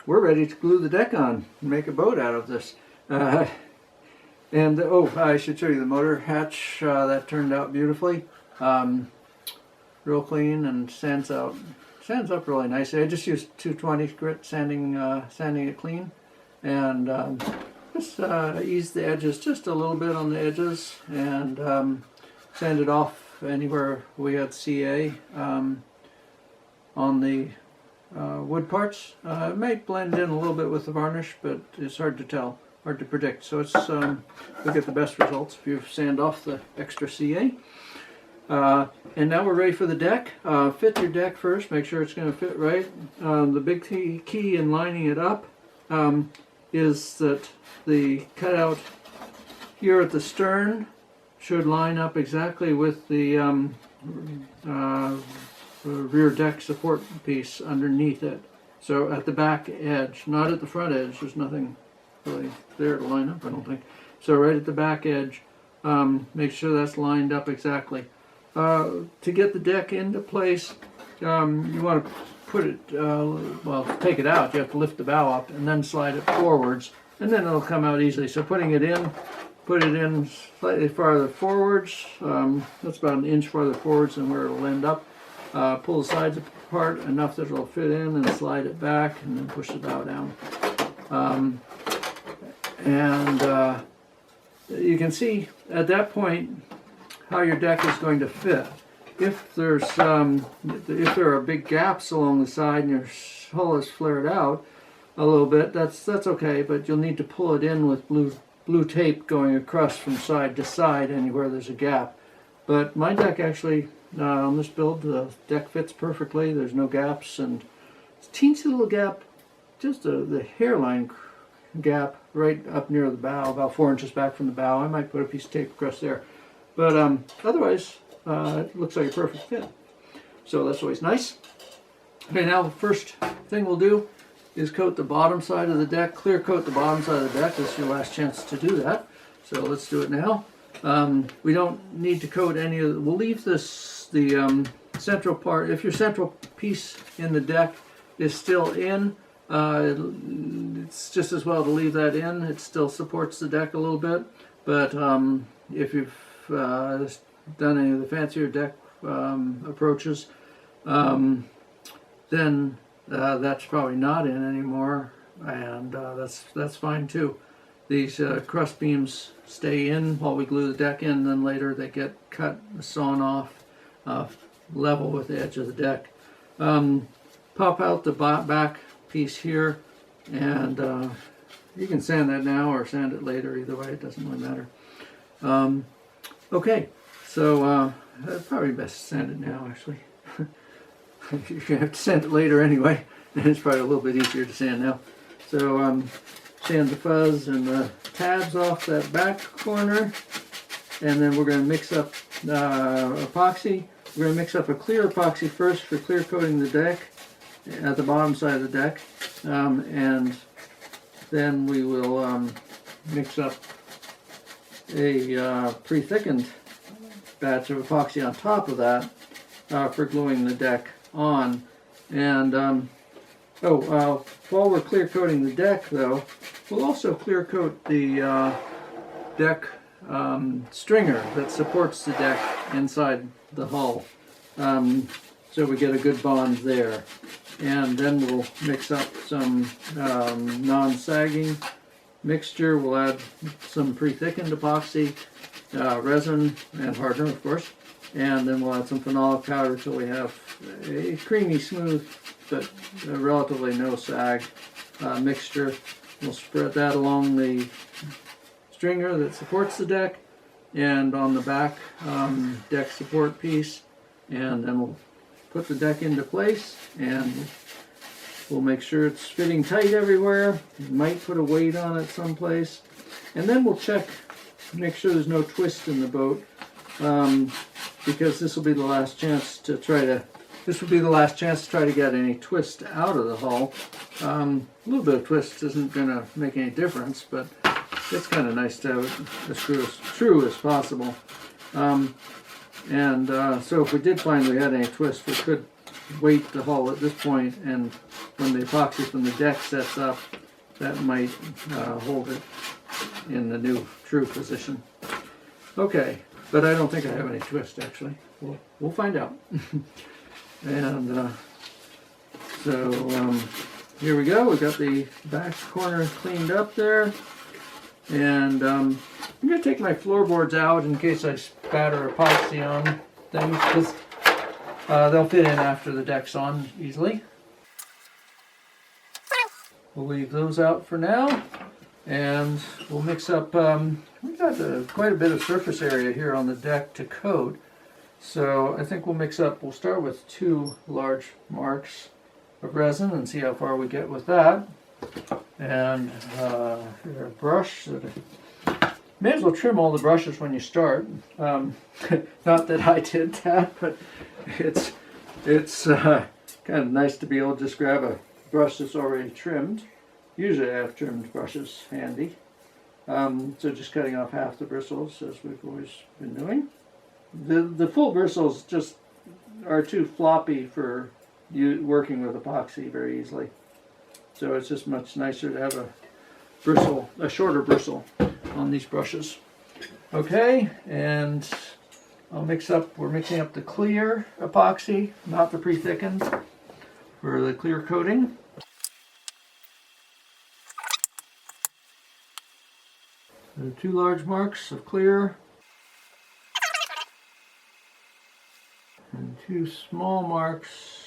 we're ready to glue the deck on and make a boat out of this. And oh, I should show you the motor hatch. That turned out beautifully. Real clean and sands up really nicely. I just used 220 grit sanding it clean, and just eased the edges just a little bit on the edges, and sanded off anywhere we had CA on the wood parts. It may blend in a little bit with the varnish, but it's hard to tell, hard to predict. So it's you'll get the best results if you sand off the extra CA. And now we're ready for the deck. Fit your deck first, make sure it's going to fit right. The big key in lining it up is that the cutout here at the stern should line up exactly with the rear deck support piece underneath it. So at the back edge, not at the front edge, there's nothing really there to line up, I don't think. So right at the back edge, make sure that's lined up exactly. To get the deck into place, you want to put it, well, to take it out, you have to lift the bow up and then slide it forwards, and then it'll come out easily. So put it in slightly farther forwards, that's about 1 inch farther forwards than where it'll end up. Pull the sides apart enough that it'll fit in, and slide it back, and then push the bow down. You can see at that point how your deck is going to fit. If there are big gaps along the side and your hull is flared out a little bit, that's okay, but you'll need to pull it in with blue tape going across from side to side anywhere there's a gap. But my deck actually, on this build, the deck fits perfectly. There's no gaps, and it's a teensy little gap, just the hairline gap right up near the bow, about 4 inches back from the bow. I might put a piece of tape across there. But otherwise, it looks like a perfect fit. So that's always nice. Okay, now the first thing we'll do is coat the bottom side of the deck, clear coat the bottom side of the deck. This is your last chance to do that. So let's do it now. We don't need to coat any of the, we'll leave the central part. If your central piece in the deck is still in, it's just as well to leave that in. It still supports the deck a little bit. But if you've done any of the fancier deck approaches, then that's probably not in anymore, and that's fine too. These cross beams stay in while we glue the deck in, then later they get cut, sawn off, level with the edge of the deck. Pop out the back piece here, and you can sand that now or sand it later, either way, it doesn't really matter. Okay, so probably best to sand it now, actually. You're going to have to sand it later anyway, and it's probably a little bit easier to sand now. So sand the fuzz and the tabs off that back corner, and then we're going to mix up epoxy. We're going to mix up a clear epoxy first for clear coating the deck at the bottom side of the deck, and then we will mix up a pre-thickened batch of epoxy on top of that for gluing the deck on. And while we're clear coating the deck, though, we'll also clear coat the deck stringer that supports the deck inside the hull, so we get a good bond there. And then we'll mix up some non-sagging mixture. We'll add some pre-thickened epoxy, resin, and hardener, of course. And then we'll add some phenolic powder until we have a creamy, smooth, but relatively no sag mixture. We'll spread that along the stringer that supports the deck and on the back deck support piece. And then we'll put the deck into place, and we'll make sure it's fitting tight everywhere. You might put a weight on it someplace. And then we'll check, make sure there's no twist in the boat, because this will be the last chance to try to get any twist out of the hull. A little bit of twist isn't going to make any difference, but it's kind of nice to have it as true as possible. So if we did find we had any twist, we could weight the hull at this point, and when the epoxy from the deck sets up, that might hold it in the new true position. Okay, but I don't think I have any twist actually. We'll find out. And so here we go. We got the back corner cleaned up there, and I'm going to take my floorboards out in case I spatter epoxy on things, because they'll fit in after the deck's on easily. We'll leave those out for now, and we'll mix up. We've got quite a bit of surface area here on the deck to coat, so I think we'll mix up. We'll start with 2 large marks of resin and see how far we get with that. And a brush. May as well trim all the brushes when you start. Not that I did that, but it's kind of nice to be able to just grab a brush that's already trimmed. Usually I have trimmed brushes handy. So just cutting off half the bristles, as we've always been doing. The full bristles just are too floppy for you working with epoxy very easily. So it's just much nicer to have a shorter bristle on these brushes. Okay, and we're mixing up the clear epoxy, not the pre-thickened, for the clear coating. The 2 large marks of clear and 2 small marks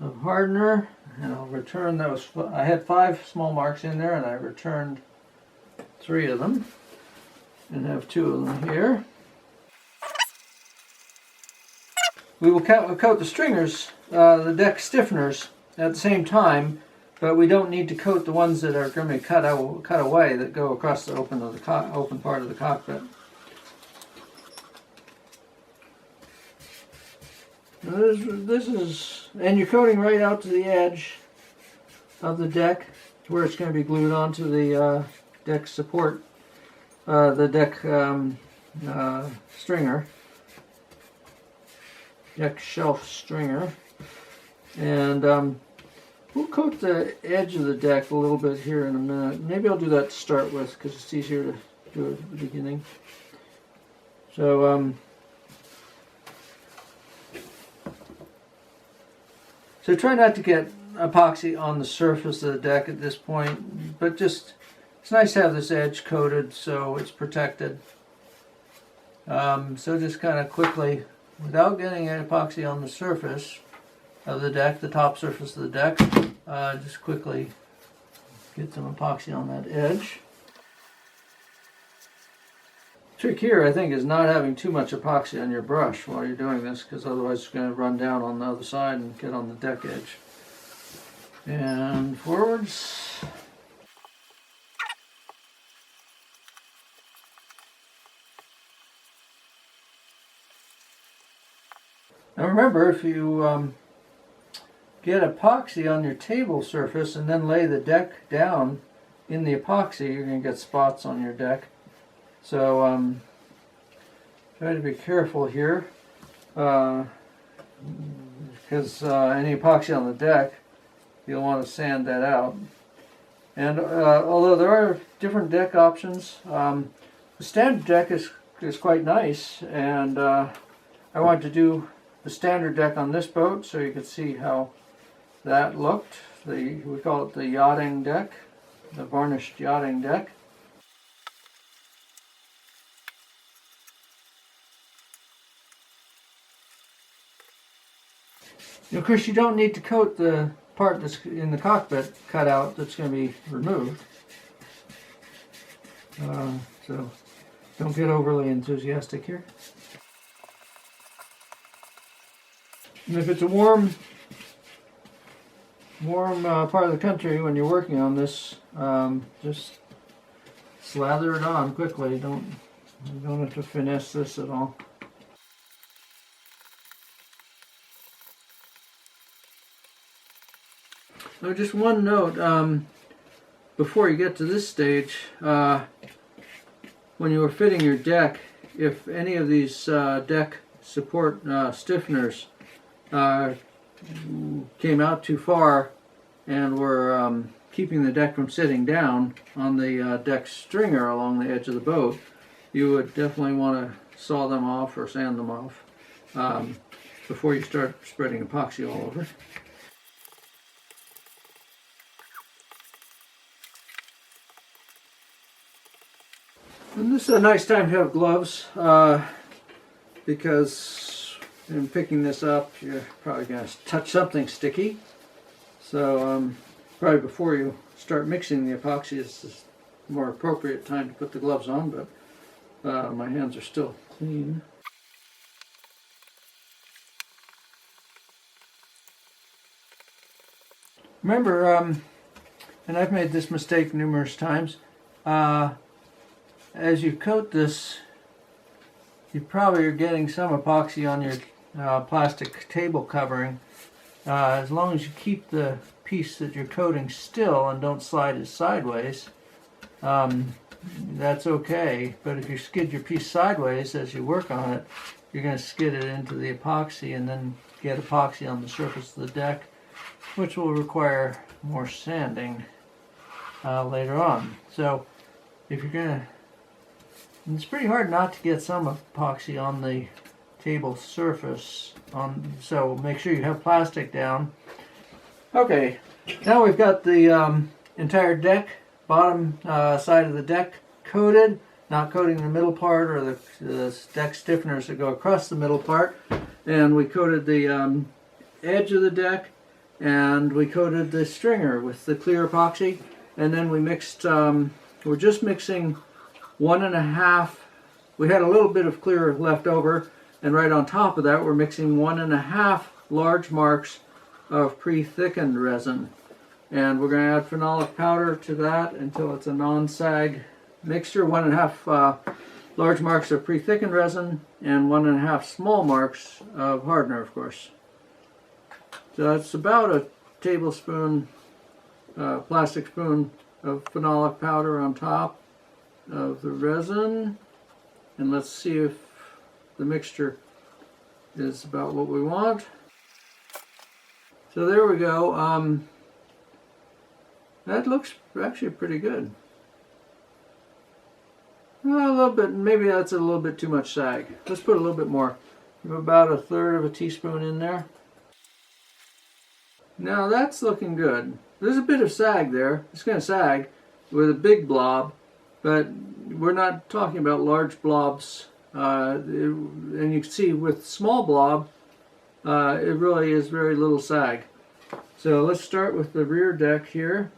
of hardener, and I'll return those. I had 5 small marks in there, and I returned 3 of them, and have 2 of them here. We will coat the stringers, the deck stiffeners, at the same time, but we don't need to coat the ones that are going to be cut away that go across the open part of the cockpit. And you're coating right out to the edge of the deck, where it's going to be glued onto the deck support, the deck stringer, deck shelf stringer, and we'll coat the edge of the deck a little bit here in a minute. Maybe I'll do that to start with, because it's easier to do it at the beginning. So try not to get epoxy on the surface of the deck at this point, but just, it's nice to have this edge coated so it's protected. So just kind of quickly, without getting any epoxy on the surface of the deck, the top surface of the deck, just quickly get some epoxy on that edge. Trick here, I think, is not having too much epoxy on your brush while you're doing this, because otherwise it's going to run down on the other side and get on the deck edge. And forwards. Now remember, if you get epoxy on your table surface and then lay the deck down in the epoxy, you're going to get spots on your deck. So try to be careful here, because any epoxy on the deck, you'll want to sand that out. And although there are different deck options, the standard deck is quite nice, and I wanted to do the standard deck on this boat so you could see how that looked. We call it the yachting deck, the varnished yachting deck. Of course, you don't need to coat the part that's in the cockpit cut out that's going to be removed. So don't get overly enthusiastic here. And if it's a warm part of the country when you're working on this, just slather it on quickly. You don't have to finesse this at all. Now, just one note before you get to this stage. When you were fitting your deck, if any of these deck support stiffeners came out too far and were keeping the deck from sitting down on the deck stringer along the edge of the boat, you would definitely want to saw them off or sand them off before you start spreading epoxy all over. And this is a nice time to have gloves because in picking this up you're probably going to touch something sticky. So probably before you start mixing the epoxy is the more appropriate time to put the gloves on, but my hands are still clean. Remember, and I've made this mistake numerous times, as you coat this, you probably are getting some epoxy on your plastic table covering. As long as you keep the piece that you're coating still and don't slide it sideways, that's okay. But if you skid your piece sideways as you work on it, you're going to skid it into the epoxy and then get epoxy on the surface of the deck, which will require more sanding later on. So if you're going to, it's pretty hard not to get some epoxy on the table surface, so make sure you have plastic down. Okay, now we've got the entire deck, bottom side of the deck coated, not coating the middle part or the deck stiffeners that go across the middle part, and we coated the edge of the deck, and we coated the stringer with the clear epoxy, and then we mixed, we're just mixing 1.5, we had a little bit of clear left over, and right on top of that we're mixing 1.5 large marks of pre-thickened resin. And we're going to add phenolic powder to that until it's a non-sag mixture. 1.5 large marks of pre-thickened resin and 1.5 small marks of hardener, of course. So that's about a tablespoon, plastic spoon of phenolic powder on top of the resin. And let's see if the mixture is about what we want. So there we go. That looks actually pretty good. Well, a little bit, maybe that's a little bit too much sag. Let's put a little bit more. About 1/3 teaspoon in there. Now that's looking good. There's a bit of sag there. It's going to sag with a big blob, but we're not talking about large blobs. And you can see with small blob, it really is very little sag. So let's start with the rear deck here.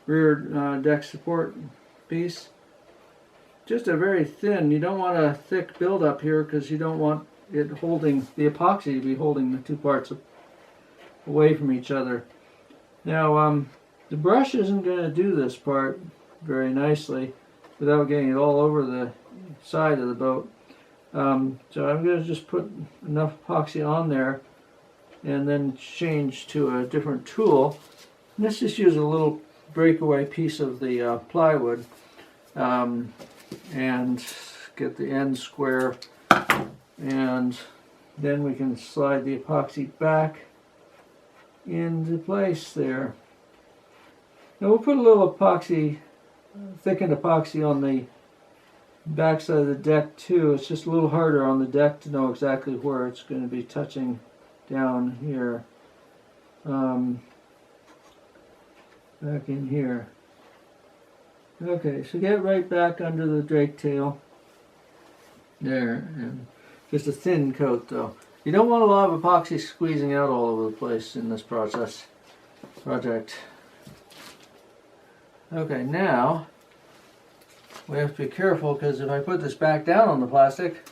Rear deck support piece. Just a very thin, you don't want a thick buildup here because you don't want it holding, the epoxy to be holding the two parts away from each other. Now the brush isn't going to do this part very nicely without getting it all over the side of the boat. So I'm going to just put enough epoxy on there and then change to a different tool. Let's just use a little breakaway piece of the plywood and get the end square, and then we can slide the epoxy back into place there. Now we'll put a little epoxy, thickened epoxy on the back side of the deck too. It's just a little harder on the deck to know exactly where it's going to be touching down here. Back in here. Okay, so get right back under the drake tail. There, and just a thin coat though. You don't want a lot of epoxy squeezing out all over the place in this project. Okay, now we have to be careful because if I put this back down on the plastic,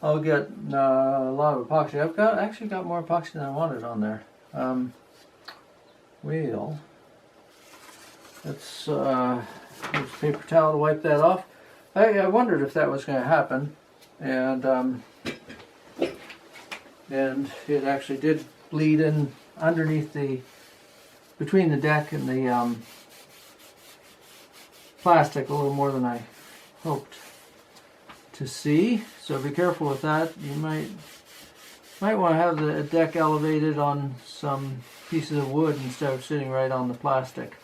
I'll get a lot of epoxy. I've actually got more epoxy than I wanted on there. Let's use a paper towel to wipe that off. I wondered if that was going to happen, and it actually did bleed in underneath between the deck and the plastic a little more than I hoped to see. So be careful with that. You might might want to have the deck elevated on some pieces of wood instead of sitting right on the plastic.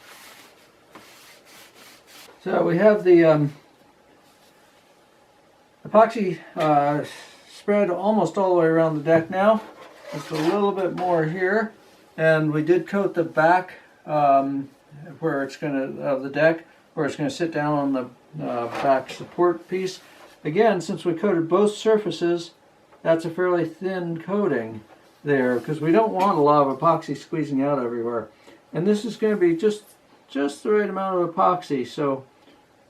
So we have the epoxy spread almost all the way around the deck now. Just a little bit more here, and we did coat the back where it's going to of the deck, where it's going to sit down on the back support piece. Again, since we coated both surfaces, that's a fairly thin coating there because we don't want a lot of epoxy squeezing out everywhere. And this is going to be just the right amount of epoxy, so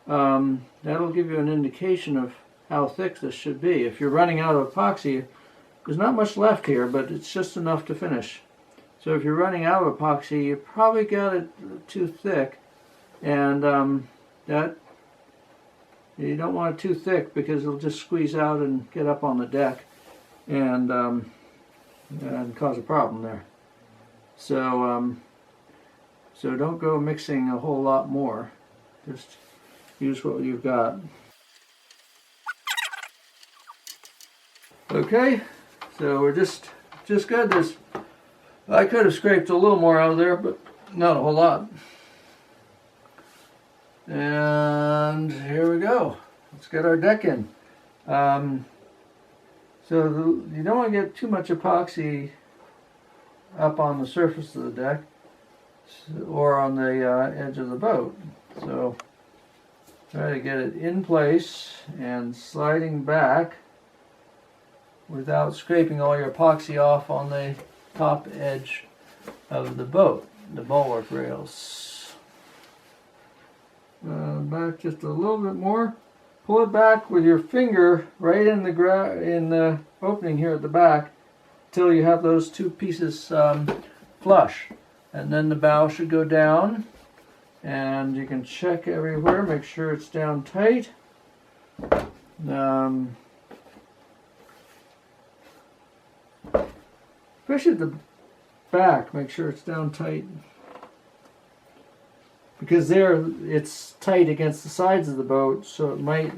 that'll give you an indication of how thick this should be. If you're running out of epoxy, there's not much left here, but it's just enough to finish. So if you're running out of epoxy, you probably got it too thick, and that you don't want it too thick because it'll just squeeze out and get up on the deck and cause a problem there. So so don't go mixing a whole lot more. Just use what you've got. Okay, so we're just good. I could have scraped a little more out of there, but not a whole lot. And here we go. Let's get our deck in. So you don't want to get too much epoxy up on the surface of the deck or on the edge of the boat. So try to get it in place and sliding back without scraping all your epoxy off on the top edge of the boat, the bulwark rails. Back just a little bit more. Pull it back with your finger right in the opening here at the back until you have those two pieces flush. And then the bow should go down, and you can check everywhere, make sure it's down tight. Especially at the back, make sure it's down tight. Because there it's tight against the sides of the boat, so it might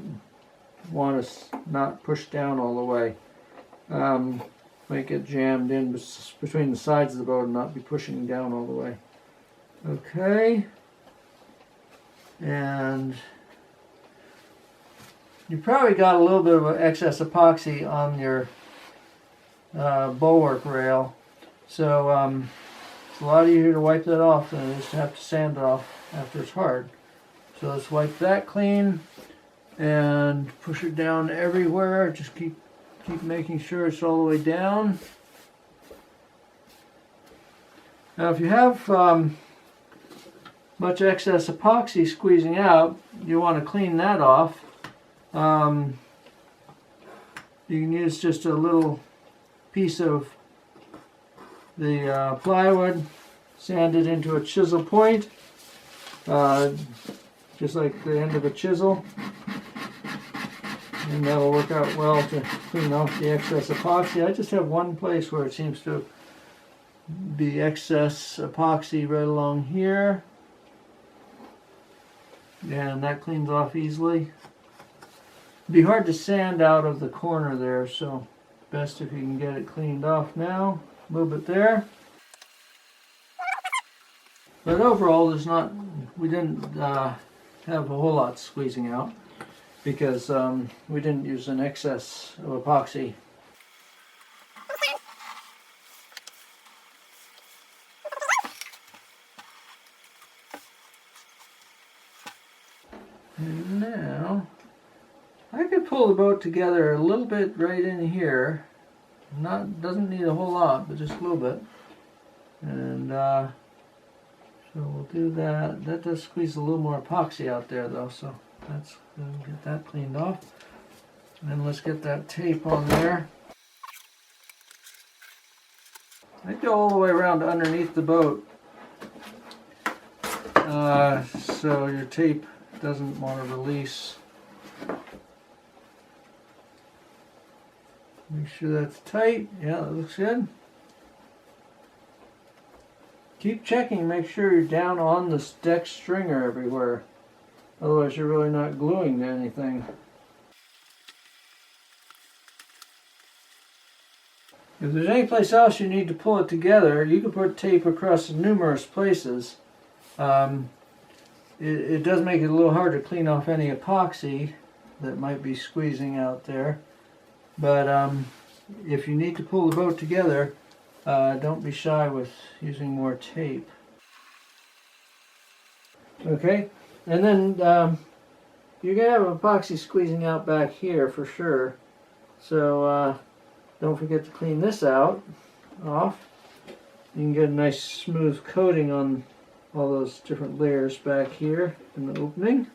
want to not push down all the way. Might get jammed in between the sides of the boat and not be pushing down all the way. Okay. And you probably got a little bit of excess epoxy on your bulwark rail, so it's a lot easier to wipe that off than it is to have to sand it off after it's hard. So let's wipe that clean and push it down everywhere. Just keep making sure it's all the way down. Now if you have much excess epoxy squeezing out, you want to clean that off. You can use just a little piece of the plywood, sand it into a chisel point, just like the end of a chisel, and that'll work out well to clean off the excess epoxy. I just have one place where it seems to be excess epoxy right along here, and that cleans off easily. It'd be hard to sand out of the corner there, so best if you can get it cleaned off now. A little bit there. But overall, we didn't have a whole lot squeezing out because we didn't use an excess of epoxy. And now I could pull the boat together a little bit right in here. Doesn't need a whole lot, but just a little bit. And so we'll do that. That does squeeze a little more epoxy out there though, so let's get that cleaned off. And then let's get that tape on there. I go all the way around underneath the boat, so your tape doesn't want to release. Make sure that's tight. Yeah, that looks good. Keep checking, make sure you're down on the deck stringer everywhere. Otherwise you're really not gluing to anything. If there's any place else you need to pull it together, you can put tape across numerous places. It does make it a little hard to clean off any epoxy that might be squeezing out there. But if you need to pull the boat together, don't be shy with using more tape. Okay, and then you're going to have epoxy squeezing out back here for sure. So don't forget to clean this off. You can get a nice smooth coating on all those different layers back here in the opening.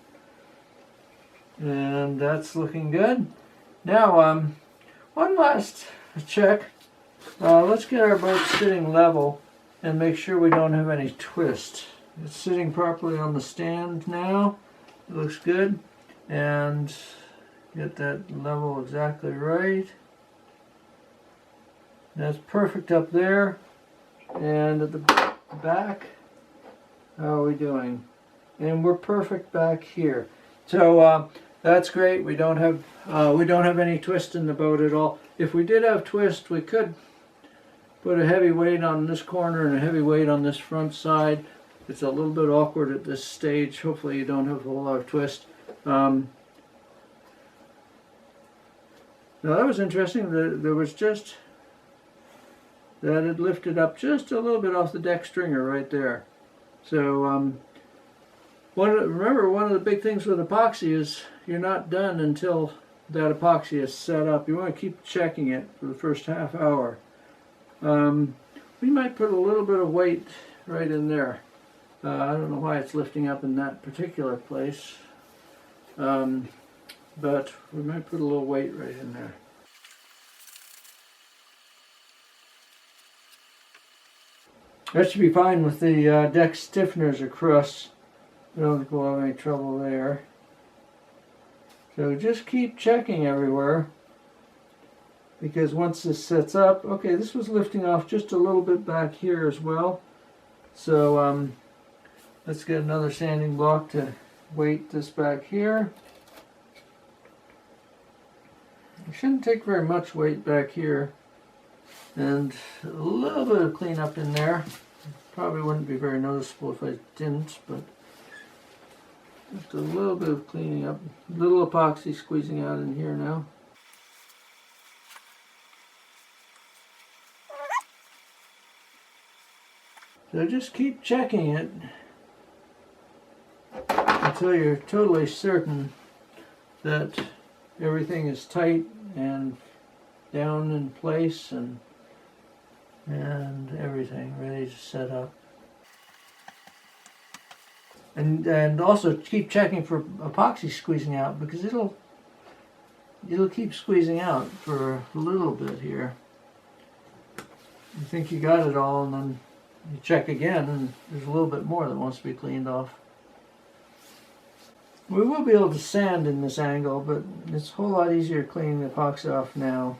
And that's looking good. Now, one last check. Let's get our boat sitting level and make sure we don't have any twist. It's sitting properly on the stand now. It looks good. And get that level exactly right. That's perfect up there. And at the back, how are we doing? And we're perfect back here. So that's great. We don't have any twist in the boat at all. If we did have twist, we could put a heavy weight on this corner and a heavy weight on this front side. It's a little bit awkward at this stage. Hopefully you don't have a whole lot of twist. Now that was interesting. There was just that it lifted up just a little bit off the deck stringer right there. So remember, one of the big things with epoxy is you're not done until that epoxy is set up. You want to keep checking it for the first half hour. We might put a little bit of weight right in there. I don't know why it's lifting up in that particular place, but we might put a little weight right in there. That should be fine with the deck stiffeners across. I don't think we'll have any trouble there. So just keep checking everywhere, because once this sets up, okay, this was lifting off just a little bit back here as well. So let's get another sanding block to weight this back here. It shouldn't take very much weight back here. And a little bit of cleanup in there. Probably wouldn't be very noticeable if I didn't, but just a little bit of cleaning up. A little epoxy squeezing out in here now. So just keep checking it until you're totally certain that everything is tight and down in place and everything ready to set up. And also keep checking for epoxy squeezing out, because it'll keep squeezing out for a little bit here. You think you got it all, and then you check again and there's a little bit more that wants to be cleaned off. We will be able to sand in this angle, but it's a whole lot easier cleaning the epoxy off now.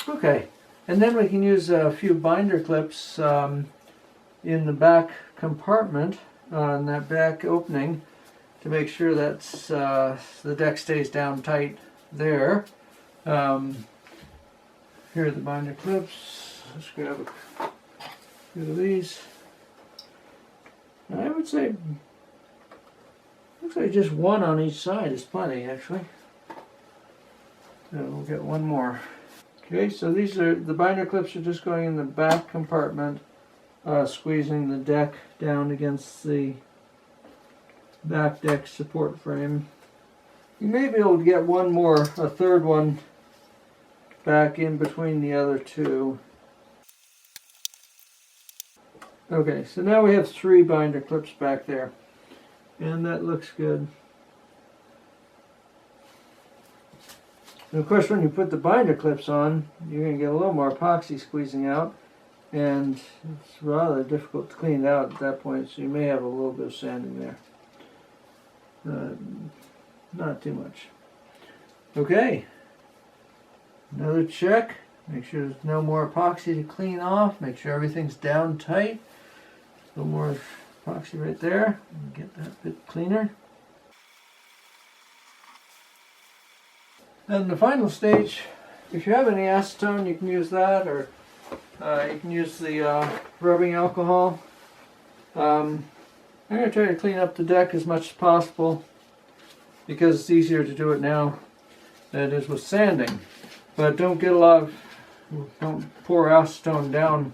Okay, and then we can use a few binder clips in the back compartment, in that back opening, to make sure that the deck stays down tight there. Here are the binder clips. Let's grab a few of these. I would say, looks like just one on each side is plenty, actually. So we'll get one more. Okay, so these are, the binder clips are just going in the back compartment, squeezing the deck down against the back deck support frame. You may be able to get one more, a third one, back in between the other two. Okay, so now we have 3 binder clips back there, and that looks good. And of course, when you put the binder clips on, you're going to get a little more epoxy squeezing out, and it's rather difficult to clean it out at that point, so you may have a little bit of sanding there. Not too much. Okay, another check. Make sure there's no more epoxy to clean off. Make sure everything's down tight. A little more epoxy right there. Get that bit cleaner. And the final stage, if you have any acetone, you can use that, or you can use the rubbing alcohol. I'm going to try to clean up the deck as much as possible because it's easier to do it now than it is with sanding. But don't pour acetone down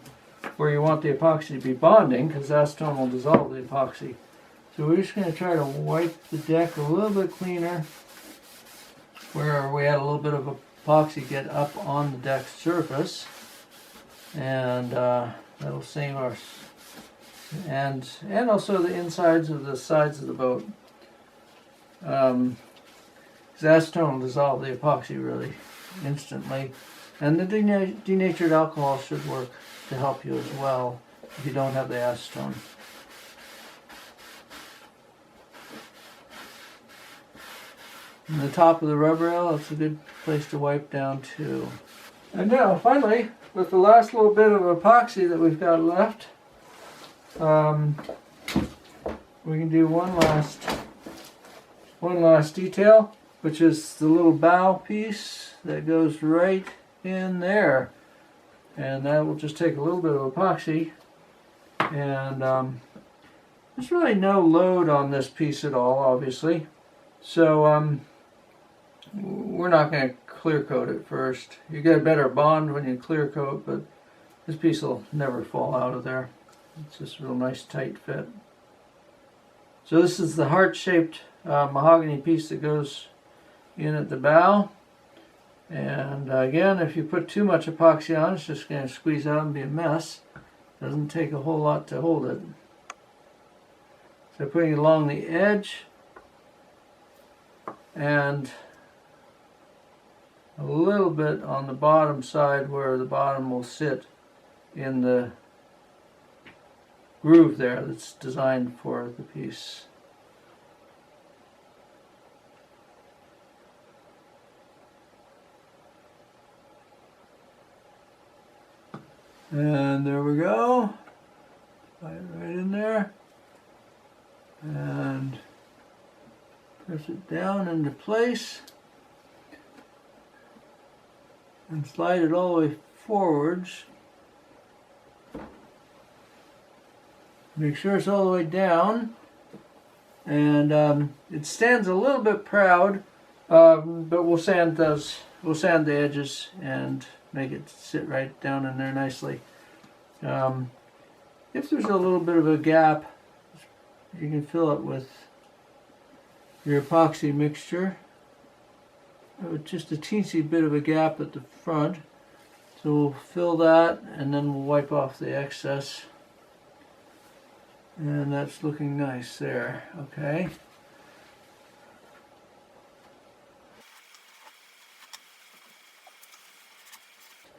where you want the epoxy to be bonding, because acetone will dissolve the epoxy. So we're just going to try to wipe the deck a little bit cleaner where we had a little bit of epoxy get up on the deck surface, and that'll save our and also the insides of the sides of the boat. Because acetone will dissolve the epoxy really instantly, and the denatured alcohol should work to help you as well if you don't have the acetone. And the top of the rubber rail, that's a good place to wipe down too. And now finally, with the last little bit of epoxy that we've got left, we can do one last detail, which is the little bow piece that goes right in there. And that will just take a little bit of epoxy, and there's really no load on this piece at all, obviously. So we're not going to clear coat it first. You get a better bond when you clear coat, but this piece will never fall out of there. It's just a real nice tight fit. So this is the heart-shaped mahogany piece that goes in at the bow. And again, if you put too much epoxy on, it's just going to squeeze out and be a mess. Doesn't take a whole lot to hold it. So putting it along the edge and a little bit on the bottom side where the bottom will sit in the groove there that's designed for the piece. And there we go. Slide it right in there. And press it down into place. And slide it all the way forwards. Make sure it's all the way down. And it stands a little bit proud, but we'll sand the edges and make it sit right down in there nicely. If there's a little bit of a gap, you can fill it with your epoxy mixture. Just a teensy bit of a gap at the front. So we'll fill that, and then we'll wipe off the excess. And that's looking nice there. Okay.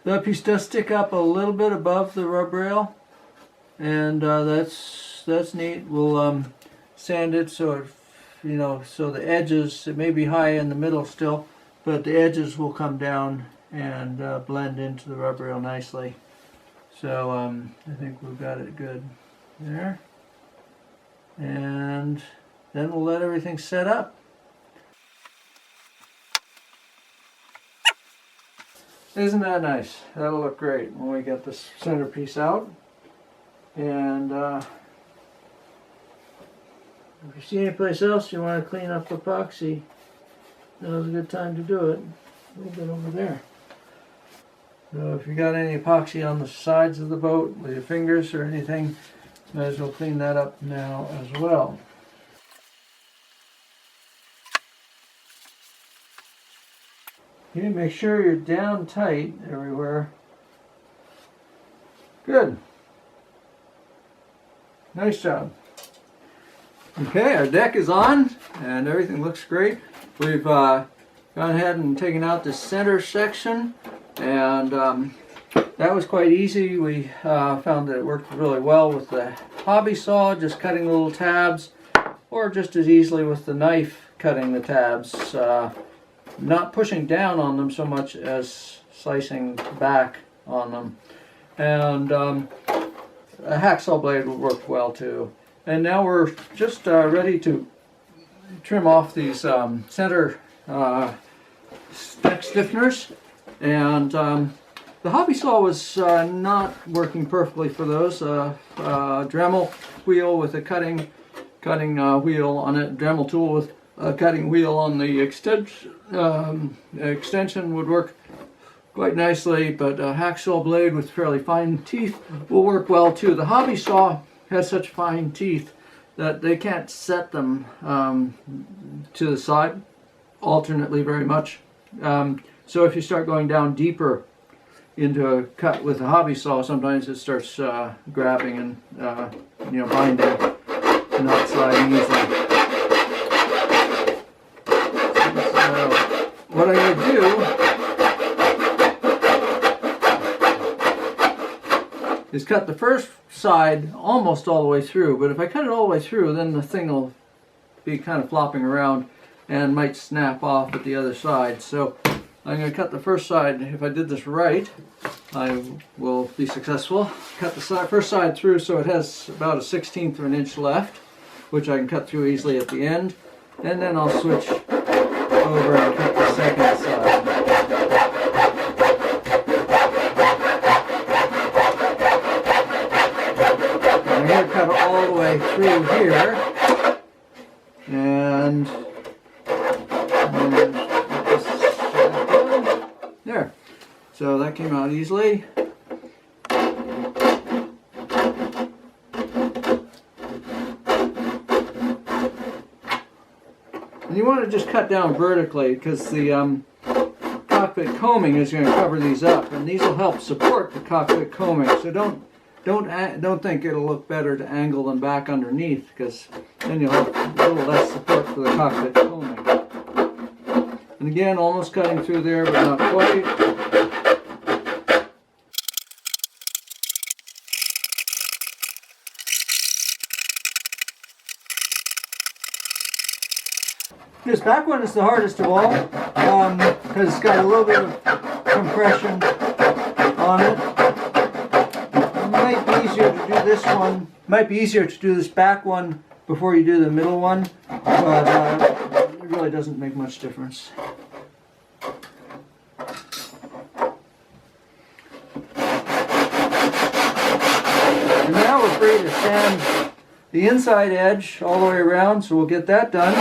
That piece does stick up a little bit above the rub rail, and that's neat. We'll sand it so it, so the edges, it may be high in the middle still, but the edges will come down and blend into the rub rail nicely. So I think we've got it good there, and then we'll let everything set up. Isn't that nice? That'll look great when we get this centerpiece out. And if you see any place else you want to clean up epoxy, now's a good time to do it. A little bit over there. So if you got any epoxy on the sides of the boat with your fingers or anything, might as well clean that up now as well. You need to make sure you're down tight everywhere. Good. Nice job. Okay, our deck is on and everything looks great. We've gone ahead and taken out the center section, and that was quite easy. We found that it worked really well with the hobby saw, just cutting little tabs, or just as easily with the knife cutting the tabs. Not pushing down on them so much as slicing back on them. And a hacksaw blade will work well too. And now we're just ready to trim off these center deck stiffeners, and the hobby saw was not working perfectly for those. Dremel wheel with a cutting wheel on it, Dremel tool with a cutting wheel on the extension would work quite nicely, but a hacksaw blade with fairly fine teeth will work well too. The hobby saw has such fine teeth that they can't set them to the side alternately very much. So if you start going down deeper into a cut with a hobby saw, sometimes it starts grabbing and binding and not sliding easily. So what I'm going to do is cut the first side almost all the way through, but if I cut it all the way through, then the thing will be kind of flopping around and might snap off at the other side. So I'm going to cut the first side. If I did this right, I will be successful. Cut the first side through so it has about a 1/16 of an inch left, which I can cut through easily at the end, and then I'll switch over and cut the second side. I'm going to cut it all the way through here, and there. So that came out easily. And you want to just cut down vertically because the cockpit coaming is going to cover these up, and these will help support the cockpit coaming. So don't think it'll look better to angle them back underneath, because then you'll have a little less support for the cockpit coaming. And again, almost cutting through there, but not quite. This back one is the hardest of all, because it's got a little bit of compression on it. It might be easier to do this one. Might be easier to do this back one before you do the middle one, but it really doesn't make much difference. And now we're free to sand the inside edge all the way around, so we'll get that done.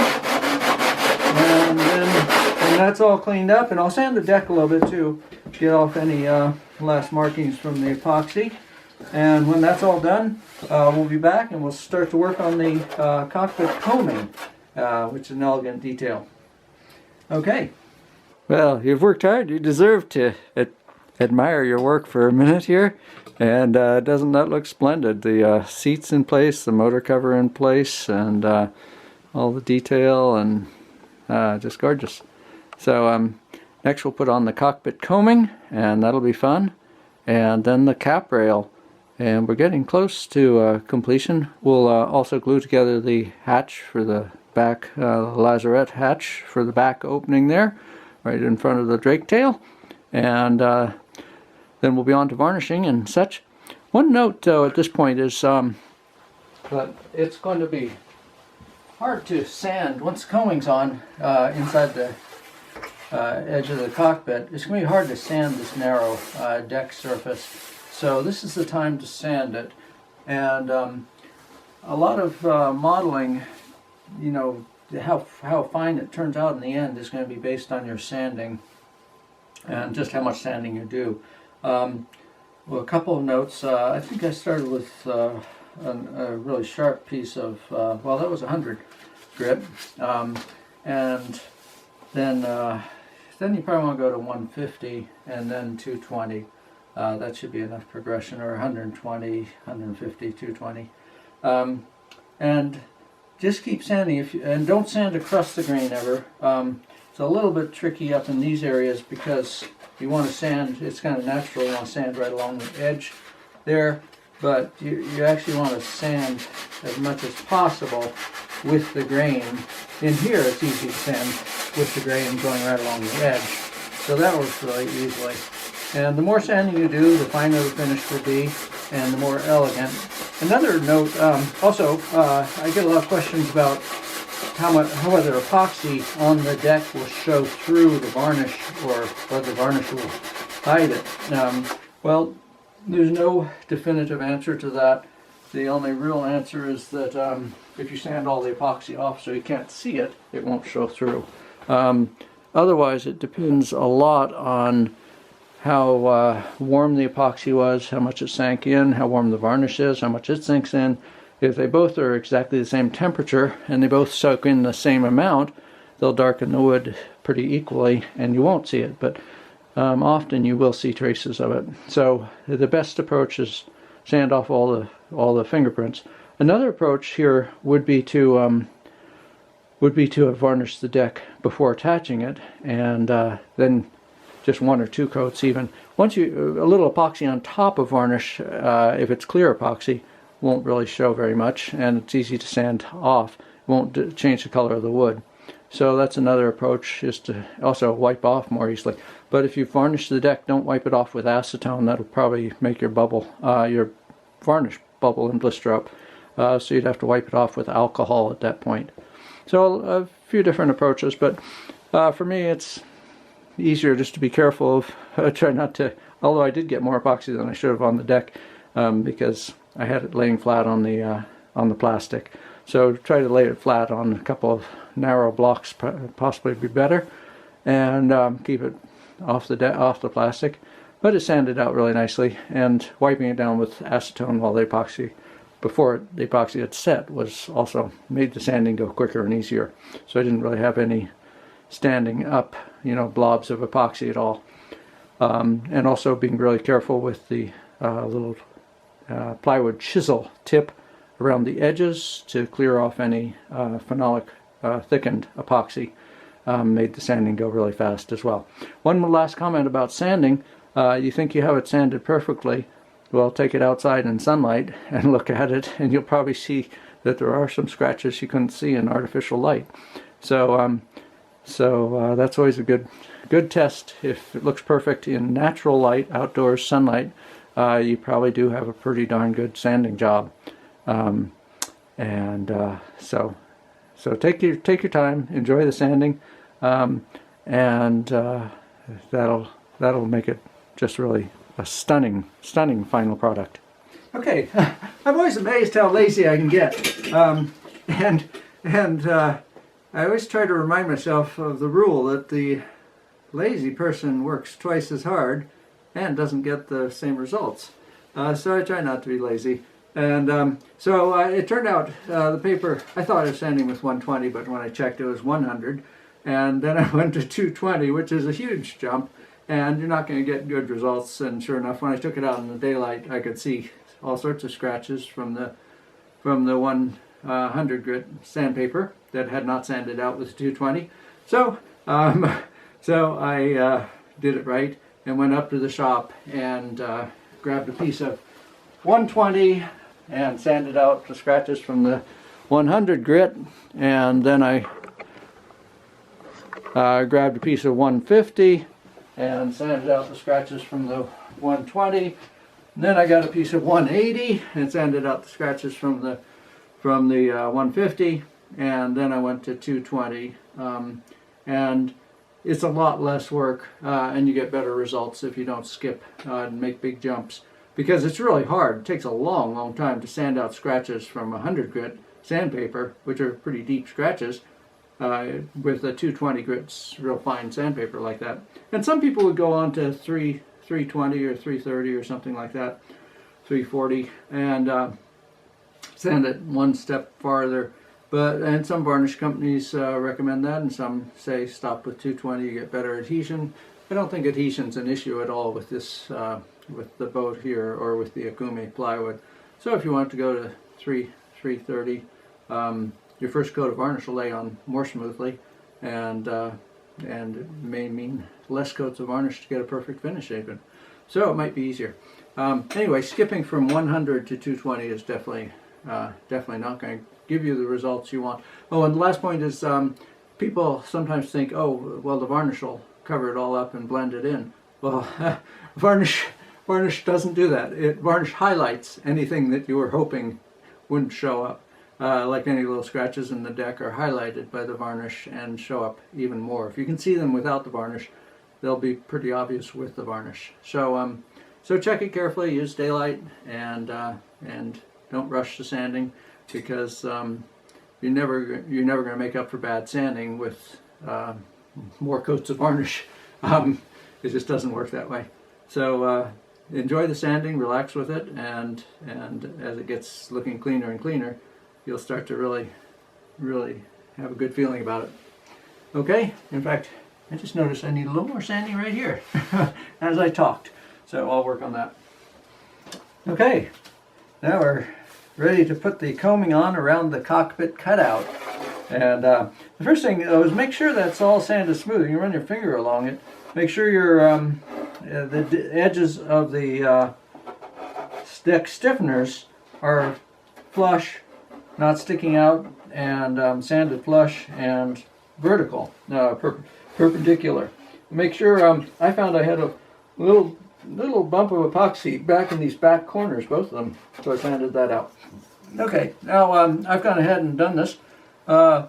And then when that's all cleaned up, and I'll sand the deck a little bit too, get off any last markings from the epoxy. And when that's all done, we'll be back and we'll start to work on the cockpit coaming, which is an elegant detail. Okay. Well, you've worked hard. You deserve to admire your work for a minute here. And doesn't that look splendid? The seats in place, the motor cover in place, and all the detail, and just gorgeous. So next we'll put on the cockpit coaming, and that'll be fun. And then the Caprail, and we're getting close to completion. We'll also glue together the hatch for the back, lazarette hatch for the back opening there, right in front of the drake tail. And then we'll be on to varnishing and such. One note though at this point is that it's going to be hard to sand once the coaming's on inside the edge of the cockpit. It's going to be hard to sand this narrow deck surface, so this is the time to sand it. And a lot of modeling, you know, how fine it turns out in the end is going to be based on your sanding and just how much sanding you do. Well, a couple of notes. I think I started with a really sharp piece of, well, that was 100 grit, and then you probably want to go to 150 and then 220. That should be enough progression, or 120, 150, 220, and just keep sanding. And don't sand across the grain ever. It's a little bit tricky up in these areas because you want to sand, it's kind of natural, you want to sand right along the edge there, but you actually want to sand as much as possible with the grain. In here it's easy to sand with the grain going right along the edge, so that works really easily. And the more sanding you do, the finer the finish will be and the more elegant. Another note, also, I get a lot of questions about how whether epoxy on the deck will show through the varnish or whether the varnish will hide it. Well, there's no definitive answer to that. The only real answer is that if you sand all the epoxy off so you can't see it, it won't show through. Otherwise, it depends a lot on how warm the epoxy was, how much it sank in, how warm the varnish is, how much it sinks in. If they both are exactly the same temperature and they both soak in the same amount, they'll darken the wood pretty equally and you won't see it, but often you will see traces of it. So the best approach is sand off all the fingerprints. Another approach here would be to varnish the deck before attaching it, and then just one or two coats even. Once you a little epoxy on top of varnish, if it's clear epoxy, won't really show very much, and it's easy to sand off. It won't change the color of the wood. So that's another approach, is to also wipe off more easily. But if you varnish the deck, don't wipe it off with acetone. That'll probably make your your varnish bubble and blister up. So you'd have to wipe it off with alcohol at that point. So a few different approaches, but for me it's easier just to be careful of try not to, although I did get more epoxy than I should have on the deck because I had it laying flat on the plastic. So try to lay it flat on a couple of narrow blocks, possibly be better, and keep it off the plastic. But it sanded out really nicely, and wiping it down with acetone while the epoxy, before the epoxy had set, was also made the sanding go quicker and easier. So I didn't really have any standing up, blobs of epoxy at all. And also being really careful with the little plywood chisel tip around the edges to clear off any phenolic thickened epoxy made the sanding go really fast as well. One last comment about sanding. You think you have it sanded perfectly. Well, take it outside in sunlight and look at it, and you'll probably see that there are some scratches you couldn't see in artificial light. So that's always a good test. If it looks perfect in natural light, outdoors sunlight, you probably do have a pretty darn good sanding job. So take your time, enjoy the sanding, and that'll make it just really a stunning final product. Okay, I'm always amazed how lazy I can get, and I always try to remind myself of the rule that the lazy person works twice as hard and doesn't get the same results. So I try not to be lazy. And so it turned out the paper, I thought I was sanding with 120, but when I checked it was 100. And then I went to 220, which is a huge jump, and you're not going to get good results. And sure enough, when I took it out in the daylight, I could see all sorts of scratches from the 100 grit sandpaper that had not sanded out with 220. So I did it right and went up to the shop and grabbed a piece of 120 and sanded out the scratches from the 100 grit, and then I grabbed a piece of 150 and sanded out the scratches from the 120. And then I got a piece of 180 and sanded out the scratches from the 150, and then I went to 220. And it's a lot less work, and you get better results if you don't skip and make big jumps, because it's really hard. It takes a long time to sand out scratches from 100 grit sandpaper, which are pretty deep scratches, with a 220 grit real fine sandpaper like that. And some people would go on to 320 or 330 or something like that, 340, and sand it one step farther. And some varnish companies recommend that, and some say stop with 220, you get better adhesion. I don't think adhesion's an issue at all with this, with the boat here or with the Akumi plywood. So if you want to go to 330, your first coat of varnish will lay on more smoothly, and it may mean less coats of varnish to get a perfect finish even. So it might be easier. Anyway, skipping from 100 to 220 is definitely not going to give you the results you want. Oh, and the last point is people sometimes think, oh, well, the varnish will cover it all up and blend it in. Well, varnish doesn't do that. Varnish highlights anything that you were hoping wouldn't show up. like any little scratches in the deck, are highlighted by the varnish and show up even more. If you can see them without the varnish, they'll be pretty obvious with the varnish. So so check it carefully, use daylight, and don't rush the sanding, because you're never going to make up for bad sanding with more coats of varnish. It just doesn't work that way. So enjoy the sanding, relax with it, and as it gets looking cleaner and cleaner, you'll start to really have a good feeling about it. Okay, in fact, I just noticed I need a little more sanding right here as I talked. So I'll work on that. Okay, now we're ready to put the coaming on around the cockpit cutout. And the first thing is make sure that's all sanded smooth. You run your finger along it. Make sure your the edges of the deck stiffeners are flush, not sticking out, and sanded flush and vertical, perpendicular. Make sure, I found I had a little bump of epoxy back in these back corners, both of them, so I sanded that out. Okay, now I've gone ahead and done this. There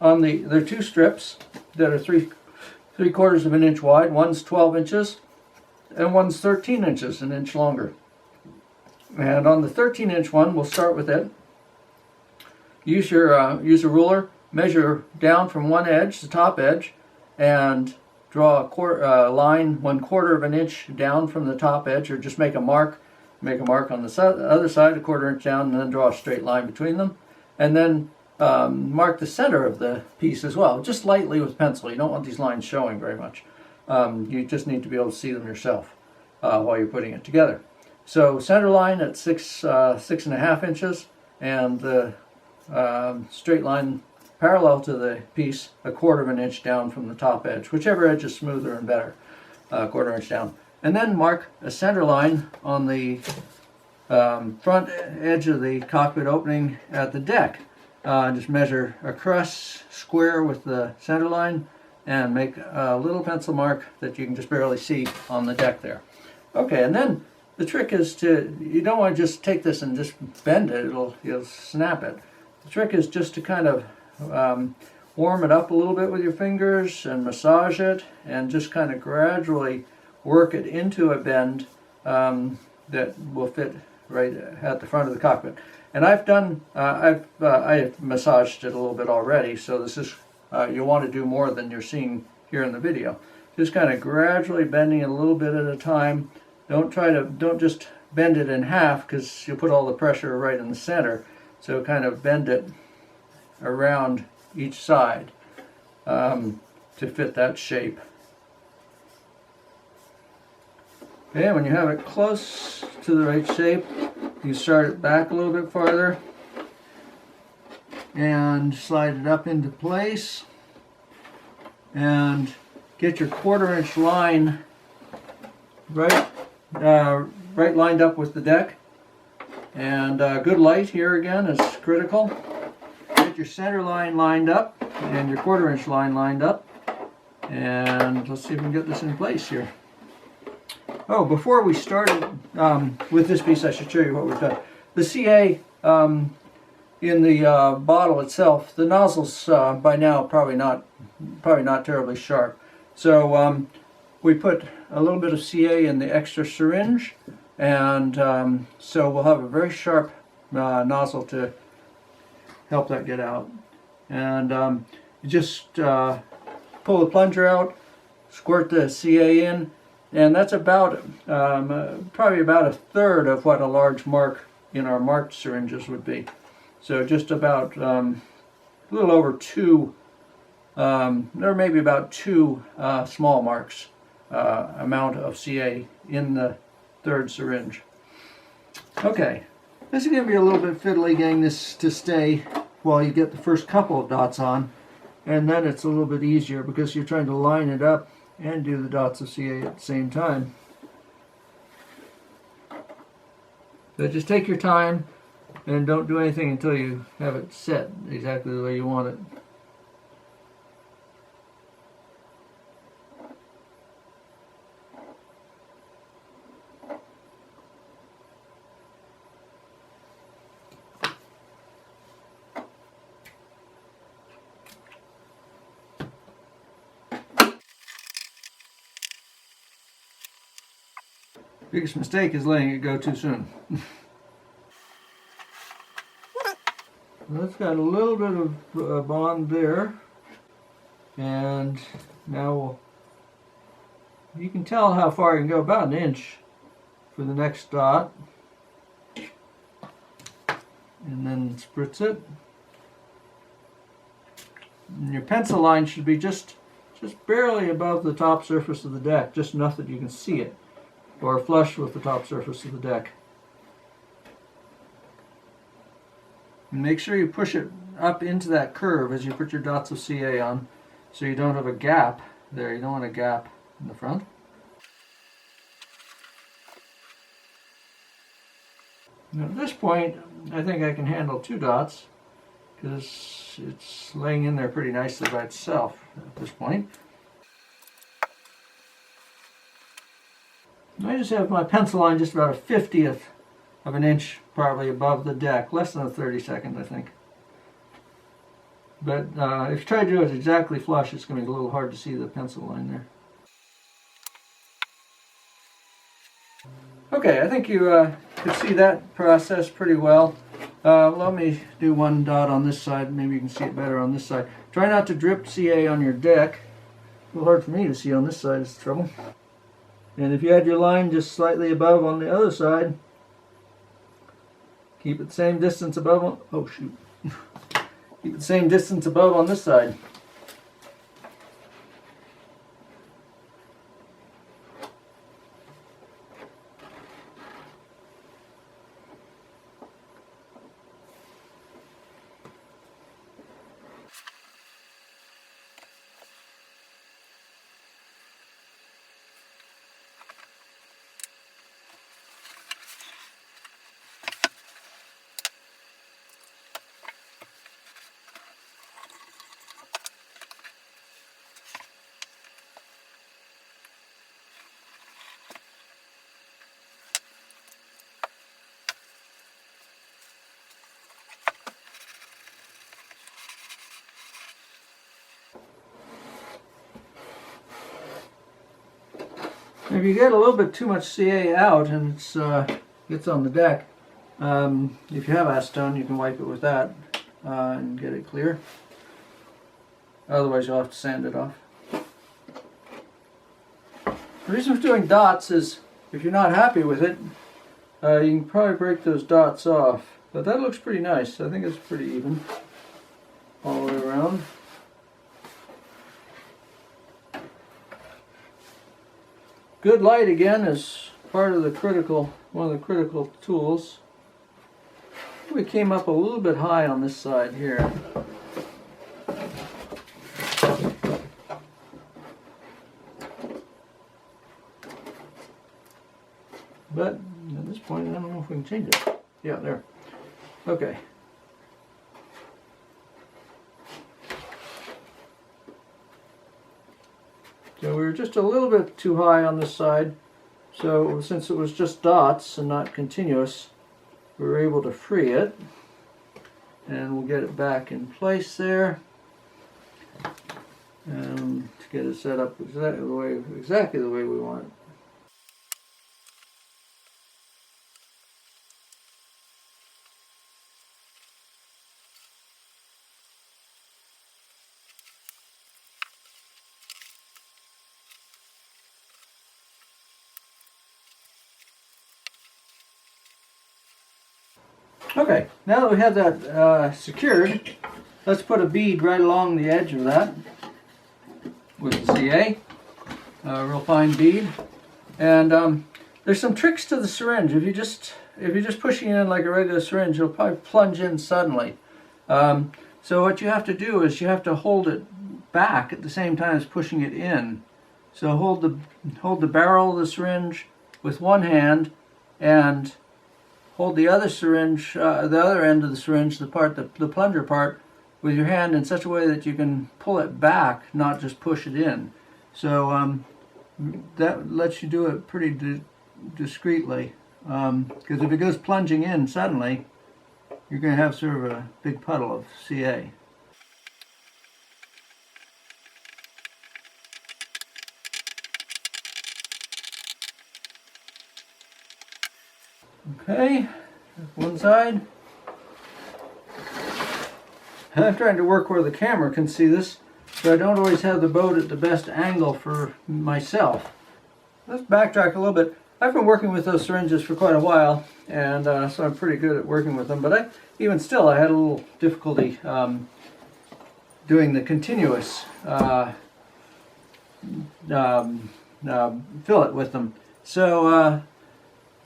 are two strips that are 3/4 of an inch wide. One's 12 inches and one's 13 inches, an inch longer. And on the 13-inch one, we'll start with it. Use a ruler, measure down from one edge, the top edge, and draw a line 1/4 of an inch down from the top edge, or just make a mark. Make a mark on the other side, 1/4 inch down, and then draw a straight line between them. And then mark the center of the piece as well, just lightly with pencil. You don't want these lines showing very much. You just need to be able to see them yourself while you're putting it together. So center line at 6.5 inches, and the straight line parallel to the piece 1/4 of an inch down from the top edge, whichever edge is smoother and better, 1/4 inch down. And then mark a center line on the front edge of the cockpit opening at the deck. Just measure across square with the center line and make a little pencil mark that you can just barely see on the deck there. Okay, and then the trick is you don't want to just take this and just bend it, you'll snap it. The trick is just to kind of warm it up a little bit with your fingers and massage it, and just kind of gradually work it into a bend that will fit right at the front of the cockpit. And I've massaged it a little bit already, so this is you'll want to do more than you're seeing here in the video. Just kind of gradually bending it a little bit at a time. Don't just bend it in half, because you'll put all the pressure right in the center. So kind of bend it around each side to fit that shape. Okay, when you have it close to the right shape, you start it back a little bit farther and slide it up into place, and get your 1/4 inch line right lined up with the deck. And good light here again is critical. Get your center line lined up and your 1/4 inch line lined up, and let's see if we can get this in place here. Oh, before we started with this piece, I should show you what we've done. The CA in the bottle itself, the nozzle's by now probably not terribly sharp. So we put a little bit of CA in the extra syringe, and so we'll have a very sharp nozzle to help that get out. And you just pull the plunger out, squirt the CA in, and that's about probably about 1/3 of what a large mark in our marked syringes would be. So just about a little over 2, or maybe about 2 small marks amount of CA in the 3rd syringe. Okay, this is going to be a little bit fiddly getting this to stay while you get the first couple of dots on, and then it's a little bit easier because you're trying to line it up and do the dots of CA at the same time. So just take your time and don't do anything until you have it set exactly the way you want it. Biggest mistake is letting it go too soon. That's got a little bit of bond there, and now you can tell how far you can go, about an inch for the next dot, and then spritz it. And your pencil line should be just barely above the top surface of the deck, just enough that you can see it, or flush with the top surface of the deck. And make sure you push it up into that curve as you put your dots of CA on, so you don't have a gap there. You don't want a gap in the front. Now at this point, I think I can handle 2 dots because it's laying in there pretty nicely by itself at this point. I just have my pencil line just about a 50th of an inch probably above the deck, less than a 32nd, I think. But if you try to do it exactly flush, it's going to be a little hard to see the pencil line there. Okay, I think you could see that process pretty well. Let me do 1 dot on this side. Maybe you can see it better on this side. Try not to drip CA on your deck. A little hard for me to see on this side is the trouble. And if you had your line just slightly above on the other side, keep it the same distance above on, oh shoot. Keep it the same distance above on this side. If you get a little bit too much CA out and it's gets on the deck, if you have acetone, you can wipe it with that and get it clear. Otherwise, you'll have to sand it off. The reason for doing dots is if you're not happy with it, you can probably break those dots off. But that looks pretty nice. I think it's pretty even all the way around. Good light again is part of the one of the critical tools. We came up a little bit high on this side here. But at this point, I don't know if we can change it. Yeah, there. Okay. So we were just a little bit too high on this side, so since it was just dots and not continuous, we were able to free it, and we'll get it back in place there, and to get it set up exactly the way we want it. Okay, now that we have that secured, let's put a bead right along the edge of that with the CA, real fine bead. And there's some tricks to the syringe. If you're just pushing it in like a regular syringe, you'll probably plunge in suddenly. So what you have to do is you have to hold it back at the same time as pushing it in. So hold the barrel of the syringe with one hand and hold the other syringe, the other end of the syringe, the plunger part, with your hand in such a way that you can pull it back, not just push it in. So that lets you do it pretty discreetly. Because if it goes plunging in suddenly, you're going to have sort of a big puddle of CA. Okay, one side. I'm trying to work where the camera can see this, but I don't always have the boat at the best angle for myself. Let's backtrack a little bit. I've been working with those syringes for quite a while, and so I'm pretty good at working with them, but even still I had a little difficulty doing the continuous fillet with them.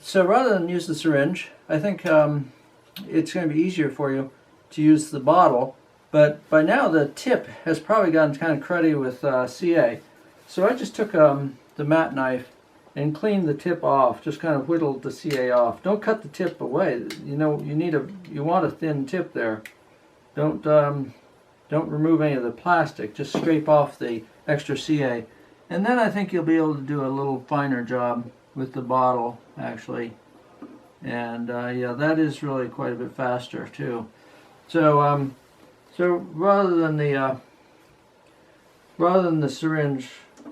So rather than use the syringe, I think it's going to be easier for you to use the bottle. But by now the tip has probably gotten kind of cruddy with CA. So I just took the mat knife and cleaned the tip off, just kind of whittled the CA off. Don't cut the tip away. You know, you want a thin tip there. Don't remove any of the plastic. Just scrape off the extra CA. And then I think you'll be able to do a little finer job with the bottle, actually. And yeah, that is really quite a bit faster too. So rather than the syringe,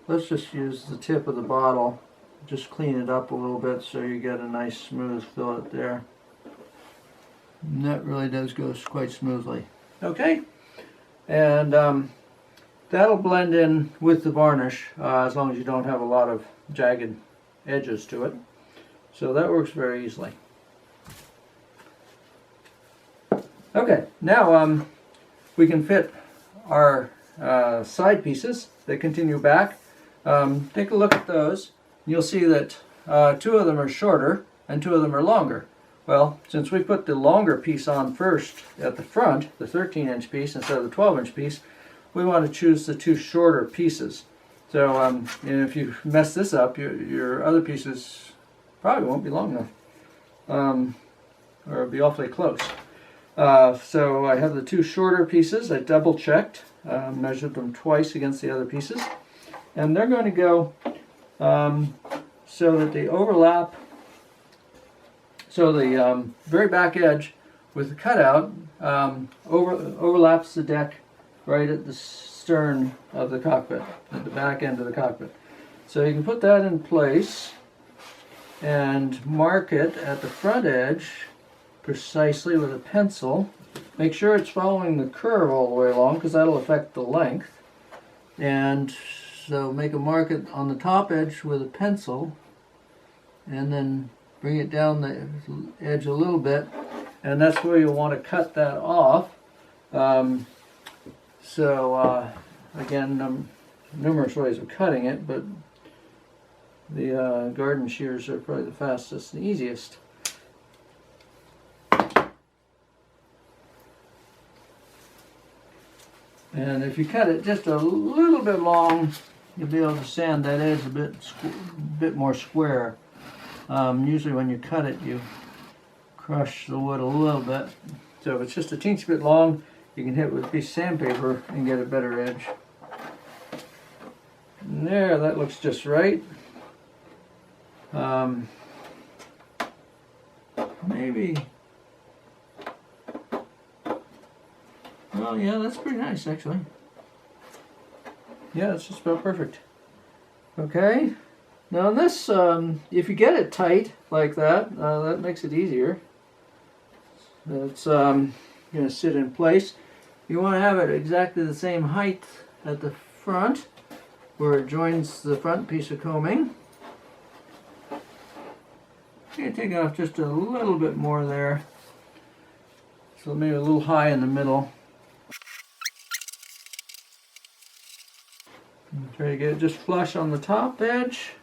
let's just use the tip of the bottle. Just clean it up a little bit so you get a nice smooth fillet there. And that really does go quite smoothly. Okay, and that'll blend in with the varnish as long as you don't have a lot of jagged edges to it. So that works very easily. Okay, now we can fit our side pieces that continue back. Take a look at those. You'll see that 2 of them are shorter and 2 of them are longer. Well, since we put the longer piece on first at the front, the 13-inch piece instead of the 12-inch piece, we want to choose the 2 shorter pieces. So and if you mess this up, your other pieces probably won't be long enough, or be awfully close. So I have the 2 shorter pieces. I double checked, measured them twice against the other pieces, and they're going to go so that they overlap. So the very back edge with the cutout overlaps the deck right at the stern of the cockpit, at the back end of the cockpit. So you can put that in place and mark it at the front edge precisely with a pencil. Make sure it's following the curve all the way along, because that'll affect the length. And so make a mark on the top edge with a pencil, and then bring it down the edge a little bit, and that's where you'll want to cut that off. Again, numerous ways of cutting it, but the garden shears are probably the fastest and easiest. And if you cut it just a little bit long, you'll be able to sand that edge a bit more square. Usually when you cut it, you crush the wood a little bit. So if it's just a teensy bit long, you can hit it with a piece of sandpaper and get a better edge. And there, that looks just right. Maybe. Well, yeah, that's pretty nice, actually. Yeah, it's just about perfect. Okay. Now this, if you get it tight like that, that makes it easier. It's going to sit in place. You want to have it exactly the same height at the front, where it joins the front piece of coaming. You take off just a little bit more there, so maybe a little high in the middle. And try to get it just flush on the top edge,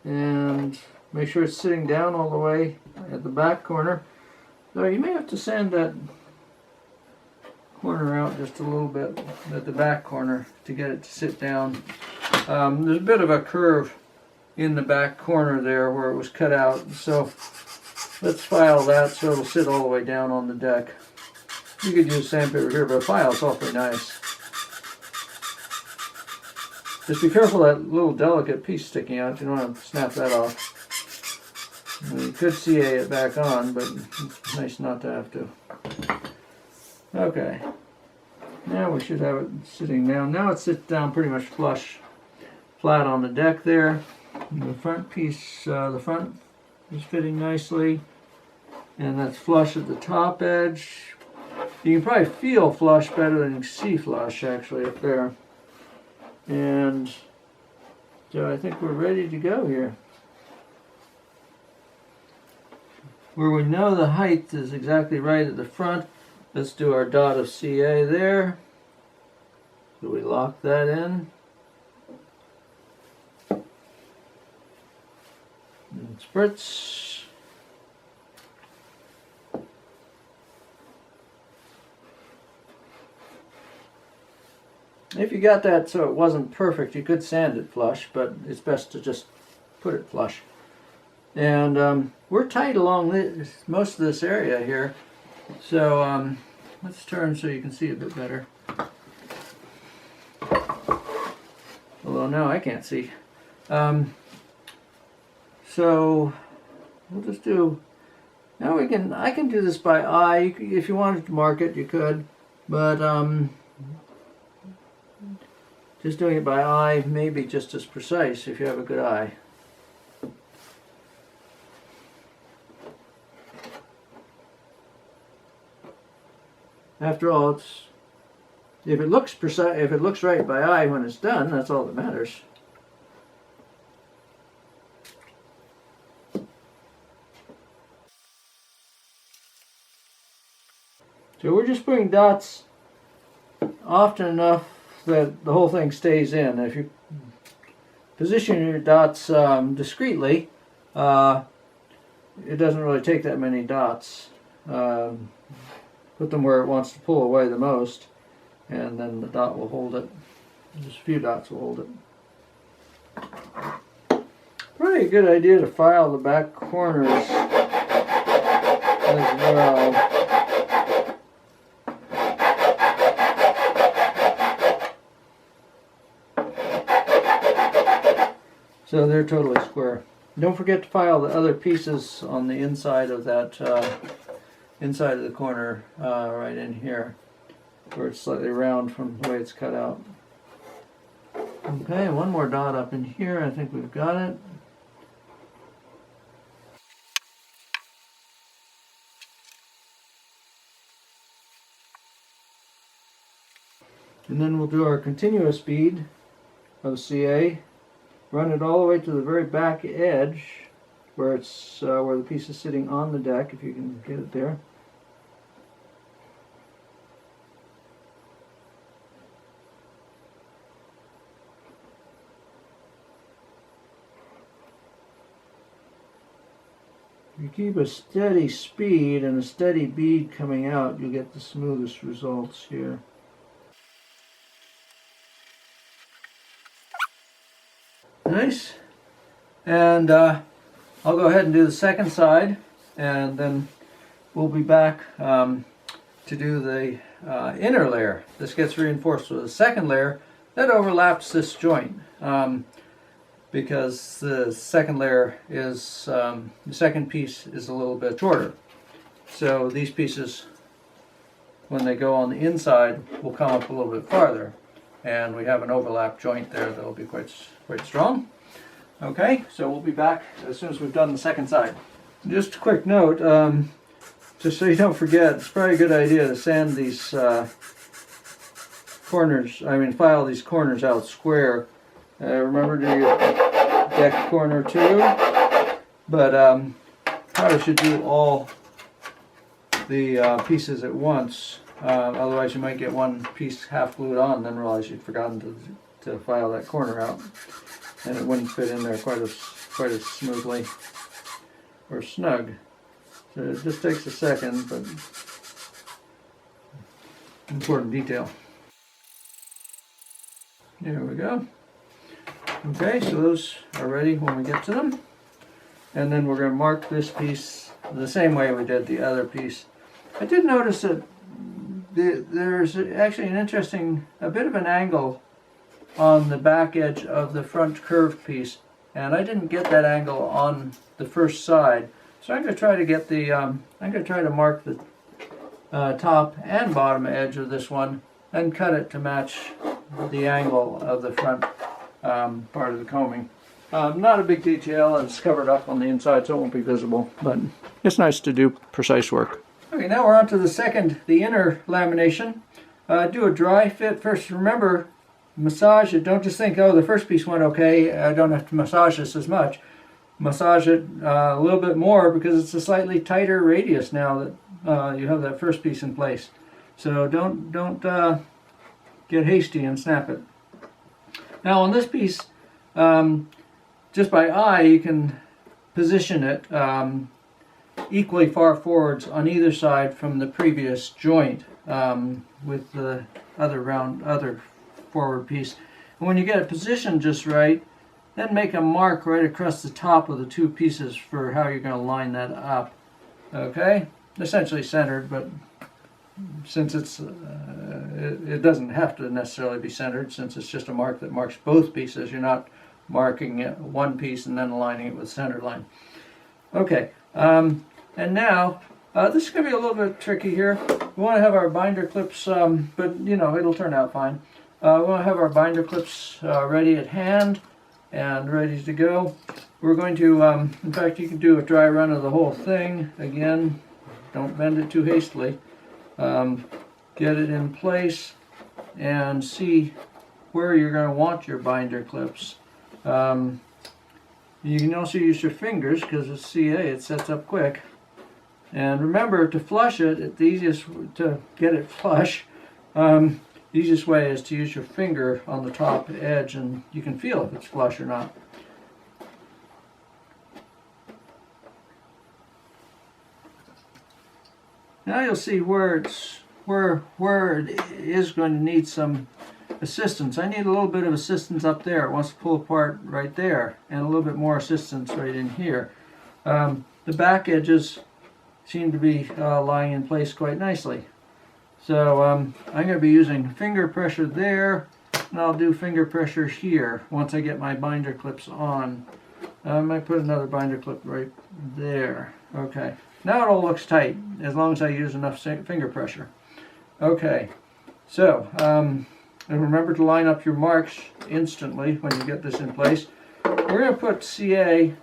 and make sure it's sitting down all the way at the back corner. So you may have to sand that corner out just a little bit at the back corner to get it to sit down. There's a bit of a curve in the back corner there where it was cut out, so let's file that so it'll sit all the way down on the deck. You could use sandpaper here, but a file's awfully nice. Just be careful of that little delicate piece sticking out. You don't want to snap that off. You could CA it back on, but it's nice not to have to. Okay. Now we should have it sitting down. Now it sits down pretty much flush, flat on the deck there. And the front piece, the front is fitting nicely. And that's flush at the top edge. You can probably feel flush better than you see flush actually up there. And so I think we're ready to go here. Where we know the height is exactly right at the front, let's do our dot of CA there. So we lock that in. And spritz. If you got that so it wasn't perfect, you could sand it flush, but it's best to just put it flush. And we're tight along most of this area here, so let's turn so you can see a bit better. Although now I can't see. So we'll just do. Now I can do this by eye. If you wanted to mark it, you could, but just doing it by eye may be just as precise if you have a good eye. After all, if it looks precise, if it looks right by eye when it's done, that's all that matters. So we're just putting dots often enough that the whole thing stays in. If you position your dots discreetly, it doesn't really take that many dots. Put them where it wants to pull away the most, and then the dot will hold it. Just a few dots will hold it. Probably a good idea to file the back corners as well. So they're totally square. Don't forget to file the other pieces on the inside of that, inside of the corner, right in here, where it's slightly round from the way it's cut out. Okay, one more dot up in here. I think we've got it. And then we'll do our continuous bead of CA. Run it all the way to the very back edge, where it's where the piece is sitting on the deck, if you can get it there. If you keep a steady speed and a steady bead coming out, you'll get the smoothest results here. Nice. And I'll go ahead and do the second side, and then we'll be back to do the inner layer. This gets reinforced with a second layer that overlaps this joint, because the second layer is the second piece is a little bit shorter. So these pieces, when they go on the inside, will come up a little bit farther, and we have an overlap joint there that'll be quite strong. Okay, so we'll be back as soon as we've done the second side. Just a quick note, just so you don't forget, it's probably a good idea to sand these file these corners out square. Remember to do your deck corner too, but probably should do all the pieces at once. Otherwise you might get one piece half glued on and then realize you'd forgotten to file that corner out, and it wouldn't fit in there quite as smoothly or snug. So it just takes a second, but important detail. There we go. Okay, so those are ready when we get to them. And then we're going to mark this piece the same way we did the other piece. I did notice that there's actually a bit of an angle on the back edge of the front curved piece, and I didn't get that angle on the first side. So I'm going to try to get the I'm going to try to mark the top and bottom edge of this one and cut it to match the angle of the front part of the coaming. Not a big detail, and it's covered up on the inside so it won't be visible, but it's nice to do precise work. Okay, now we're on to the inner lamination. Do a dry fit first. Remember, massage it. Don't just think, oh, the first piece went okay, I don't have to massage this as much. Massage it a little bit more because it's a slightly tighter radius now that you have that first piece in place. So don't get hasty and snap it. Now on this piece, just by eye, you can position it equally far forwards on either side from the previous joint with the other forward piece. And when you get it positioned just right, then make a mark right across the top of the two pieces for how you're going to line that up. Okay, essentially centered, but since it doesn't have to necessarily be centered, since it's just a mark that marks both pieces. You're not marking one piece and then aligning it with center line. Okay, and now this is going to be a little bit tricky here. We want to have our binder clips, but you know, it'll turn out fine. We want to have our binder clips ready at hand and ready to go. We're going to, in fact, you can do a dry run of the whole thing. Again, don't bend it too hastily. Get it in place and see where you're going to want your binder clips. You can also use your fingers because it's CA, it sets up quick. And remember to flush it, the easiest to get it flush, the easiest way is to use your finger on the top edge and you can feel if it's flush or not. Now you'll see where it is going to need some assistance. I need a little bit of assistance up there. It wants to pull apart right there, and a little bit more assistance right in here. The back edges seem to be lying in place quite nicely. So I'm going to be using finger pressure there, and I'll do finger pressure here once I get my binder clips on. I might put another binder clip right there. Okay. Now it all looks tight, as long as I use enough finger pressure. Okay, so, and remember to line up your marks instantly when you get this in place. We're going to put CA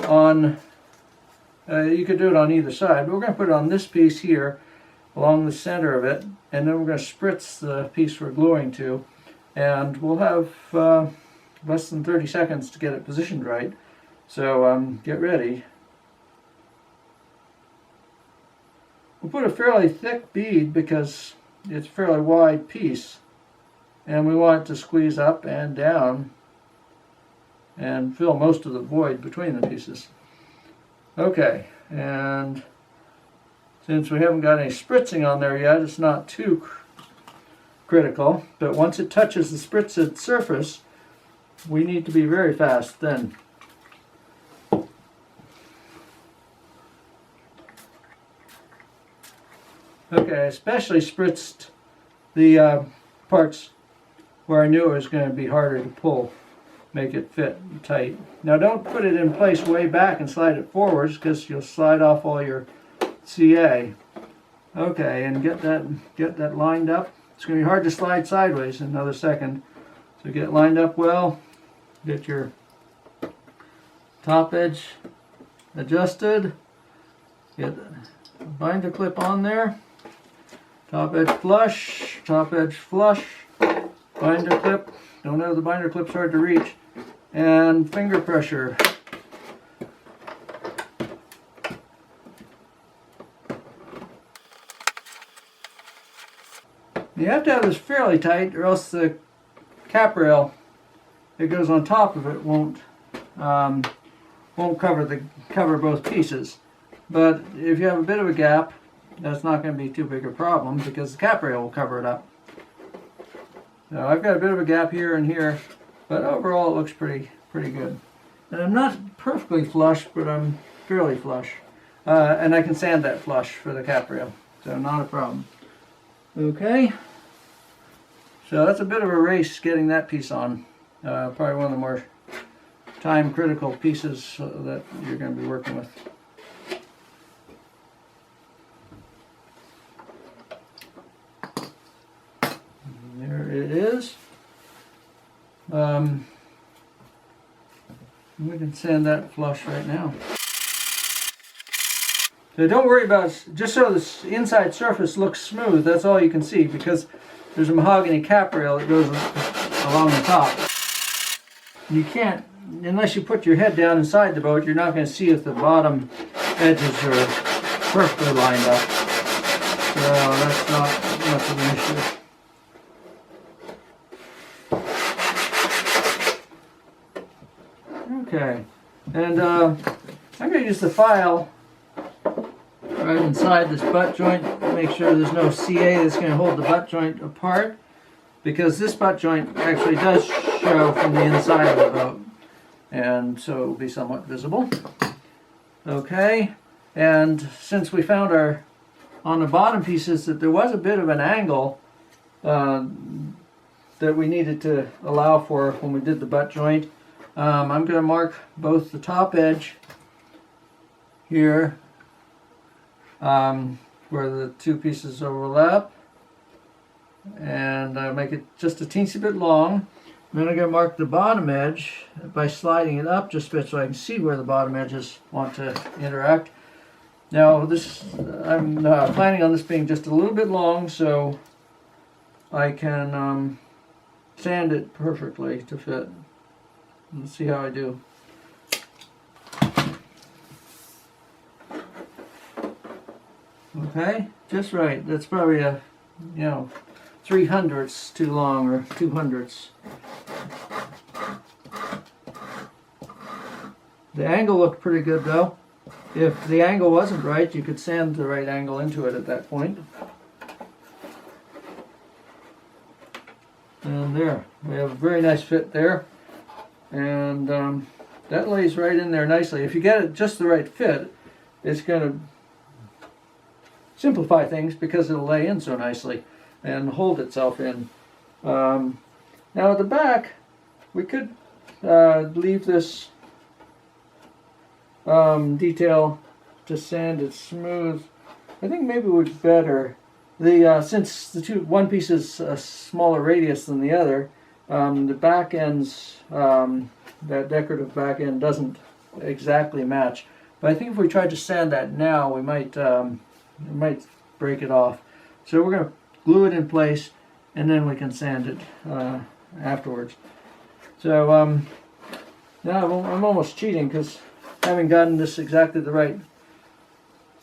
on, you could do it on either side, but we're going to put it on this piece here, along the center of it, and then we're going to spritz the piece we're gluing to, and we'll have less than 30 seconds to get it positioned right. So get ready. We'll put a fairly thick bead because it's a fairly wide piece, and we want it to squeeze up and down and fill most of the void between the pieces. Okay, and since we haven't got any spritzing on there yet, it's not too critical, but once it touches the spritzed surface, we need to be very fast then. Okay, I especially spritzed the parts where I knew it was going to be harder to pull, make it fit tight. Now don't put it in place way back and slide it forwards because you'll slide off all your CA. Okay, and get that lined up. It's going to be hard to slide sideways in another second. So get lined up well, get your top edge adjusted, get a binder clip on there. Top edge flush, binder clip, don't have the binder clips hard to reach, and finger pressure. You have to have this fairly tight or else the Caprail that goes on top of it won't cover both pieces. But if you have a bit of a gap, that's not going to be too big a problem because the Caprail will cover it up. So I've got a bit of a gap here and here, but overall it looks pretty good. And I'm not perfectly flush, but I'm fairly flush. And I can sand that flush for the Caprail, so not a problem. Okay, so that's a bit of a race getting that piece on. Probably one of the more time critical pieces that you're going to be working with. There it is. We can sand that flush right now. So don't worry about, just so this inside surface looks smooth, that's all you can see, because there's a mahogany caprail that goes along the top. You can't, unless you put your head down inside the boat, you're not going to see if the bottom edges are perfectly lined up. So that's not much of an issue. Okay, and I'm going to use the file right inside this butt joint, make sure there's no CA that's going to hold the butt joint apart, because this butt joint actually does show from the inside of the boat, and so it will be somewhat visible. Okay, and since we found on the bottom pieces that there was a bit of an angle that we needed to allow for when we did the butt joint, I'm going to mark both the top edge here where the two pieces overlap, and make it just a teensy bit long. Then I'm going to mark the bottom edge by sliding it up just a bit so I can see where the bottom edges want to interact. Now this, I'm planning on this being just a little bit long so I can sand it perfectly to fit. Let's see how I do. Okay, just right. That's probably a, 3/100 too long, or 2/100. The angle looked pretty good though. If the angle wasn't right, you could sand the right angle into it at that point. And there, we have a very nice fit there. And that lays right in there nicely. If you get it just the right fit, it's going to simplify things because it'll lay in so nicely and hold itself in. Now at the back, we could leave this detail to sand it smooth. I think maybe it would be better. Since one piece is a smaller radius than the other, the back ends, that decorative back end doesn't exactly match. But I think if we tried to sand that now, we might break it off. So we're going to glue it in place, and then we can sand it afterwards. So now I'm almost cheating, because having gotten this exactly the right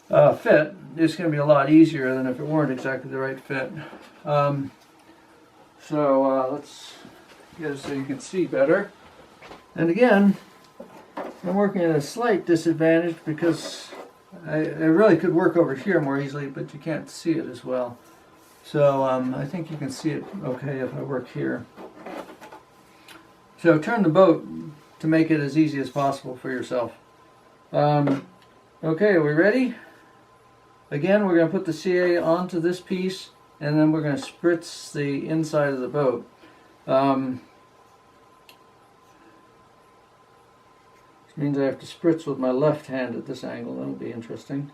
fit, it's going to be a lot easier than if it weren't exactly the right fit. So let's get it so you can see better. And again, I'm working at a slight disadvantage because I really could work over here more easily, but you can't see it as well. So I think you can see it okay if I work here. So turn the boat to make it as easy as possible for yourself. Okay, are we ready? Again, we're going to put the CA onto this piece, and then we're going to spritz the inside of the boat. Which means I have to spritz with my left hand at this angle. That'll be interesting.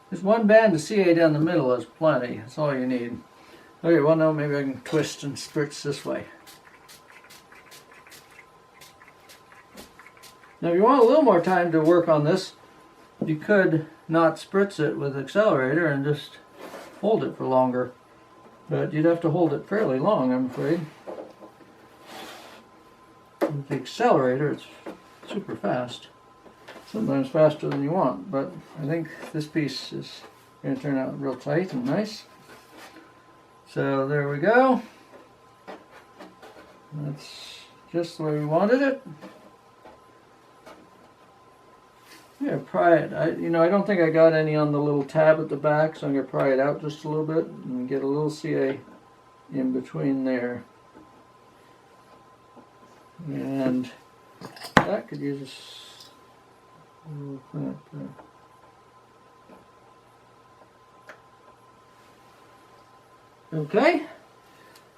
There's one band of CA down the middle is plenty. That's all you need. Okay, well now maybe I can twist and spritz this way. Now if you want a little more time to work on this, you could not spritz it with the accelerator and just hold it for longer. But you'd have to hold it fairly long, I'm afraid. With the accelerator, it's super fast. Sometimes faster than you want, but I think this piece is going to turn out real tight and nice. So there we go. That's just the way we wanted it. Yeah, pry it. I don't think I got any on the little tab at the back, so I'm going to pry it out just a little bit and get a little CA in between there. And that could use a little clamp there. Okay,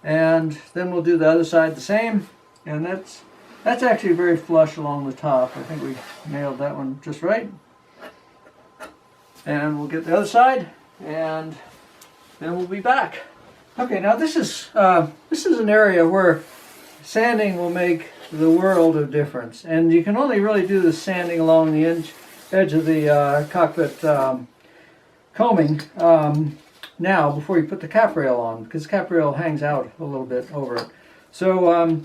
and then we'll do the other side the same, and that's actually very flush along the top. I think we nailed that one just right. And we'll get the other side, and and we'll be back. Okay, now this is an area where sanding will make the world of difference, and you can only really do the sanding along the edge of the cockpit coaming now before you put the Caprail on, because Caprail hangs out a little bit over it. So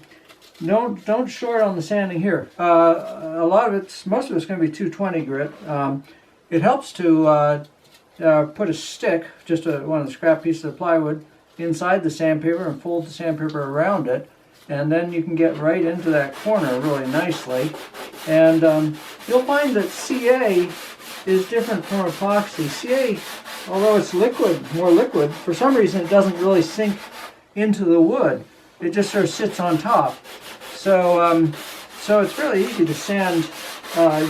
don't short on the sanding here. Most of it's going to be 220 grit. It helps to put a stick, just one of the scrap pieces of plywood, inside the sandpaper and fold the sandpaper around it, and then you can get right into that corner really nicely. And you'll find that CA is different from epoxy. CA, although it's more liquid, for some reason it doesn't really sink into the wood. It just sort of sits on top. So it's really easy to sand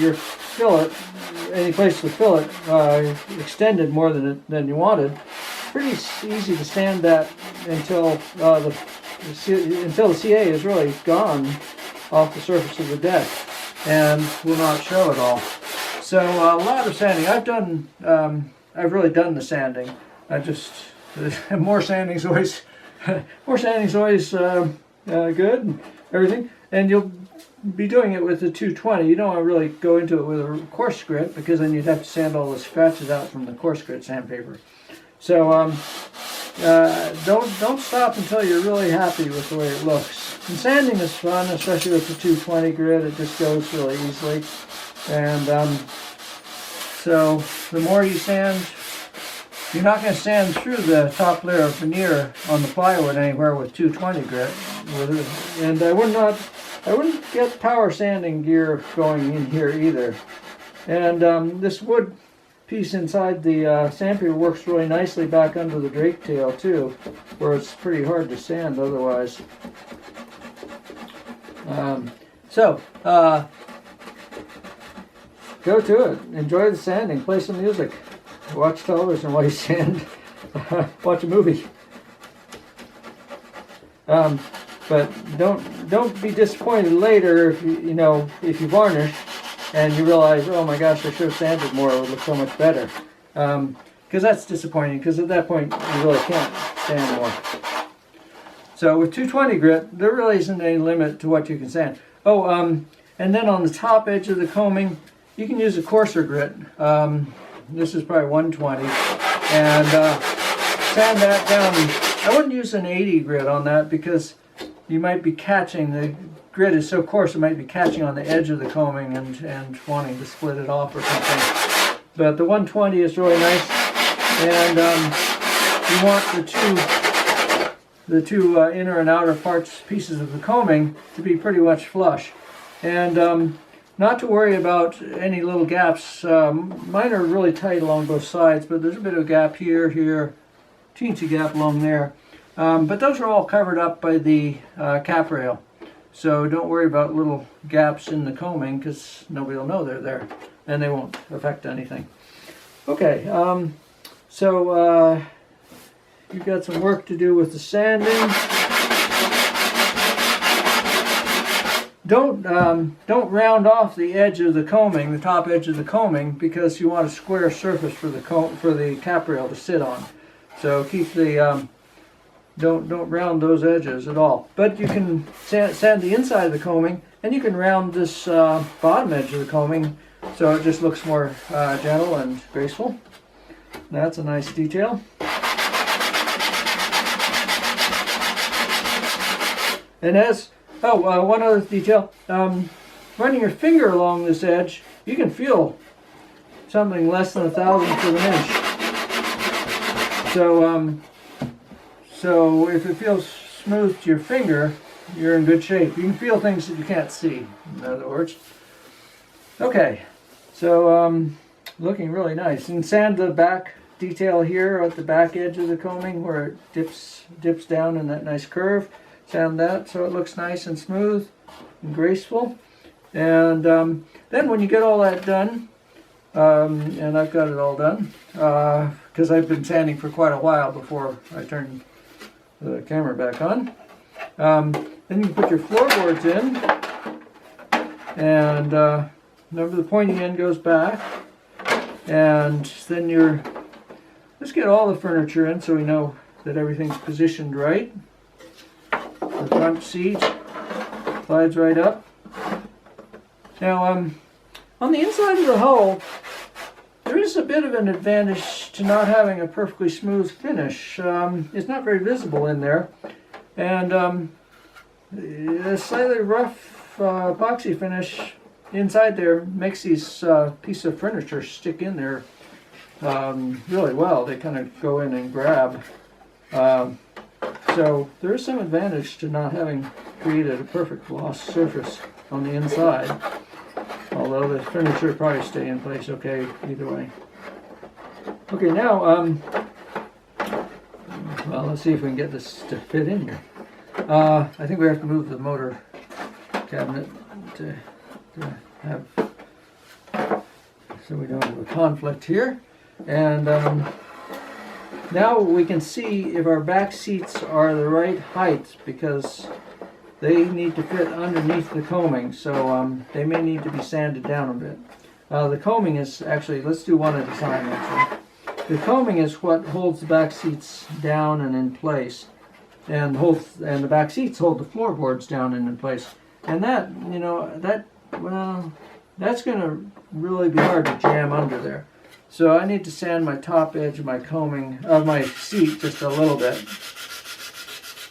your fillet, any place to fillet, extended more than you wanted. Pretty easy to sand that until the CA is really gone off the surface of the deck and will not show at all. So a lot of sanding. I've really done the sanding. More sanding's always good and everything. And you'll be doing it with the 220. You don't want to really go into it with a coarse grit, because then you'd have to sand all the scratches out from the coarse grit sandpaper. So don't stop until you're really happy with the way it looks. And sanding is fun, especially with the 220 grit. It just goes really easily. And so the more you sand, you're not going to sand through the top layer of veneer on the plywood anywhere with 220 grit. And I wouldn't get power sanding gear going in here either. And this wood piece inside the sandpaper works really nicely back under the drake tail too, where it's pretty hard to sand otherwise. Go to it. Enjoy the sanding. Play some music. Watch television while you sand. Watch a movie. But don't be disappointed later if you varnish and you realize, oh my gosh, I should have sanded more. It would look so much better. Because that's disappointing. Because at that point you really can't sand more. So with 220 grit, there really isn't any limit to what you can sand. And then on the top edge of the coaming, you can use a coarser grit. This is probably 120, and sand that down. I wouldn't use an 80 grit on that, because you might be catching, the grit is so coarse it might be catching on the edge of the coaming and wanting to split it off or something. But the 120 is really nice, and you want the two inner and outer pieces of the coaming to be pretty much flush. And not to worry about any little gaps. Mine are really tight along both sides, but there's a bit of a gap here, teensy gap along there. But those are all covered up by the Caprail. So don't worry about little gaps in the coaming, because nobody will know they're there, and they won't affect anything. Okay, so you've got some work to do with the sanding. Don't round off the edge of the coaming, the top edge of the coaming, because you want a square surface for the Caprail to sit on. So keep the don't round those edges at all. But you can sand the inside of the coaming, and you can round this bottom edge of the coaming, so it just looks more gentle and graceful. That's a nice detail. And one other detail. Running your finger along this edge, you can feel something less than 1,000th of an inch. So if it feels smooth to your finger, you're in good shape. You can feel things that you can't see, in other words. Okay, so looking really nice. And sand the back detail here at the back edge of the coaming where it dips down in that nice curve. Sand that so it looks nice and smooth and graceful. And then when you get all that done, and I've got it all done, because I've been sanding for quite a while before I turned the camera back on. Then you put your floorboards in, and remember the pointy end goes back, and then your let's get all the furniture in so we know that everything's positioned right. The front seat slides right up. Now, on the inside of the hull, there is a bit of an advantage to not having a perfectly smooth finish. It's not very visible in there, and a slightly rough epoxy finish inside there makes these pieces of furniture stick in there really well. They kind of go in and grab. So there is some advantage to not having created a perfect gloss surface on the inside, although the furniture will probably stay in place okay either way. Okay, now, well, let's see if we can get this to fit in here. I think we have to move the motor cabinet to have, so we don't have a conflict here. And now we can see if our back seats are the right height, because they need to fit underneath the coaming, so they may need to be sanded down a bit. The coaming is actually, let's do one at a time actually. The coaming is what holds the back seats down and in place, and the back seats hold the floorboards down and in place. And that, you know, that's going to really be hard to jam under there. So I need to sand my top edge of my coaming of my seat just a little bit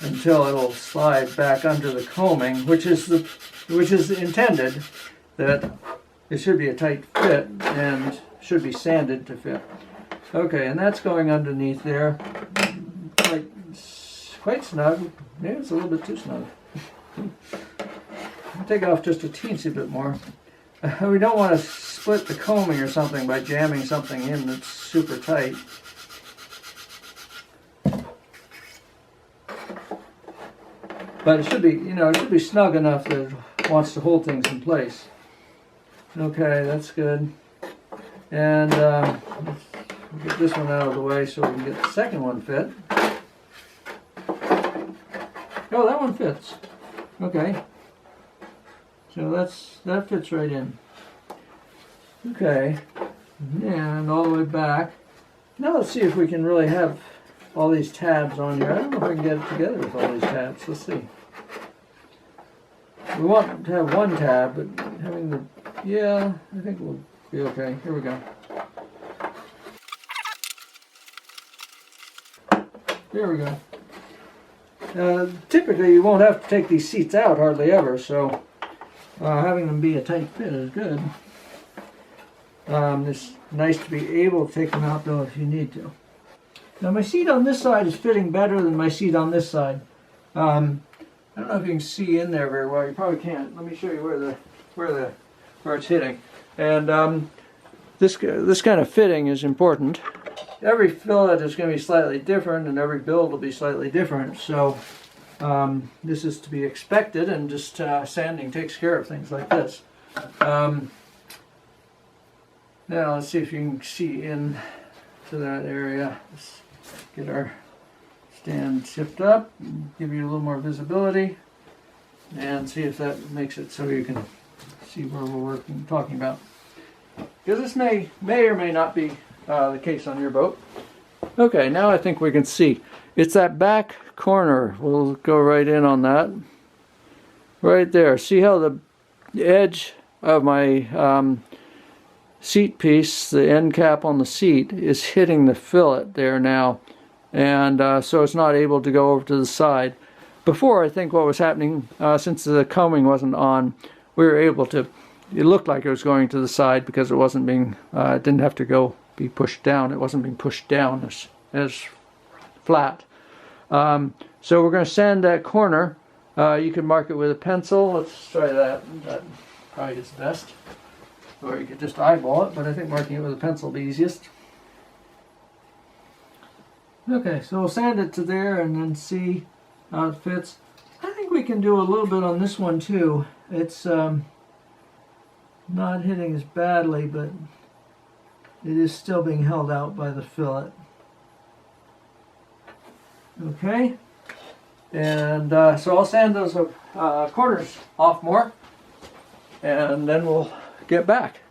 until it'll slide back under the coaming, which is intended that it should be a tight fit and should be sanded to fit. Okay, and that's going underneath there, quite snug. Maybe it's a little bit too snug. I'll take off just a teensy bit more. We don't want to split the coaming or something by jamming something in that's super tight. But it should be, you know, it should be snug enough that it wants to hold things in place. Okay, that's good. And let's get this one out of the way so we can get the second one fit. Oh, that one fits. Okay. So that fits right in. Okay. And all the way back. Now let's see if we can really have all these tabs on here. I don't know if I can get it together with all these tabs. Let's see. We want to have one tab, but having the... Yeah, I think we'll be okay. Here we go. There we go. Typically you won't have to take these seats out hardly ever, so having them be a tight fit is good. It's nice to be able to take them out though if you need to. Now my seat on this side is fitting better than my seat on this side. I don't know if you can see in there very well. You probably can't. Let me show you where it's hitting. And this kind of fitting is important. Every fillet is going to be slightly different, and every build will be slightly different. So this is to be expected, and just sanding takes care of things like this. Now let's see if you can see in to that area. Let's get our stand tipped up, give you a little more visibility, and see if that makes it so you can see where we're talking about. Because this may or may not be the case on your boat. Okay, now I think we can see. It's that back corner. We'll go right in on that. Right there. See how the edge of my seat piece, the end cap on the seat, is hitting the fillet there now. And so it's not able to go over to the side. Before, I think what was happening, since the coaming wasn't on, we were able to, it looked like it was going to the side because it wasn't being, it didn't have to be pushed down. It wasn't being pushed down as flat. So we're going to sand that corner. You can mark it with a pencil. Let's try that. That probably is best. Or you could just eyeball it, but I think marking it with a pencil will be easiest. Okay, so we'll sand it to there and then see how it fits. I think we can do a little bit on this one too. It's not hitting as badly, but it is still being held out by the fillet. Okay, and so I'll sand those corners off more, and then we'll get back.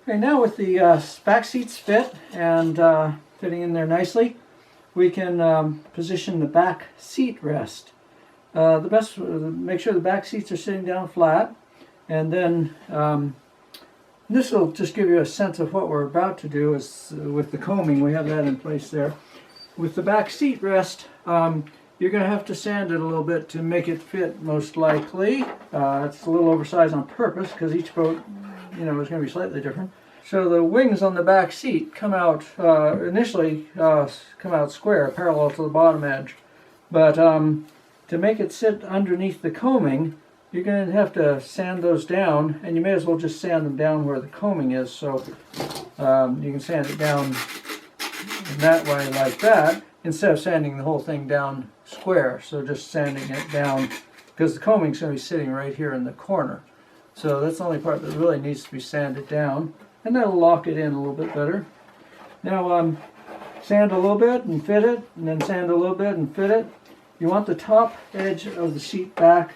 Okay, now with the back seats fit and fitting in there nicely, we can position the back seat rest. The best, make sure the back seats are sitting down flat, and then this will just give you a sense of what we're about to do. Is with the coaming, we have that in place there. With the back seat rest, you're going to have to sand it a little bit to make it fit, most likely. It's a little oversized on purpose because each boat, is going to be slightly different. So the wings on the back seat come out, initially come out square, parallel to the bottom edge. But to make it sit underneath the coaming, you're going to have to sand those down, and you may as well just sand them down where the coaming is. So you can sand it down in that way, like that, instead of sanding the whole thing down square. So just sanding it down, because the coaming's going to be sitting right here in the corner. So that's the only part that really needs to be sanded down, and that'll lock it in a little bit better. Now sand a little bit and fit it, and then sand a little bit and fit it. You want the top edge of the seat back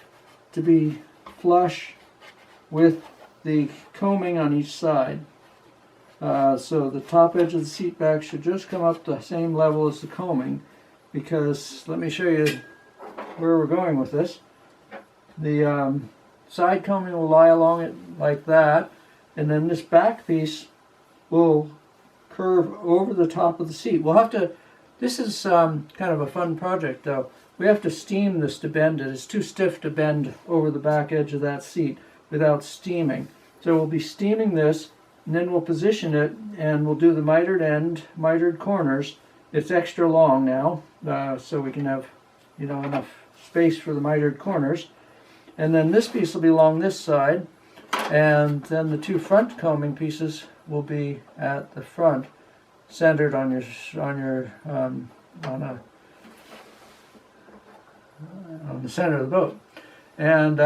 to be flush with the coaming on each side. So the top edge of the seat back should just come up the same level as the coaming, because let me show you where we're going with this. The side coaming will lie along it like that, and then this back piece will curve over the top of the seat. We'll have to, this is kind of a fun project though. We have to steam this to bend it. It's too stiff to bend over the back edge of that seat without steaming. So we'll be steaming this, and then we'll position it, and we'll do the mitered corners. It's extra long now, so we can have, enough space for the mitered corners. And then this piece will be along this side, and then the two front coaming pieces will be at the front, centered on the center of the boat. And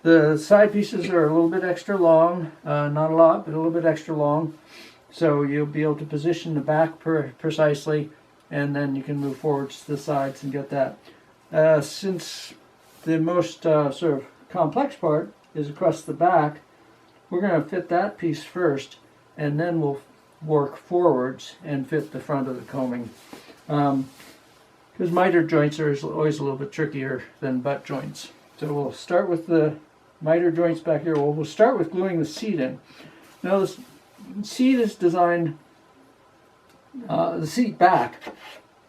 the side pieces are a little bit extra long, not a lot, but a little bit extra long. So you'll be able to position the back precisely, and then you can move forward to the sides and get that. Since the most sort of complex part is across the back, we're going to fit that piece first, and then we'll work forwards and fit the front of the coaming. Because miter joints are always a little bit trickier than butt joints. So we'll start with the miter joints back here. We'll start with gluing the seat in. Now this seat is designed, the seat back,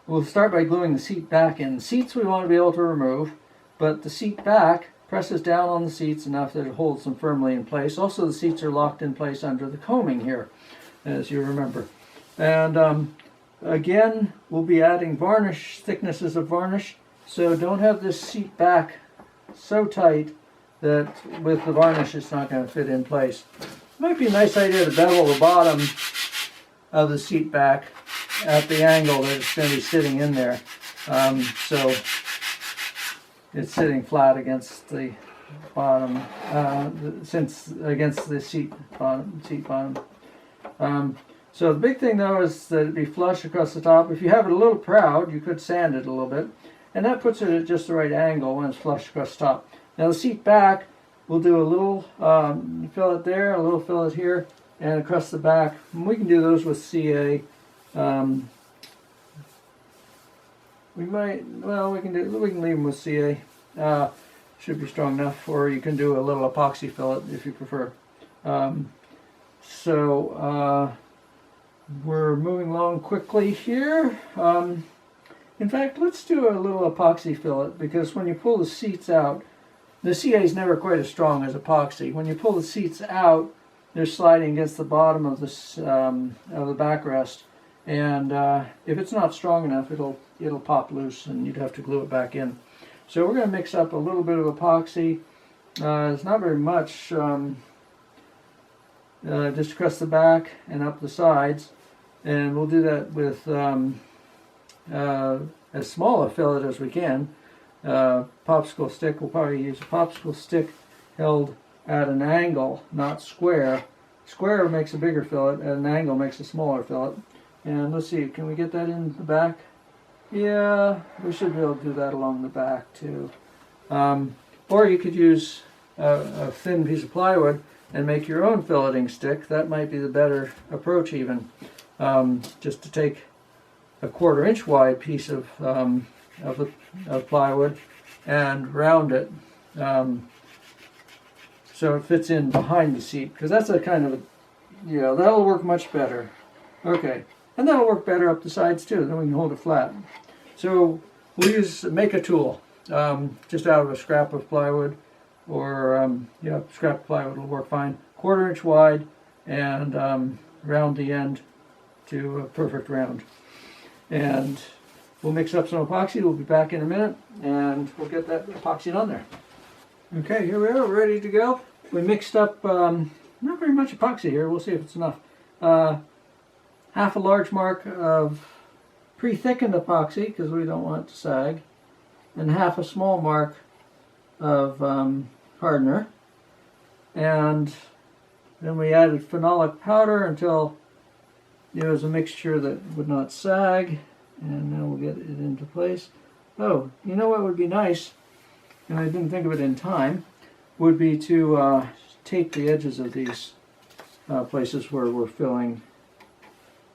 we'll start by gluing the seat back in. The seats we want to be able to remove, but the seat back presses down on the seats enough that it holds them firmly in place. Also the seats are locked in place under the coaming here, as you remember. And again, we'll be adding varnish, thicknesses of varnish, so don't have this seat back so tight that with the varnish it's not going to fit in place. Might be a nice idea to bevel the bottom of the seat back at the angle that it's going to be sitting in there. So it's sitting flat against the bottom, against the seat bottom. So the big thing though is that it be flush across the top. If you have it a little proud, you could sand it a little bit, and that puts it at just the right angle when it's flush across the top. Now the seat back, we'll do a little fillet there, a little fillet here, and across the back. And we can do those with CA. We can leave them with CA. Should be strong enough, or you can do a little epoxy fillet if you prefer. We're moving along quickly here. In fact, let's do a little epoxy fillet, because when you pull the seats out, the CA is never quite as strong as epoxy. When you pull the seats out, they're sliding against the bottom of this of the backrest, and if it's not strong enough, it'll pop loose, and you'd have to glue it back in. So we're going to mix up a little bit of epoxy. It's not very much. Just across the back and up the sides, and we'll do that with as small a fillet as we can. Popsicle stick, we'll probably use a popsicle stick held at an angle, not square. Square makes a bigger fillet, at an angle makes a smaller fillet. And let's see, can we get that in the back? Yeah, we should be able to do that along the back too. Or you could use a thin piece of plywood and make your own filleting stick. That might be the better approach even. Just to take a 1/4 inch wide piece of plywood and round it so it fits in behind the seat, because that's a kind of yeah, that'll work much better. Okay, and that'll work better up the sides too, then we can hold it flat. So we'll make a tool just out of a scrap of plywood, or yeah, scrap of plywood will work fine. 1/4 inch wide, and round the end to a perfect round. And we'll mix up some epoxy. We'll be back in a minute, and we'll get that epoxy on there. Okay, here we are, ready to go. We mixed up not very much epoxy here. We'll see if it's enough. 1/2 large mark of pre-thickened epoxy, because we don't want it to sag, and 1/2 small mark of hardener. And then we added phenolic powder until it was a mixture that would not sag, and then we'll get it into place. Oh, you know what would be nice, and I didn't think of it in time, would be to tape the edges of these places where we're filling.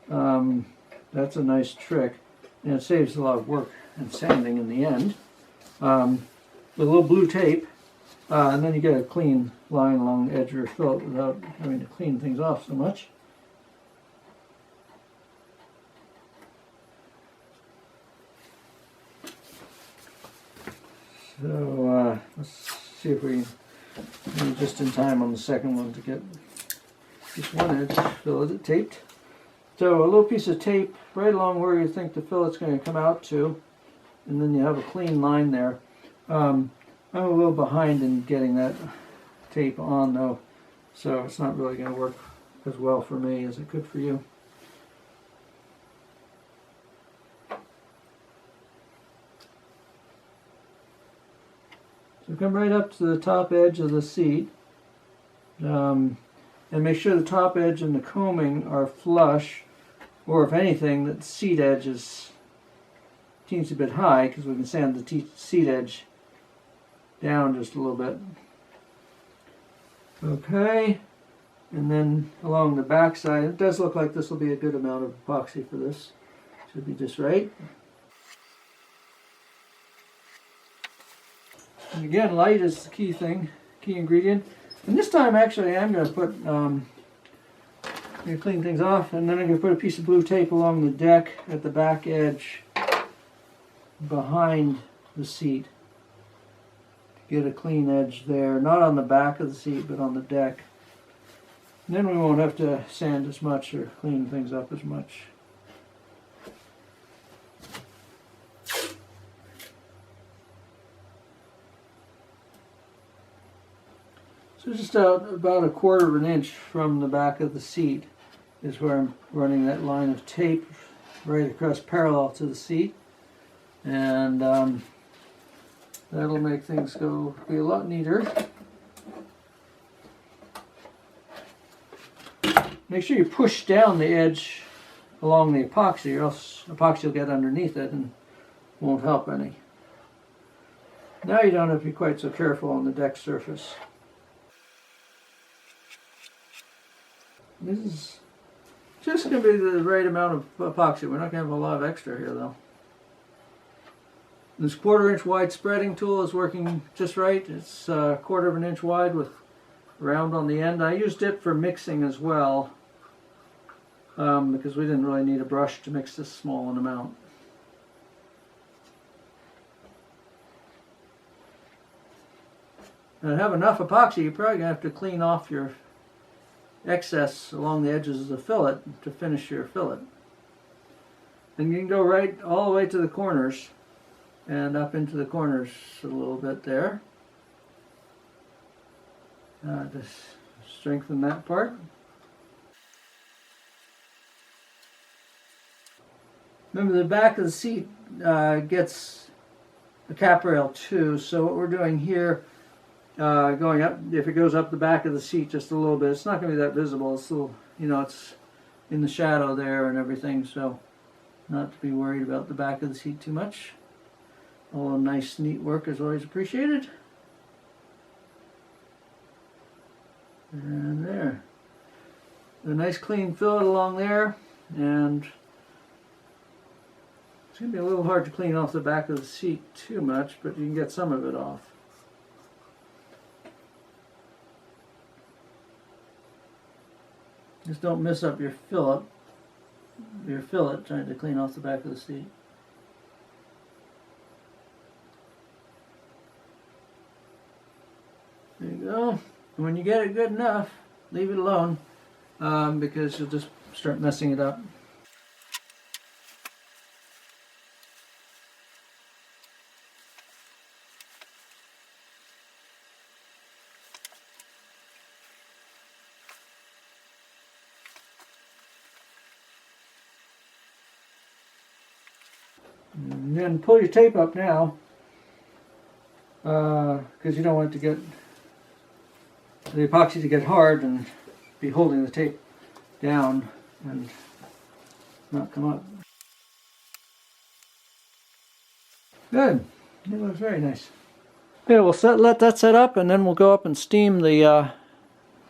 That's a nice trick, and it saves a lot of work and sanding in the end. With a little blue tape, and then you get a clean line along the edge of your fillet without having to clean things off so much. So let's see if we can, just in time on the second one, to get this one edge fillet taped. So a little piece of tape right along where you think the fillet's going to come out to, and then you have a clean line there. I'm a little behind in getting that tape on though, so it's not really going to work as well for me as it could for you. So come right up to the top edge of the seat, and make sure the top edge and the coaming are flush, or if anything, that seat edge is seems a bit high, because we can sand the seat edge down just a little bit. Okay, and then along the back side, it does look like this will be a good amount of epoxy for this. Should be just right. And again, light is the key thing, key ingredient. And this time, actually, I'm going to put, I'm going to clean things off, and then I'm going to put a piece of blue tape along the deck at the back edge behind the seat. Get a clean edge there, not on the back of the seat, but on the deck. And then we won't have to sand as much or clean things up as much. So just about 1/4 inch from the back of the seat is where I'm running that line of tape right across parallel to the seat. And that'll make things be a lot neater. Make sure you push down the edge along the epoxy, or else epoxy will get underneath it and won't help any. Now you don't have to be quite so careful on the deck surface. This is just going to be the right amount of epoxy. We're not going to have a lot of extra here though. This 1/4 inch wide spreading tool is working just right. It's 1/4 inch wide with round on the end. I used it for mixing as well, because we didn't really need a brush to mix this small an amount. And to have enough epoxy, you're probably going to have to clean off your excess along the edges of the fillet to finish your fillet. And you can go right all the way to the corners and up into the corners a little bit there. Just strengthen that part. Remember, the back of the seat gets a Caprail too, so what we're doing here, going up, if it goes up the back of the seat just a little bit, it's not going to be that visible. It's still, it's in the shadow there and everything, so not to be worried about the back of the seat too much. All nice, neat work is always appreciated. And there. A nice clean fillet along there, and it's going to be a little hard to clean off the back of the seat too much, but you can get some of it off. Just don't mess up your fillet trying to clean off the back of the seat. There you go. And when you get it good enough, leave it alone, because you'll just start messing it up. And then pull your tape up now, because you don't want it to get the epoxy to get hard and be holding the tape down and not come up. Good. It looks very nice. Yeah, we'll let that set up, and then we'll go up and steam the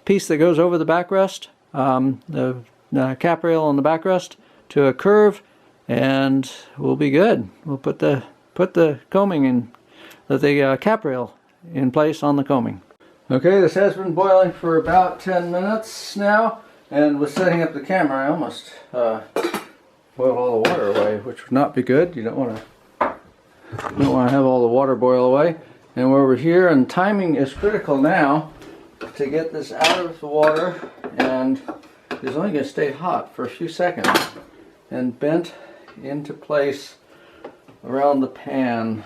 piece that goes over the backrest, the Caprail on the backrest, to a curve, and we'll be good. We'll put the coaming in, the Caprail in place on the coaming. Okay, this has been boiling for about 10 minutes now, and with setting up the camera, I almost boiled all the water away, which would not be good. You don't want to have all the water boil away. And we're over here, and timing is critical now to get this out of the water, and it's only going to stay hot for a few seconds and bent into place around the pan.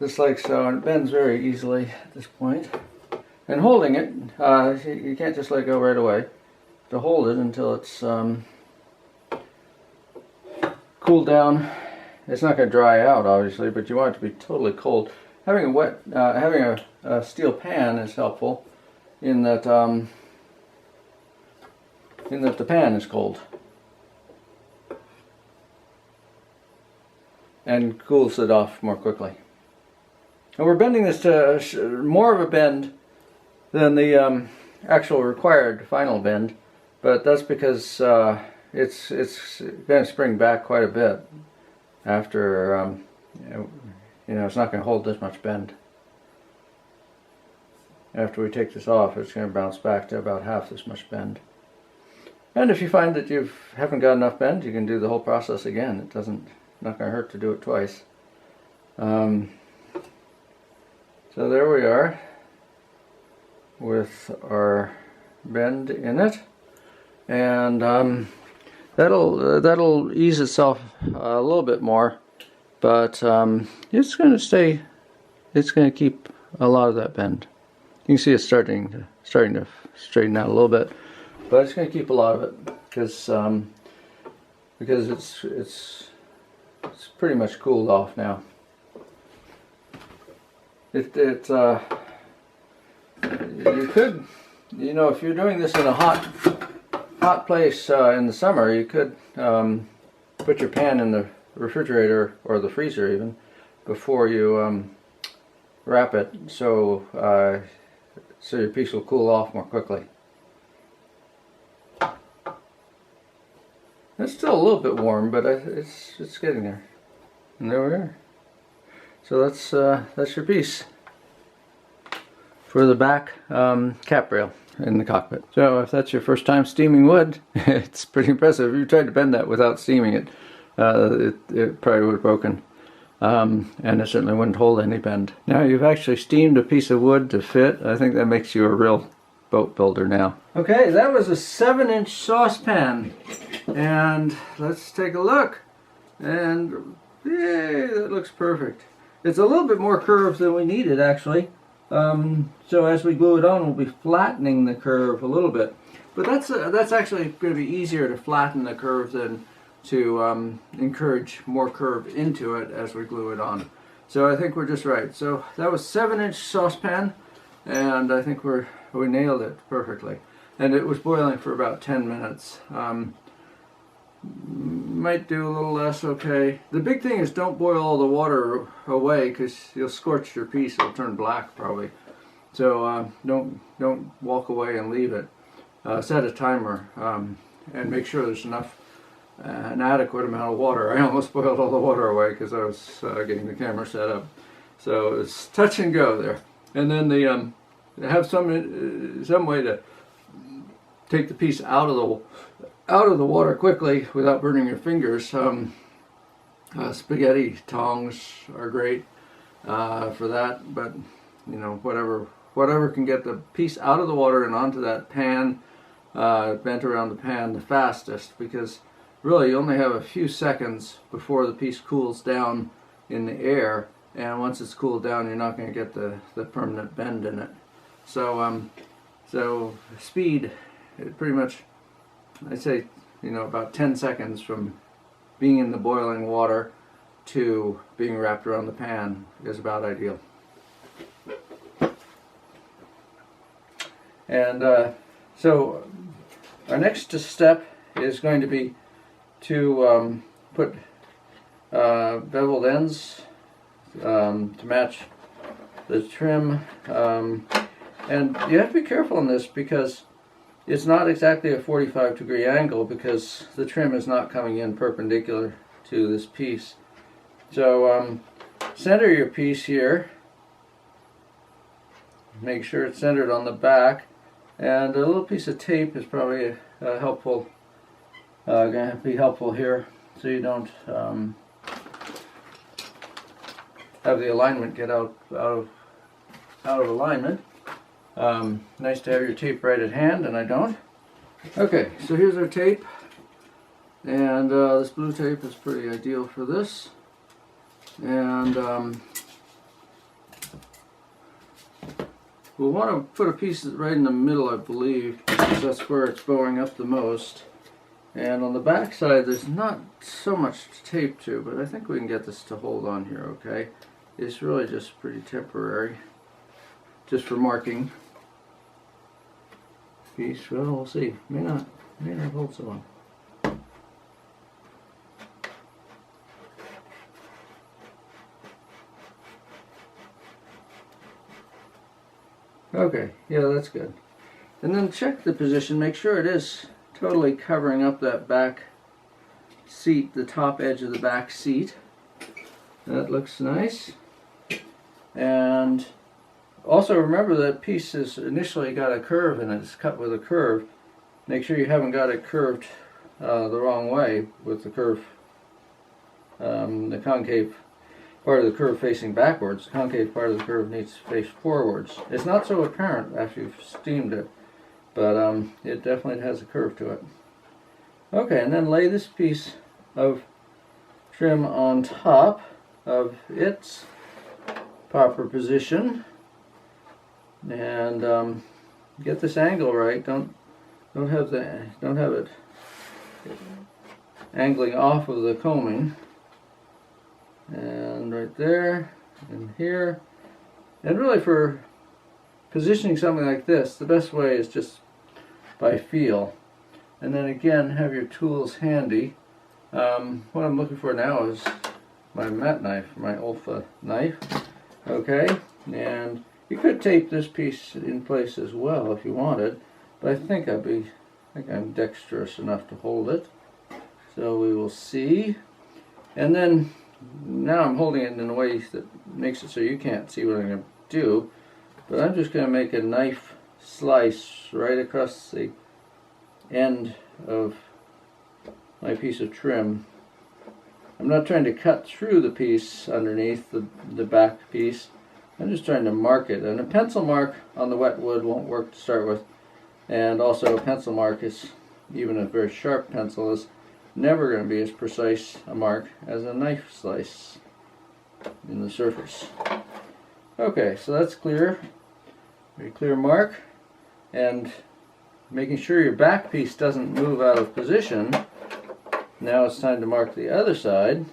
Just like so, and it bends very easily at this point. And holding it, you can't just let it go right away. To hold it until it's cooled down. It's not going to dry out, obviously, but you want it to be totally cold. Having a steel pan is helpful in that the pan is cold and cools it off more quickly. And we're bending this to more of a bend than the actual required final bend, but that's because it's going to spring back quite a bit after, it's not going to hold this much bend. After we take this off, it's going to bounce back to about half this much bend. And if you find that you haven't got enough bend, you can do the whole process again. Not going to hurt to do it twice. So there we are with our bend in it, and that'll ease itself a little bit more, but it's going to keep a lot of that bend. You can see it's starting to straighten out a little bit, but it's going to keep a lot of it because it's pretty much cooled off now. You could, if you're doing this in a hot place in the summer, you could put your pan in the refrigerator or the freezer even before you wrap it, so your piece will cool off more quickly. It's still a little bit warm, but it's getting there. And there we are. So that's your piece for the back cap rail in the cockpit. So if that's your first time steaming wood, it's pretty impressive. If you tried to bend that without steaming it, it probably would have broken. And it certainly wouldn't hold any bend. Now you've actually steamed a piece of wood to fit. I think that makes you a real boat builder now. Okay, that was a 7-inch saucepan. And let's take a look. And yay, that looks perfect. It's a little bit more curved than we needed, actually. So as we glue it on, we'll be flattening the curve a little bit. But that's actually going to be easier to flatten the curve than to encourage more curve into it as we glue it on. So I think we're just right. So that was 7-inch saucepan, and I think we nailed it perfectly. And it was boiling for about 10 minutes. Might do a little less, okay. The big thing is don't boil all the water away because you'll scorch your piece. It'll turn black probably. So don't walk away and leave it. Set a timer and make sure there's enough, an adequate amount of water. I almost boiled all the water away because I was getting the camera set up. So it's touch and go there. And then the have some way to take the piece out of the water quickly without burning your fingers. Spaghetti tongs are great for that, but you know, whatever can get the piece out of the water and onto that pan, bent around the pan the fastest, because really you only have a few seconds before the piece cools down in the air, and once it's cooled down you're not going to get the permanent bend in it. So so speed, it pretty much, I'd say, you know, about 10 seconds from being in the boiling water to being wrapped around the pan is about ideal. And so our next step is going to be to put beveled ends to match the trim. And you have to be careful in this because it's not exactly a 45-degree angle, because the trim is not coming in perpendicular to this piece. So center your piece here. Make sure it's centered on the back. And a little piece of tape is probably helpful. Going to be helpful here, so you don't have the alignment get out of alignment. Nice to have your tape right at hand, and I don't. Okay, so here's our tape, and this blue tape is pretty ideal for this. And we'll want to put a piece right in the middle, I believe, because that's where it's bowing up the most. And on the back side there's not so much tape to, but I think we can get this to hold on here okay. It's really just pretty temporary, just for marking piece. Well, we'll see. May not hold so long. Okay, yeah, that's good. And then check the position, make sure it is totally covering up that back seat, the top edge of the back seat. That looks nice. And also remember that piece has initially got a curve in it. It's cut with a curve. Make sure you haven't got it curved the wrong way with the curve, the concave part of the curve facing backwards. The concave part of the curve needs to face forwards. It's not so apparent after you've steamed it, but it definitely has a curve to it. Okay, and then lay this piece of trim on top of its proper position, and get this angle right. Don't have it angling off of the coaming. And right there, and here. And really, for positioning something like this, the best way is just by feel. And then again, have your tools handy. What I'm looking for now is my mat knife, my Olfa knife. Okay, and you could tape this piece in place as well if you wanted, but I think I'm dexterous enough to hold it. So we will see. And then now I'm holding it in a way that makes it so you can't see what I'm going to do, but I'm just going to make a knife slice right across the end of my piece of trim. I'm not trying to cut through the piece underneath the back piece. I'm just trying to mark it, and a pencil mark on the wet wood won't work to start with, and also a pencil mark is, even a very sharp pencil, is never going to be as precise a mark as a knife slice in the surface. Okay, so that's clear. Very clear mark. And making sure your back piece doesn't move out of position. Now it's time to mark the other side.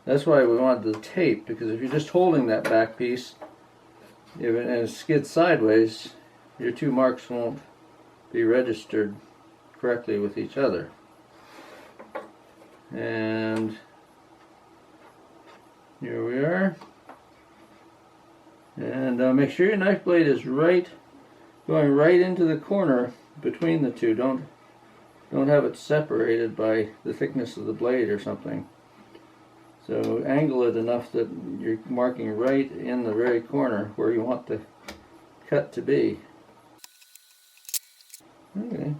That's why we wanted the tape, because if you're just holding that back piece and it skids sideways, your two marks won't be registered correctly with each other. And here we are. And And make sure your knife blade is going right into the corner between the two. Don't have it separated by the thickness of the blade or something. So angle it enough that you're marking right in the very corner where you want the cut to be. Okay,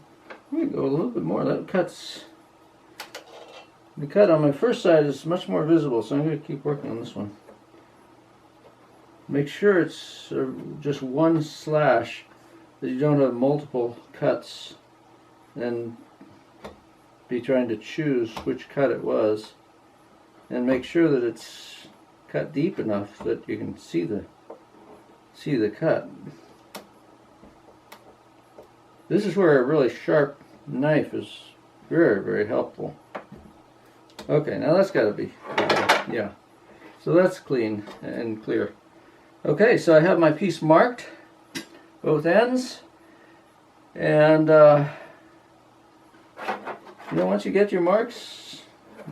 let me go a little bit more. The cut on my first side is much more visible, so I'm going to keep working on this one. Make sure it's just one slash, that you don't have multiple cuts and be trying to choose which cut it was. And make sure that it's cut deep enough that you can see the cut. This is where a really sharp knife is very, very helpful. Okay, now that's got to be, yeah. So that's clean and clear. Okay, so I have my piece marked, both ends, and once you get your marks,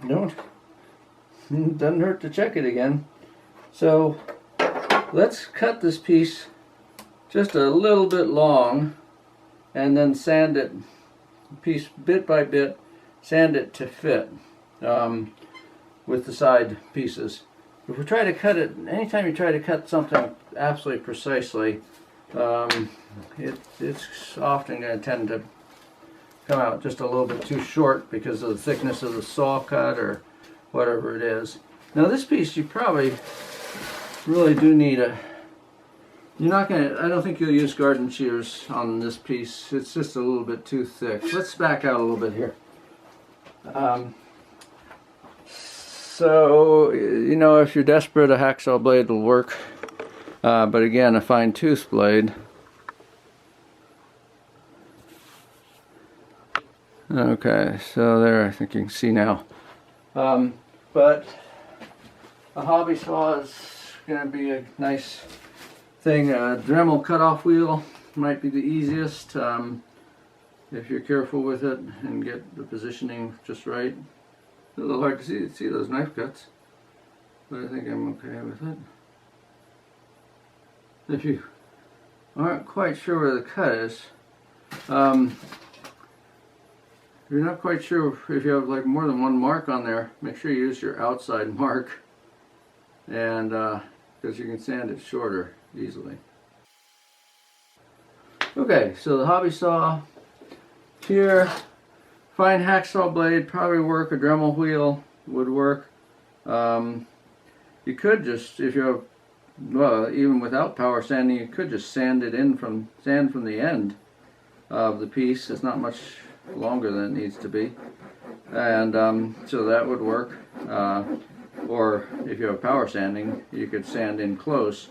it doesn't hurt to check it again. So let's cut this piece just a little bit long and then sand it piece bit by bit, sand it to fit with the side pieces. If we try to cut it, anytime you try to cut something absolutely precisely, it's often going to tend to come out just a little bit too short because of the thickness of the saw cut or whatever it is. Now this piece you probably really do need I don't think you'll use garden shears on this piece. It's just a little bit too thick. Let's back out a little bit here. So, if you're desperate, a hacksaw blade will work. But again, a fine tooth blade. Okay, so there, I think you can see now. But a hobby saw is going to be a nice thing. A Dremel cutoff wheel might be the easiest if you're careful with it and get the positioning just right. It's a little hard to see those knife cuts, but I think I'm okay with it. If you aren't quite sure where the cut is, if you're not quite sure if you have like more than one mark on there, make sure you use your outside mark, and because you can sand it shorter easily. Okay, so the hobby saw here, fine hacksaw blade probably work. A Dremel wheel would work. You could just, if you have, well, even without power sanding, you could just sand from the end of the piece. It's not much longer than it needs to be, and so that would work. Or if you have power sanding, you could sand in close.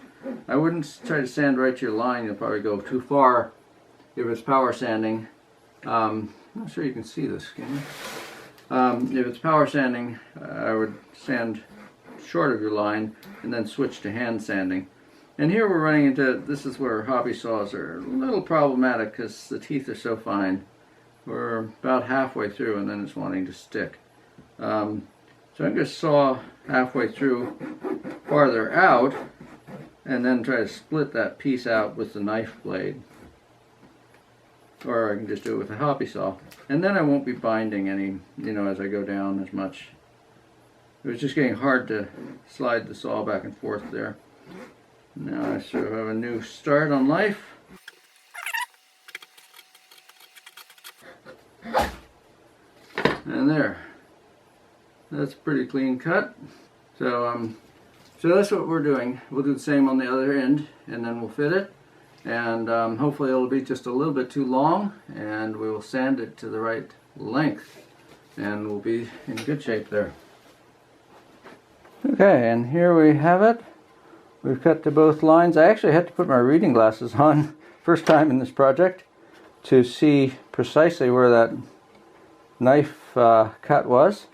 I wouldn't try to sand right to your line. You'll probably go too far if it's power sanding. I'm not sure you can see this, can you? If it's power sanding, I would sand short of your line and then switch to hand sanding. And here we're running into, this is where hobby saws are a little problematic because the teeth are so fine. We're about halfway through and then it's wanting to stick. So I'm going to saw halfway through farther out and then try to split that piece out with the knife blade. Or I can just do it with a hobby saw. And then I won't be binding any, as I go down as much. It was just getting hard to slide the saw back and forth there. Now I sort of have a new start on life. And there. That's a pretty clean cut. So that's what we're doing. We'll do the same on the other end and then we'll fit it. And hopefully it'll be just a little bit too long and we will sand it to the right length and we'll be in good shape there. Okay, and here we have it. We've cut to both lines. I actually had to put my reading glasses on first time in this project to see precisely where that knife cut was,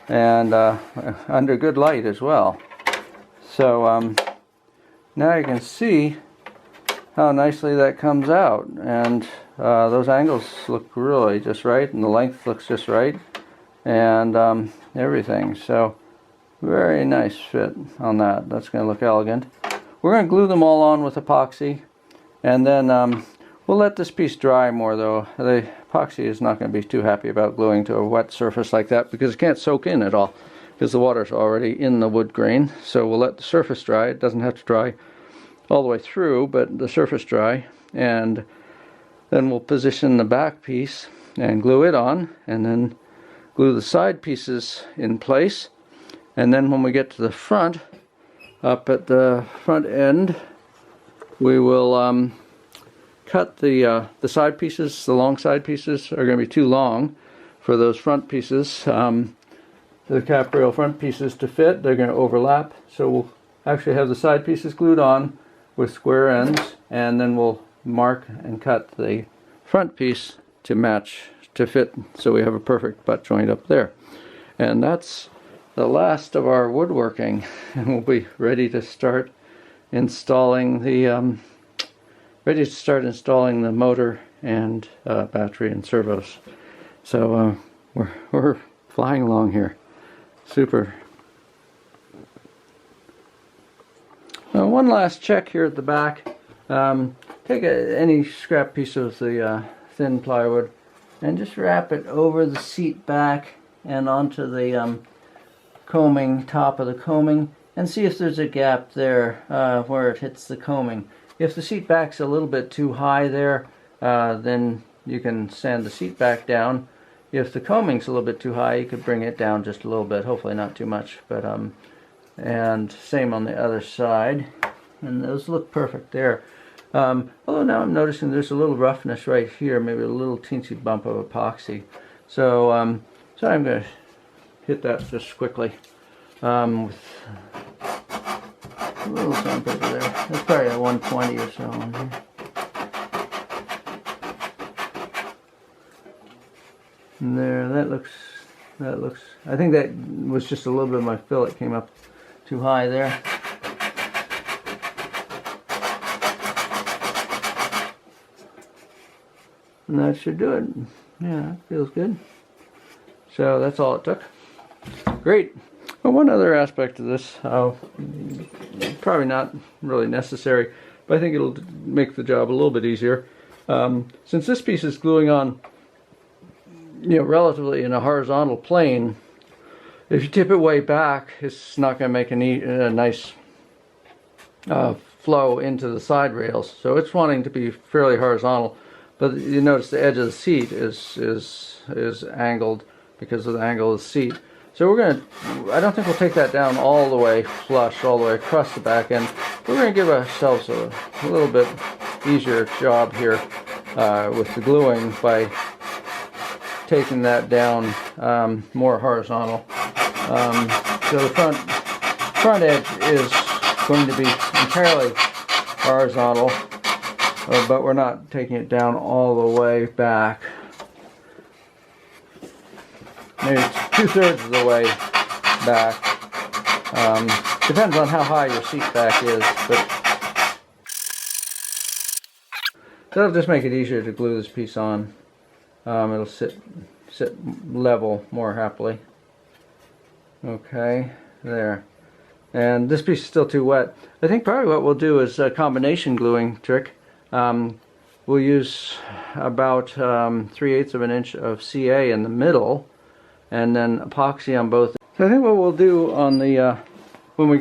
and under good light as well. So now you can see how nicely that comes out, and those angles look really just right, and the length looks just right, and everything. So very nice fit on that. That's going to look elegant. we're going to glue them all on with epoxy, and then we'll let this piece dry more though. The epoxy is not going to be too happy about gluing to a wet surface like that because it can't soak in at all because the water's already in the wood grain. So we'll let the surface dry. It doesn't have to dry all the way through, but the surface dry, and then we'll position the back piece and glue it on, and then glue the side pieces in place. And then when we get to the front, up at the front end, we will cut the side pieces. The long side pieces are going to be too long for those front pieces, the Caprail front pieces to fit. They're going to overlap, so we'll actually have the side pieces glued on with square ends, and then we'll mark and cut the front piece to match, to fit, so we have a perfect butt joint up there. And that's the last of our woodworking, and we'll be ready to start installing the motor and battery and servos. So we're flying along here. Super. One last check here at the back. Take any scrap piece of the thin plywood and just wrap it over the seat back and onto the coaming, top of the coaming, and see if there's a gap there where it hits the coaming. If the seat back's a little bit too high there, then you can sand the seat back down. If the coaming's a little bit too high, you could bring it down just a little bit, hopefully not too much, but and same on the other side, and those look perfect there. Although now I'm noticing there's a little roughness right here, maybe a little teensy bump of epoxy. So so I'm going to hit that just quickly with a little sandpaper there. That's probably a 120 or so on here. And there, that looks, I think that was just a little bit of my fillet came up too high there. And that should do it. Yeah, that feels good. So that's all it took. Great. Well, one other aspect of this, probably not really necessary, but I think it'll make the job a little bit easier. Since this piece is gluing on, relatively in a horizontal plane, if you tip it way back, it's not going to make a nice flow into the side rails. So it's wanting to be fairly horizontal, but you notice the edge of the seat is angled because of the angle of the seat. So I don't think we'll take that down all the way flush, all the way across the back end. We're going to give ourselves a little bit easier job here with the gluing by taking that down more horizontal. So the front edge is going to be entirely horizontal, but we're not taking it down all the way back. Maybe it's 2/3 of the way back. Depends on how high your seat back is, but that'll just make it easier to glue this piece on. It'll sit level more happily. Okay, there. And this piece is still too wet. I think probably what we'll do is a combination gluing trick. We'll use about 3/8 of an inch of CA in the middle, and then epoxy on both. So I think what we'll do on the when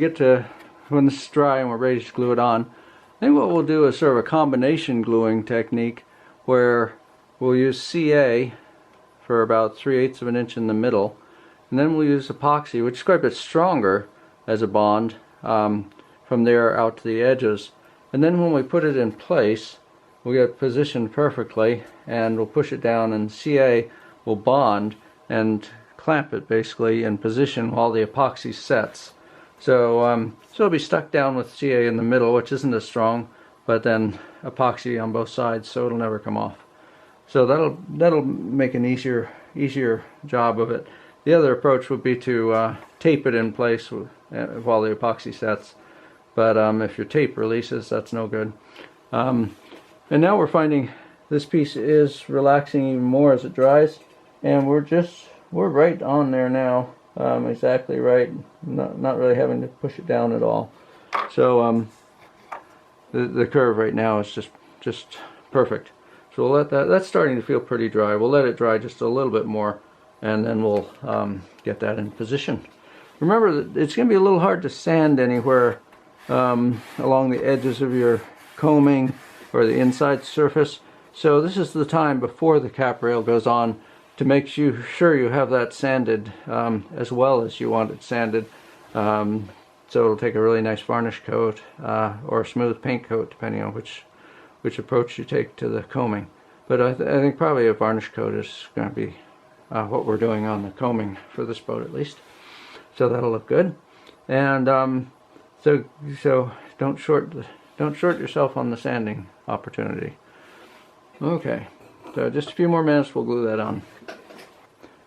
this is dry and we're ready to glue it on, I think what we'll do is sort of a combination gluing technique where we'll use CA for about 3/8 of an inch in the middle, and then we'll use epoxy, which is quite a bit stronger as a bond, from there out to the edges. And then when we put it in place, we'll get it positioned perfectly, and we'll push it down, and CA will bond and clamp it basically in position while the epoxy sets. So it'll be stuck down with CA in the middle, which isn't as strong, but then epoxy on both sides, so it'll never come off. So that'll make an easier job of it. The other approach would be to tape it in place while the epoxy sets, but if your tape releases, that's no good. And now we're finding this piece is relaxing even more as it dries, and we're right on there now, exactly right. Not really having to push it down at all. So the curve right now is just perfect. So we'll let that's starting to feel pretty dry. We'll let it dry just a little bit more, and then we'll get that in position. Remember that it's going to be a little hard to sand anywhere along the edges of your coaming or the inside surface. So this is the time before the Caprail goes on to make sure you have that sanded as well as you want it sanded. So it'll take a really nice varnish coat or a smooth paint coat, depending on which approach you take to the coaming. But I think probably a varnish coat is going to be what we're doing on the coaming for this boat, at least. So that'll look good. And so don't short yourself on the sanding opportunity. Okay, so just a few more minutes, we'll glue that on.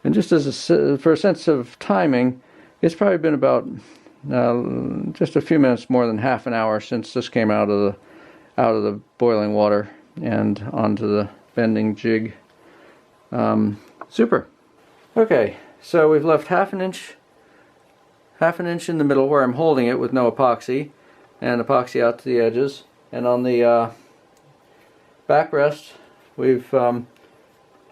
And just for a sense of timing, it's probably been about just a few minutes more than half an hour since this came out of the boiling water and onto the bending jig. Super. Okay, so we've left half an inch in the middle where I'm holding it with no epoxy, and epoxy out to the edges. And on the backrest, we've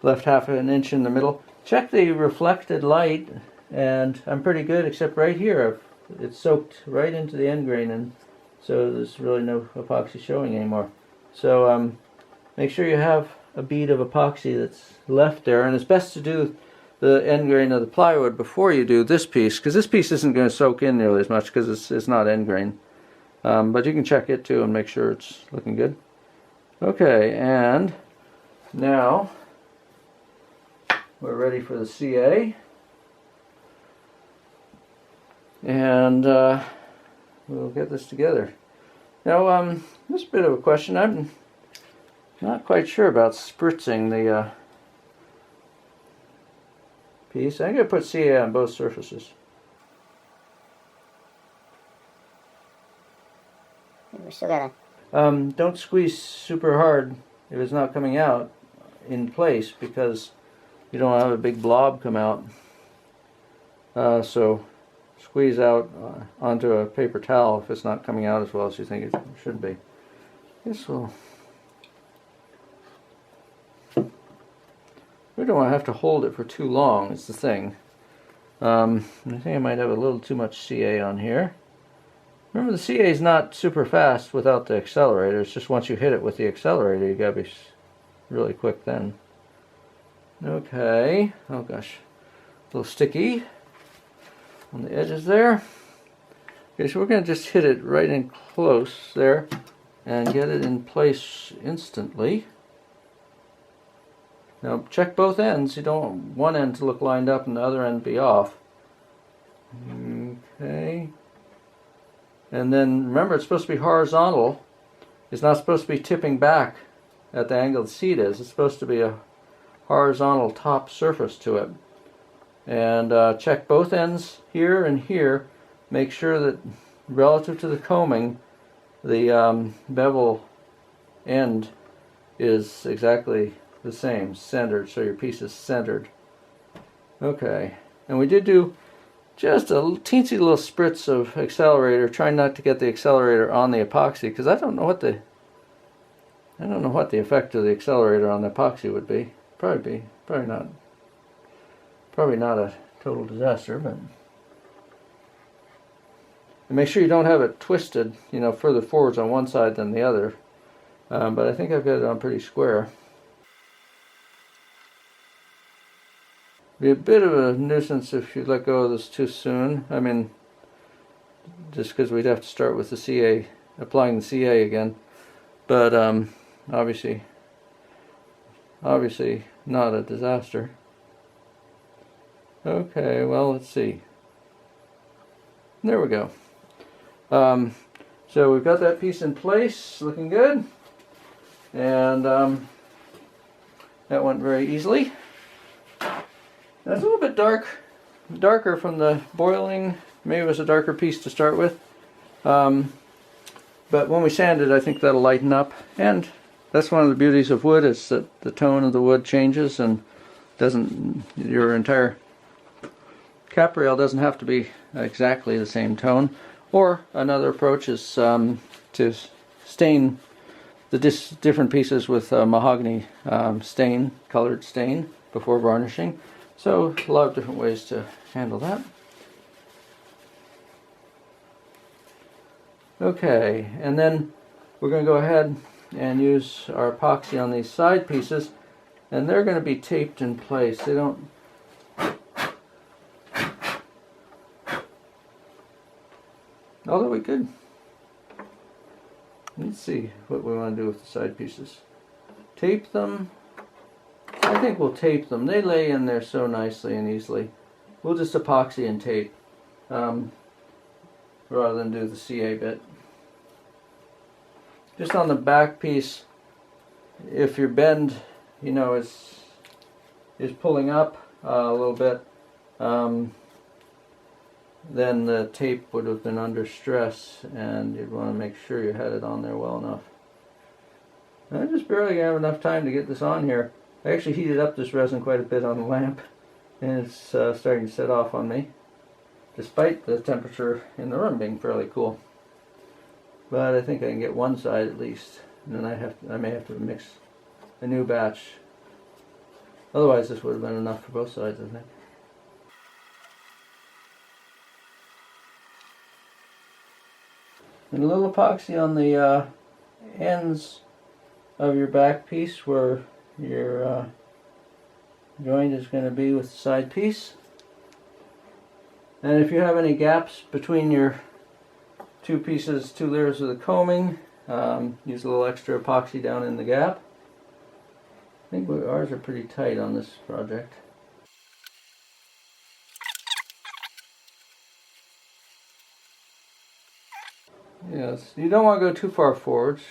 left half an inch in the middle. Check the reflected light, and I'm pretty good, except right here it's soaked right into the end grain, and so there's really no epoxy showing anymore. So make sure you have a bead of epoxy that's left there, and it's best to do the end grain of the plywood before you do this piece, because this piece isn't going to soak in nearly as much because it's not end grain. But you can check it too and make sure it's looking good. Okay, and now we're ready for the CA, and we'll get this together. Now, this is a bit of a question. I'm not quite sure about spritzing the piece. I'm going to put CA on both surfaces. We still gotta... Don't squeeze super hard if it's not coming out in place, because you don't have a big blob come out. So squeeze out onto a paper towel if it's not coming out as well as you think it should be. This will... We don't want to have to hold it for too long, is the thing. I think I might have a little too much CA on here. Remember, the CA is not super fast without the accelerator. It's just once you hit it with the accelerator, you gotta be really quick then. Okay. Oh gosh. A little sticky on the edges there. Okay, so we're gonna just hit it right in close there and get it in place instantly. Now check both ends. You don't want one end to look lined up and the other end be off. Okay. And then remember, it's supposed to be horizontal. It's not supposed to be tipping back at the angle the seat is. It's supposed to be a horizontal top surface to it. And check both ends here and here. Make sure that relative to the coaming, the bevel end is exactly the same, centered, so your piece is centered. Okay, and we did do just a teensy little spritz of accelerator, trying not to get the accelerator on the epoxy, because I don't know what the effect of the accelerator on the epoxy would be. Probably not a total disaster, but and make sure you don't have it twisted, you know, further forwards on one side than the other. But I think I've got it on pretty square. Be a bit of a nuisance if you let go of this too soon. I mean, just because we'd have to start with the CA, applying the CA again. But obviously not a disaster. Okay, well, let's see. There we go. So we've got that piece in place, looking good, and that went very easily. That's a little bit darker from the boiling. Maybe it was a darker piece to start with. But when we sand it, I think that'll lighten up. And that's one of the beauties of wood, is that the tone of the wood changes and your entire Caprail doesn't have to be exactly the same tone. Or another approach is to stain the different pieces with mahogany stain, colored stain, before varnishing. So a lot of different ways to handle that. Okay, and then we're going to go ahead and use our epoxy on these side pieces, and they're going to be taped in place. They don't... Although we could... Let's see what we want to do with the side pieces. Tape them. I think we'll tape them. They lay in there so nicely and easily. We'll just epoxy and tape rather than do the CA bit. Just on the back piece, if your bend, you know, is pulling up a little bit, then the tape would have been under stress, and you'd want to make sure you had it on there well enough. I just barely have enough time to get this on here. I actually heated up this resin quite a bit on the lamp, and it's starting to set off on me, despite the temperature in the room being fairly cool. But I think I can get one side at least, and then I may have to mix a new batch. Otherwise this would have been enough for both sides, I think. And a little epoxy on the ends of your back piece where your joint is going to be with the side piece. And if you have any gaps between your two layers of the coaming, use a little extra epoxy down in the gap. I think ours are pretty tight on this project. Yes, you don't want to go too far forwards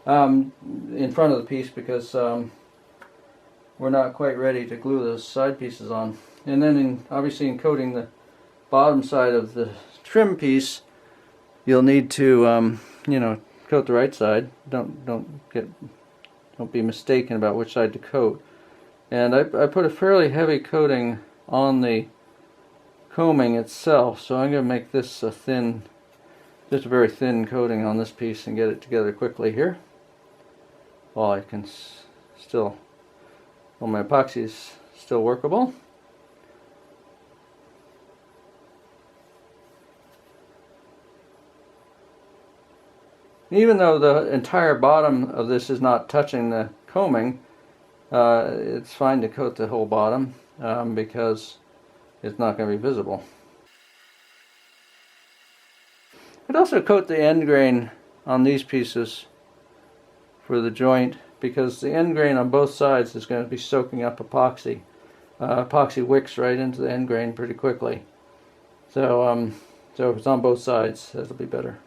in front of the piece, because we're not quite ready to glue those side pieces on. And then obviously in coating the bottom side of the trim piece, you'll need to you know, coat the right side. Don't be mistaken about which side to coat. And I put a fairly heavy coating on the coaming itself, so I'm going to make this just a very thin coating on this piece and get it together quickly here, while I can still, while my epoxy is still workable. Even though the entire bottom of this is not touching the coaming, it's fine to coat the whole bottom because it's not going to be visible. I'd also coat the end grain on these pieces for the joint, because the end grain on both sides is going to be soaking up epoxy. Epoxy wicks right into the end grain pretty quickly. So, so if it's on both sides, that'll be better.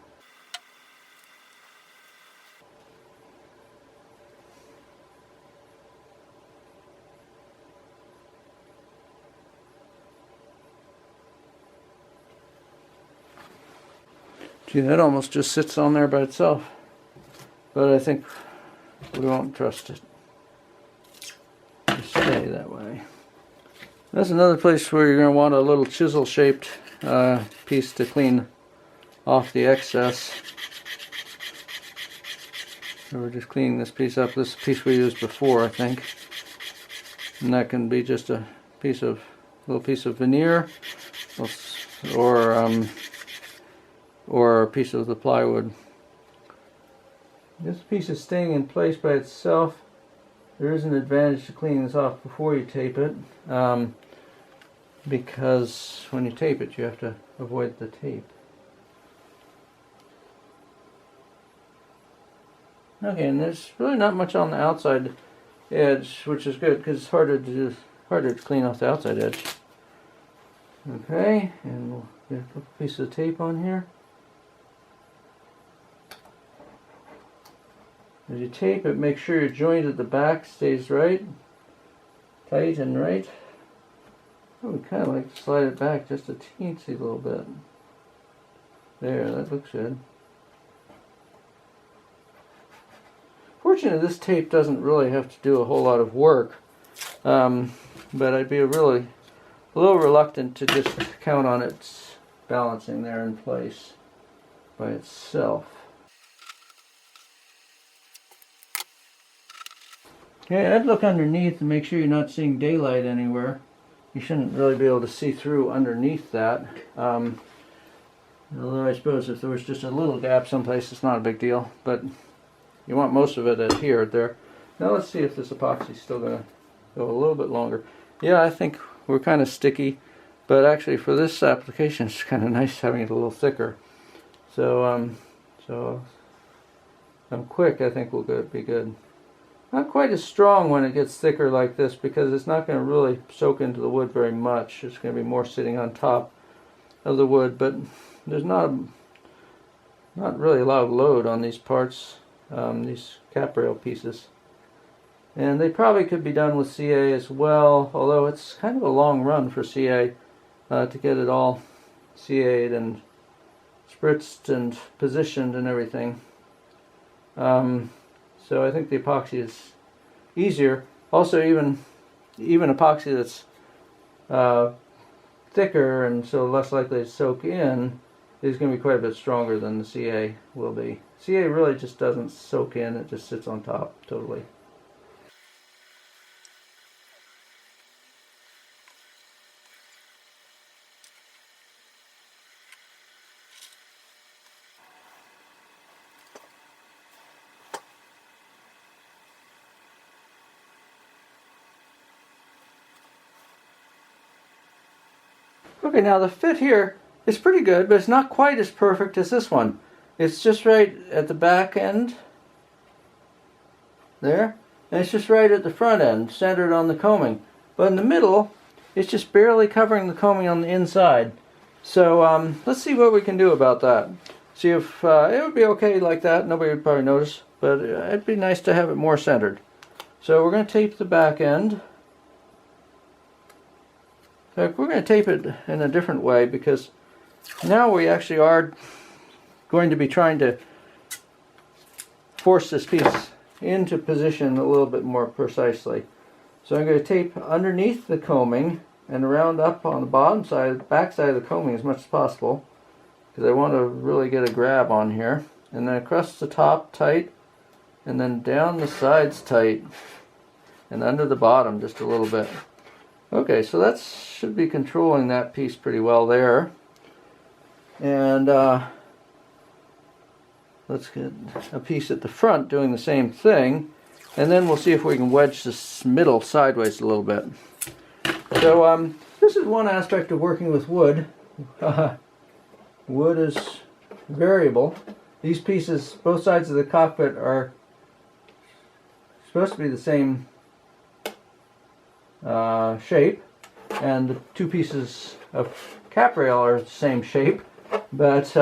Gee, that almost just sits on there by itself, but I think we won't trust it to stay that way. That's another place where you're going to want a little chisel shaped piece to clean off the excess. So we're just cleaning this piece up. This piece we used before, I think, and that can be just a little piece of veneer, or a piece of the plywood. This piece is staying in place by itself. There is an advantage to cleaning this off before you tape it, because when you tape it you have to avoid the tape. Okay, and there's really not much on the outside edge, which is good because it's harder to clean off the outside edge. Okay, and we'll get a couple pieces of tape on here. As you tape it, make sure your joint at the back stays tight and right. I would kind of like to slide it back just a teensy little bit. There, that looks good. Fortunately, this tape doesn't really have to do a whole lot of work, but I'd be a little reluctant to just count on its balancing there in place by itself. Okay, I'd look underneath and make sure you're not seeing daylight anywhere. You shouldn't really be able to see through underneath that. Although I suppose if there was just a little gap someplace, it's not a big deal. But you want most of it adhered there. Now let's see if this epoxy is still going to go a little bit longer. Yeah, I think we're kind of sticky. But actually for this application, it's kind of nice having it a little thicker. So, I'm quick, I think will be good. Not quite as strong when it gets thicker like this because it's not going to really soak into the wood very much. It's going to be more sitting on top of the wood, but there's not really a lot of load on these parts, these Caprail pieces. And they probably could be done with CA as well, although it's kind of a long run for CA to get it all CA'd and spritzed and positioned and everything. So I think the epoxy is easier. Also, even epoxy that's thicker and so less likely to soak in is going to be quite a bit stronger than the CA will be. CA really just doesn't soak in, it just sits on top totally. Okay, now the fit here is pretty good, but it's not quite as perfect as this one. It's just right at the back end, there, and it's just right at the front end, centered on the coaming. But in the middle, it's just barely covering the coaming on the inside. So let's see what we can do about that. See if it would be okay like that. Nobody would probably notice, but it'd be nice to have it more centered. So we're going to tape the back end. We're going to tape it in a different way because now we actually are going to be trying to force this piece into position a little bit more precisely. So I'm going to tape underneath the coaming and around up on the bottom side, back side of the coaming as much as possible because I want to really get a grab on here. And then across the top tight, and then down the sides tight, and under the bottom just a little bit. Okay, so that should be controlling that piece pretty well there. And let's get a piece at the front doing the same thing. And then we'll see if we can wedge this middle sideways a little bit. So this is one aspect of working with wood. Wood is variable. These pieces, both sides of the cockpit, are supposed to be the same shape, and the two pieces of Caprail are the same shape, but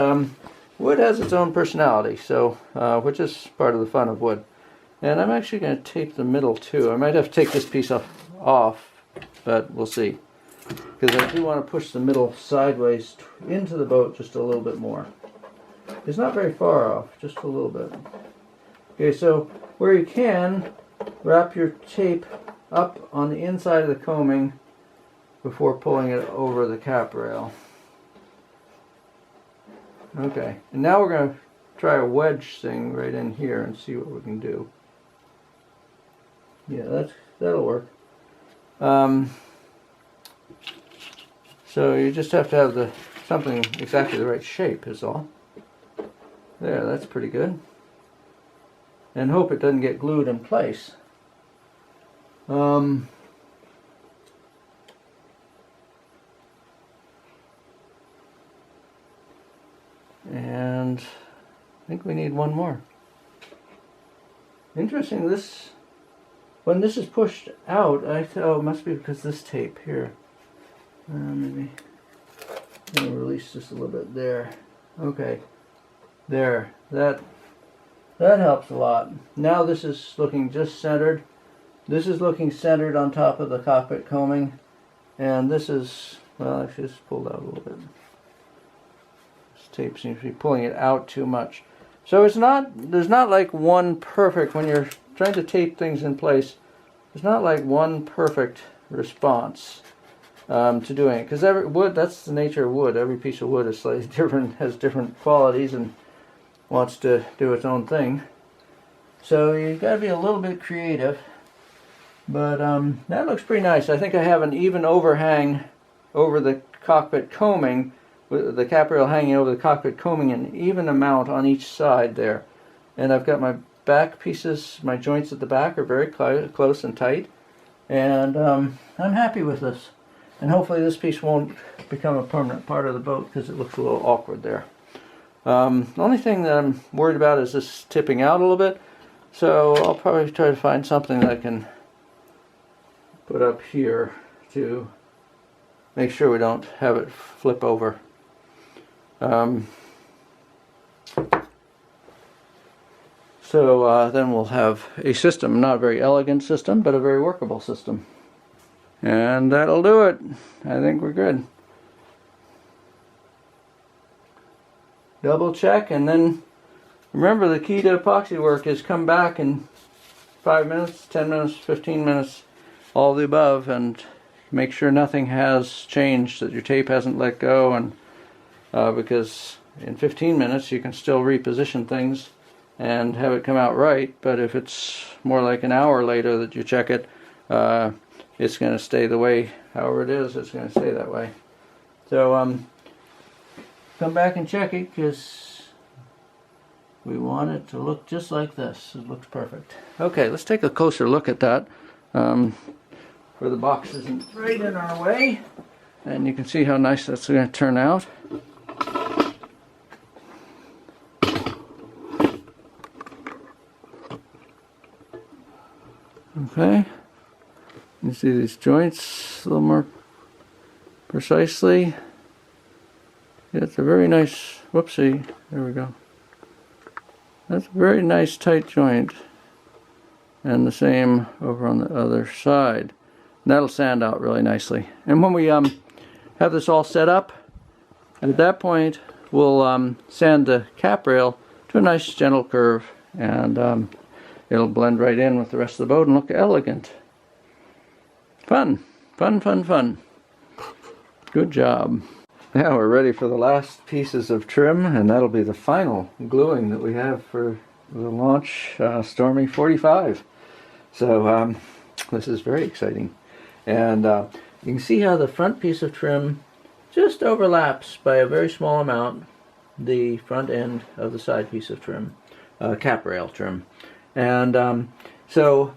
wood has its own personality, so which is part of the fun of wood. And I'm actually going to tape the middle too. I might have to take this piece off, but we'll see, because I do want to push the middle sideways into the boat just a little bit more. It's not very far off, just a little bit. Okay, so where you can, wrap your tape up on the inside of the coaming before pulling it over the Caprail. Okay, and now we're going to try a wedge thing right in here and see what we can do. Yeah, that'll work. So you just have to have something exactly the right shape is all. There, that's pretty good. And hope it doesn't get glued in place. And I think we need one more. Interesting, when this is pushed out, oh, it must be because this tape here. Maybe I'm going to release this a little bit there. Okay, there, that helps a lot. Now this is looking just centered. This is looking centered on top of the cockpit coaming, and this is, well, actually it's pulled out a little bit. This tape seems to be pulling it out too much. So there's not like one perfect, when you're trying to tape things in place, there's not like one perfect response to doing it, because every wood, that's the nature of wood. Every piece of wood is slightly different, has different qualities, and wants to do its own thing. So you've got to be a little bit creative. But that looks pretty nice. I think I have an even overhang over the cockpit coaming, with the Caprail hanging over the cockpit coaming, an even amount on each side there. And I've got my back pieces, my joints at the back are very close and tight. And I'm happy with this. And hopefully this piece won't become a permanent part of the boat because it looks a little awkward there. The only thing that I'm worried about is this tipping out a little bit. So I'll probably try to find something that I can put up here to make sure we don't have it flip over. So then we'll have a system, not a very elegant system, but a very workable system. And that'll do it. I think we're good. Double check, and then remember the key to epoxy work is come back in 5 minutes, 10 minutes, 15 minutes, all the above, and make sure nothing has changed, that your tape hasn't let go, and because in 15 minutes you can still reposition things and have it come out right, but if it's more like an hour later that you check it, it's going to stay the way, however it is, it's going to stay that way. So come back and check it, because we want it to look just like this. It looks perfect. Okay, let's take a closer look at that, where the box isn't right in our way, and you can see how nice that's going to turn out. Okay, you see these joints a little more precisely. Yeah, it's a very nice, whoopsie, there we go. That's a very nice tight joint. And the same over on the other side. And that'll sand out really nicely. And when we have this all set up, at that point we'll sand the Caprail to a nice gentle curve, and it'll blend right in with the rest of the boat and look elegant. Fun, fun, fun, fun. Good job. Now we're ready for the last pieces of trim, and that'll be the final gluing that we have for the launch Stormy 45. So this is very exciting. And you can see how the front piece of trim just overlaps by a very small amount the front end of the side piece of trim, Caprail trim. And so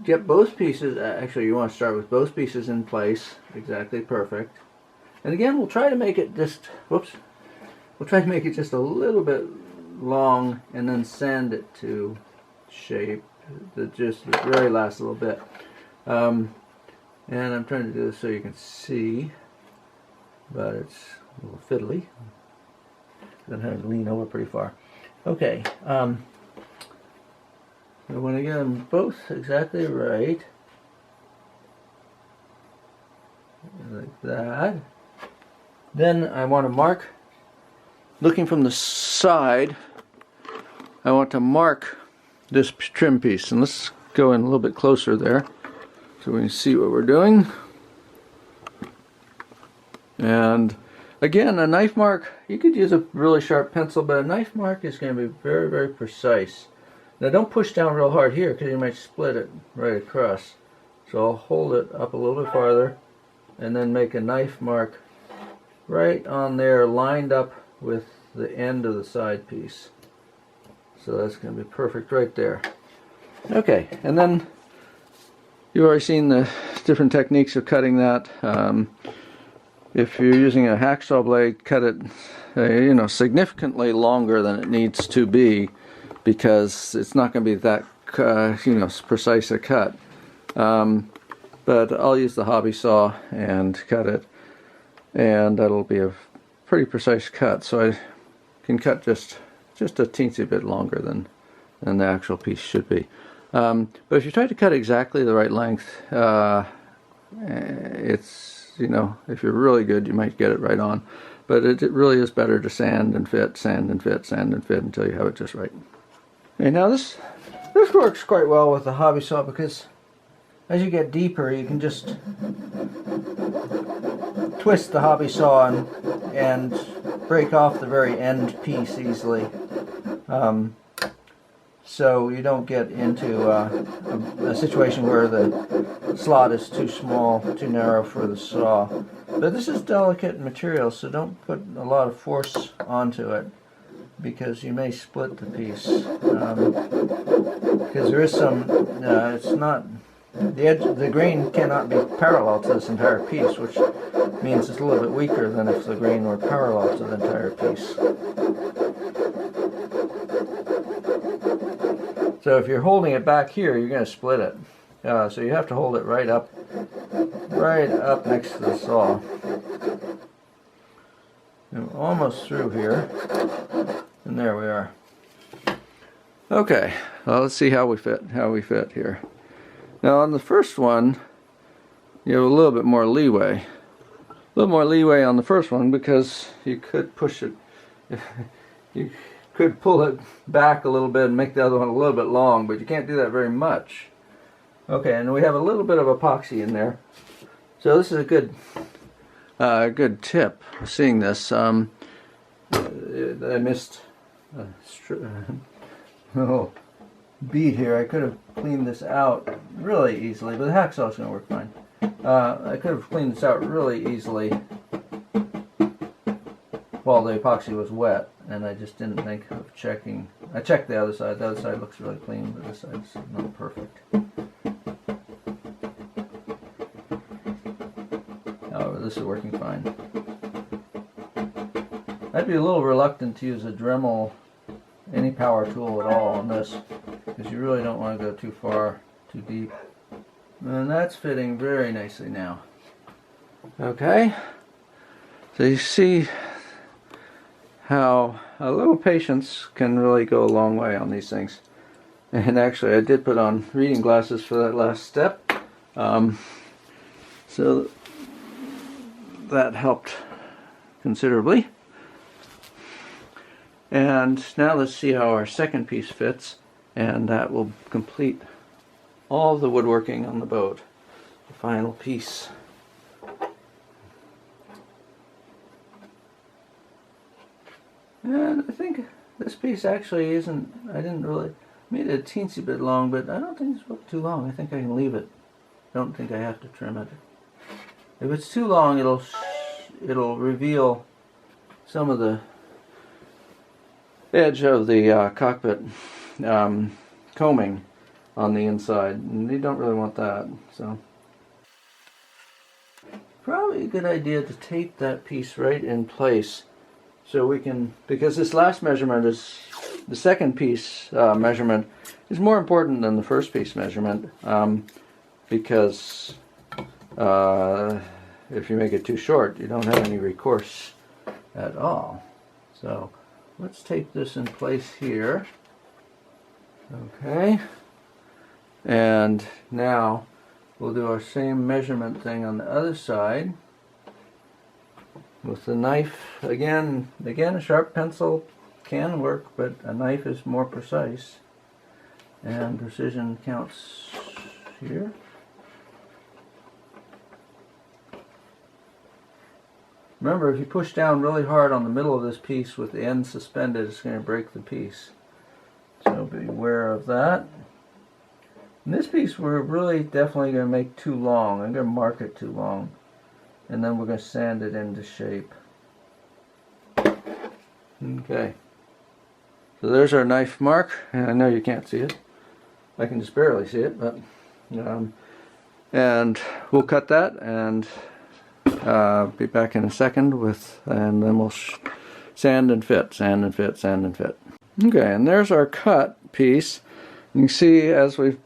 get both pieces, actually you want to start with both pieces in place, exactly perfect. And again, we'll try to make it just, whoops, we'll try to make it just a little bit long and then sand it to shape, just the very last little bit. And I'm trying to do this so you can see, but it's a little fiddly. Then have to lean over pretty far. Okay, I want to get them both exactly right, like that. Then I want to mark, looking from the side, I want to mark this trim piece. And let's go in a little bit closer there so we can see what we're doing. And again, a knife mark, you could use a really sharp pencil, but a knife mark is going to be very, very precise. Now don't push down real hard here because you might split it right across. So I'll hold it up a little bit farther and then make a knife mark right on there, lined up with the end of the side piece. So that's going to be perfect right there. Okay, and then you've already seen the different techniques of cutting that. If you're using a hacksaw blade, cut it significantly longer than it needs to be, because it's not going to be that precise a cut. But I'll use the hobby saw and cut it, and that'll be a pretty precise cut. So I can cut just a teensy bit longer than the actual piece should be. But if you try to cut exactly the right length, it's, if you're really good, you might get it right on. But it really is better to sand and fit, sand and fit, sand and fit until you have it just right. Okay, now this works quite well with the hobby saw, because as you get deeper you can just twist the hobby saw and break off the very end piece easily. so you don't get into a situation where the slot is too small, too narrow for the saw. But this is delicate material, so don't put a lot of force onto it, because you may split the piece. Because there is some, it's not, the edge, the grain cannot be parallel to this entire piece, which means it's a little bit weaker than if the grain were parallel to the entire piece. So if you're holding it back here, you're going to split it. So you have to hold it right up next to the saw. And we're almost through here, and there we are. Okay, well, let's see how we fit here. Now on the first one, you have a little bit more leeway. A little more leeway on the first one because you could push it. You could pull it back a little bit and make the other one a little bit long, but you can't do that very much. Okay, and we have a little bit of epoxy in there. So this is a good tip for seeing this. I missed a little bead here. I could have cleaned this out really easily, but the hacksaw is going to work fine. I could have cleaned this out really easily while the epoxy was wet, and I just didn't think of checking. I checked the other side. The other side looks really clean, but this side's not perfect. However, this is working fine. I'd be a little reluctant to use a Dremel, any power tool at all on this, because you really don't want to go too far, too deep. And that's fitting very nicely now. Okay, so you see how a little patience can really go a long way on these things. And actually I did put on reading glasses for that last step, so that helped considerably. And now let's see how our second piece fits, and that will complete all the woodworking on the boat. The final piece. And I think this piece actually isn't, I didn't really, made it a teensy bit long, but I don't think it's really too long. I think I can leave it. I don't think I have to trim it. If it's too long, it'll reveal some of the edge of the cockpit coaming on the inside, and you don't really want that. So probably a good idea to tape that piece right in place, so we can, because this last measurement is, the second piece measurement is more important than the first piece measurement, because if you make it too short, you don't have any recourse at all. So let's tape this in place here. Okay, and now we'll do our same measurement thing on the other side with the knife. Again, a sharp pencil can work, but a knife is more precise, and precision counts here. Remember, if you push down really hard on the middle of this piece with the end suspended, it's going to break the piece. So be aware of that. And this piece we're really definitely going to make too long. I'm going to mark it too long. And then we're going to sand it into shape. Okay. So there's our knife mark. And I know you can't see it. I can just barely see it, but and we'll cut that and be back in a second with, and then we'll sand and fit, sand and fit, sand and fit. Okay, and there's our cut piece. You can see as we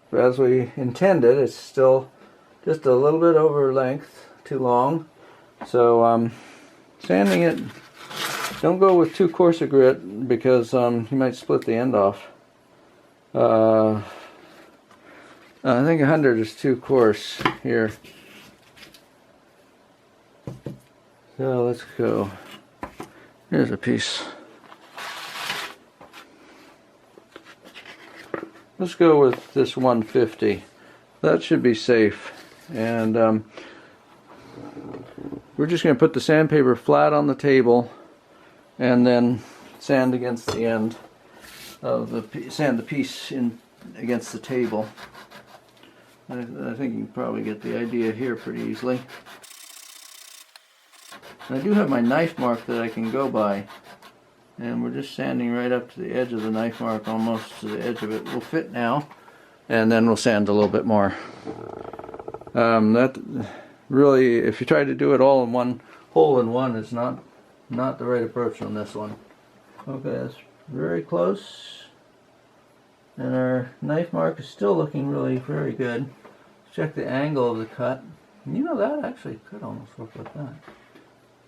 intended, it's still just a little bit over length, too long. So sanding it, don't go with too coarse a grit, because you might split the end off. I think 100 is too coarse here. So let's go. Here's a piece. Let's go with this 150. That should be safe. And we're just going to put the sandpaper flat on the table and then sand against the end. sand the piece in against the table. I think you can probably get the idea here pretty easily. And I do have my knife mark that I can go by, and we're just sanding right up to the edge of the knife mark, almost to the edge of it. Will fit now, and then we'll sand a little bit more. That really, if you try to do it all in one hole in one, is not the right approach on this one. Okay, that's very close, and our knife mark is still looking really very good. Check the angle of the cut. You know, that actually could almost look like that.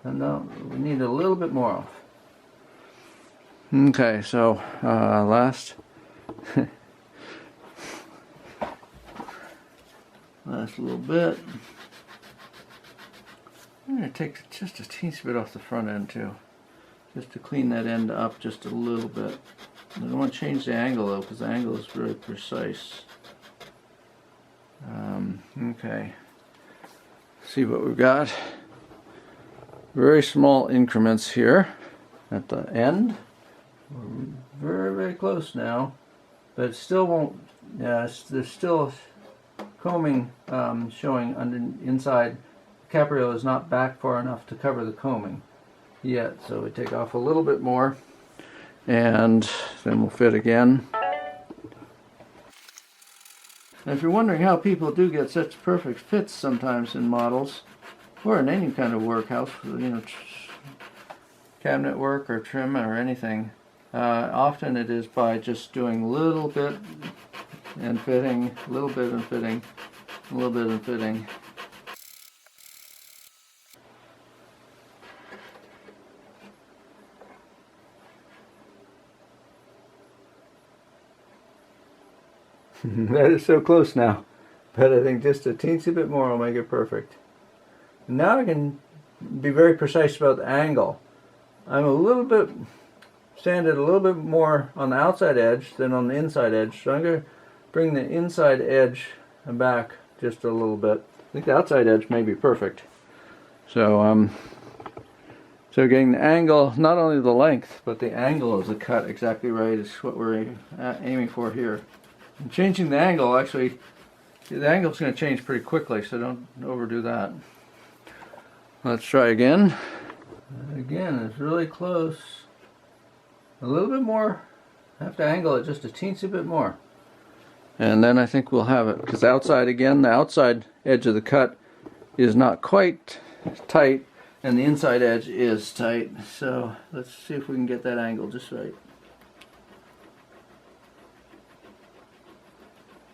And now we need a little bit more off. Okay, so last little bit. I'm going to take just a teensy bit off the front end too, just to clean that end up just a little bit. I don't want to change the angle though, because the angle is very precise. Okay, see what we've got. Very small increments here at the end. We're very, very close now, but it still won't. Yeah, there's still coaming showing inside. The Caprail is not back far enough to cover the coaming yet, so we take off a little bit more, and then we'll fit again. And if you're wondering how people do get such perfect fits sometimes in models, or in any kind of workhouse, you know, cabinet work or trim or anything, often it is by just doing a little bit and fitting, a little bit and fitting, a little bit and fitting. That is so close now, but I think just a teensy bit more will make it perfect. Now I can be very precise about the angle. I'm a little bit sanded a little bit more on the outside edge than on the inside edge, so I'm going to bring the inside edge back just a little bit. I think the outside edge may be perfect. So so getting the angle, not only the length, but the angle of the cut exactly right is what we're aiming for here. And changing the angle, actually, the angle is going to change pretty quickly, so don't overdo that. Let's try again. Again, it's really close. A little bit more. I have to angle it just a teensy bit more. And then I think we'll have it, because outside again, the outside edge of the cut is not quite tight, and the inside edge is tight. So let's see if we can get that angle just right.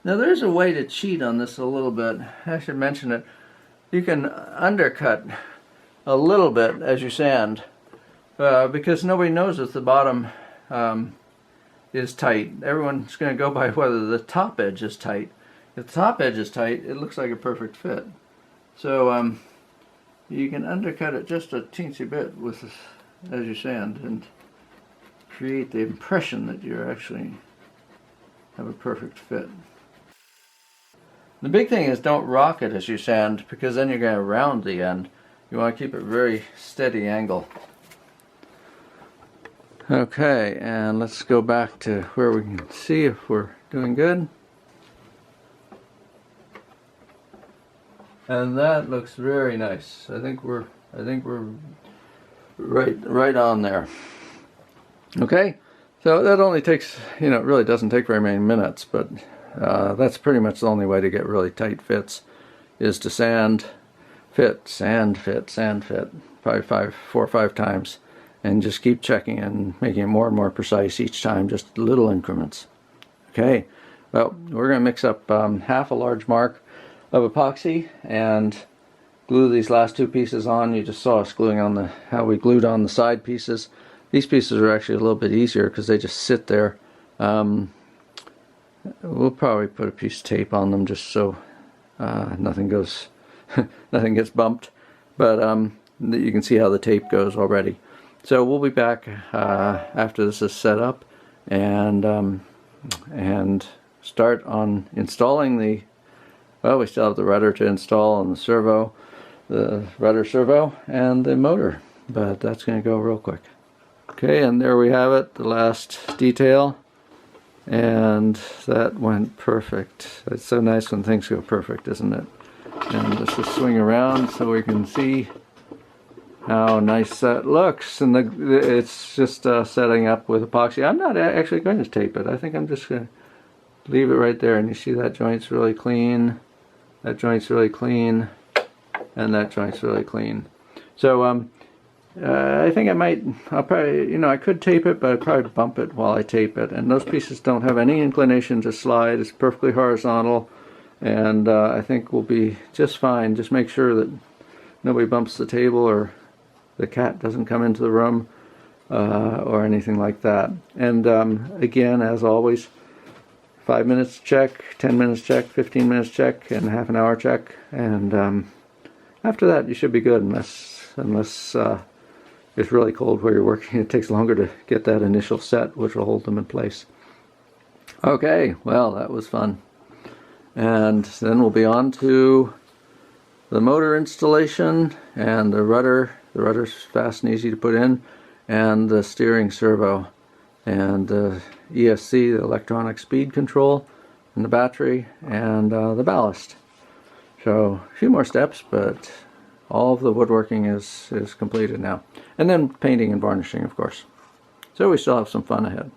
Now there's a way to cheat on this a little bit. I should mention it. You can undercut a little bit as you sand, because nobody knows if the bottom is tight. Everyone's going to go by whether the top edge is tight. If the top edge is tight, it looks like a perfect fit. So you can undercut it just a teensy bit with this, as you sand, and create the impression that you actually have a perfect fit. The big thing is don't rock it as you sand, because then you're going to round the end. You want to keep it very steady angle. Okay, and let's go back to where we can see if we're doing good. And that looks very nice. I think we're right on there. Okay, so that only takes, you know, it really doesn't take very many minutes, but that's pretty much the only way to get really tight fits, is to sand, fit, sand, fit, sand, fit, probably 4 or 5 times, and just keep checking and making it more and more precise each time, just little increments. Okay, well, we're going to mix up half a large mark of epoxy and glue these last 2 pieces on. You just saw us gluing on how we glued on the side pieces. These pieces are actually a little bit easier because they just sit there. We'll probably put a piece of tape on them just so nothing goes, nothing gets bumped. But you can see how the tape goes already. So we'll be back after this is set up and start on installing the. Well, we still have the rudder to install and the rudder servo and the motor, but that's going to go real quick. Okay, and there we have it, the last detail. and that went perfect. It's so nice when things go perfect, isn't it? And let's just swing around so we can see how nice that looks. And it's just setting up with epoxy. I'm not actually going to tape it. I think I'm just going to leave it right there. And you see that joint's really clean, that joint's really clean, and that joint's really clean. So I think I'll probably, you know, I could tape it, but I'd probably bump it while I tape it. And those pieces don't have any inclination to slide. It's perfectly horizontal, and I think we'll be just fine. Just make sure that nobody bumps the table or the cat doesn't come into the room or anything like that. And again, as always, 5 minutes check, 10 minutes check, 15 minutes check, and half an hour check. And after that, you should be good, unless it's really cold where you're working. It takes longer to get that initial set, which will hold them in place. Okay, well, that was fun. And then we'll be on to the motor installation and the rudder. The rudder's fast and easy to put in, and the steering servo, and the ESC, the electronic speed control, and the battery, and the ballast. So a few more steps, but all of the woodworking is completed now. And then painting and varnishing, of course. So we still have some fun ahead.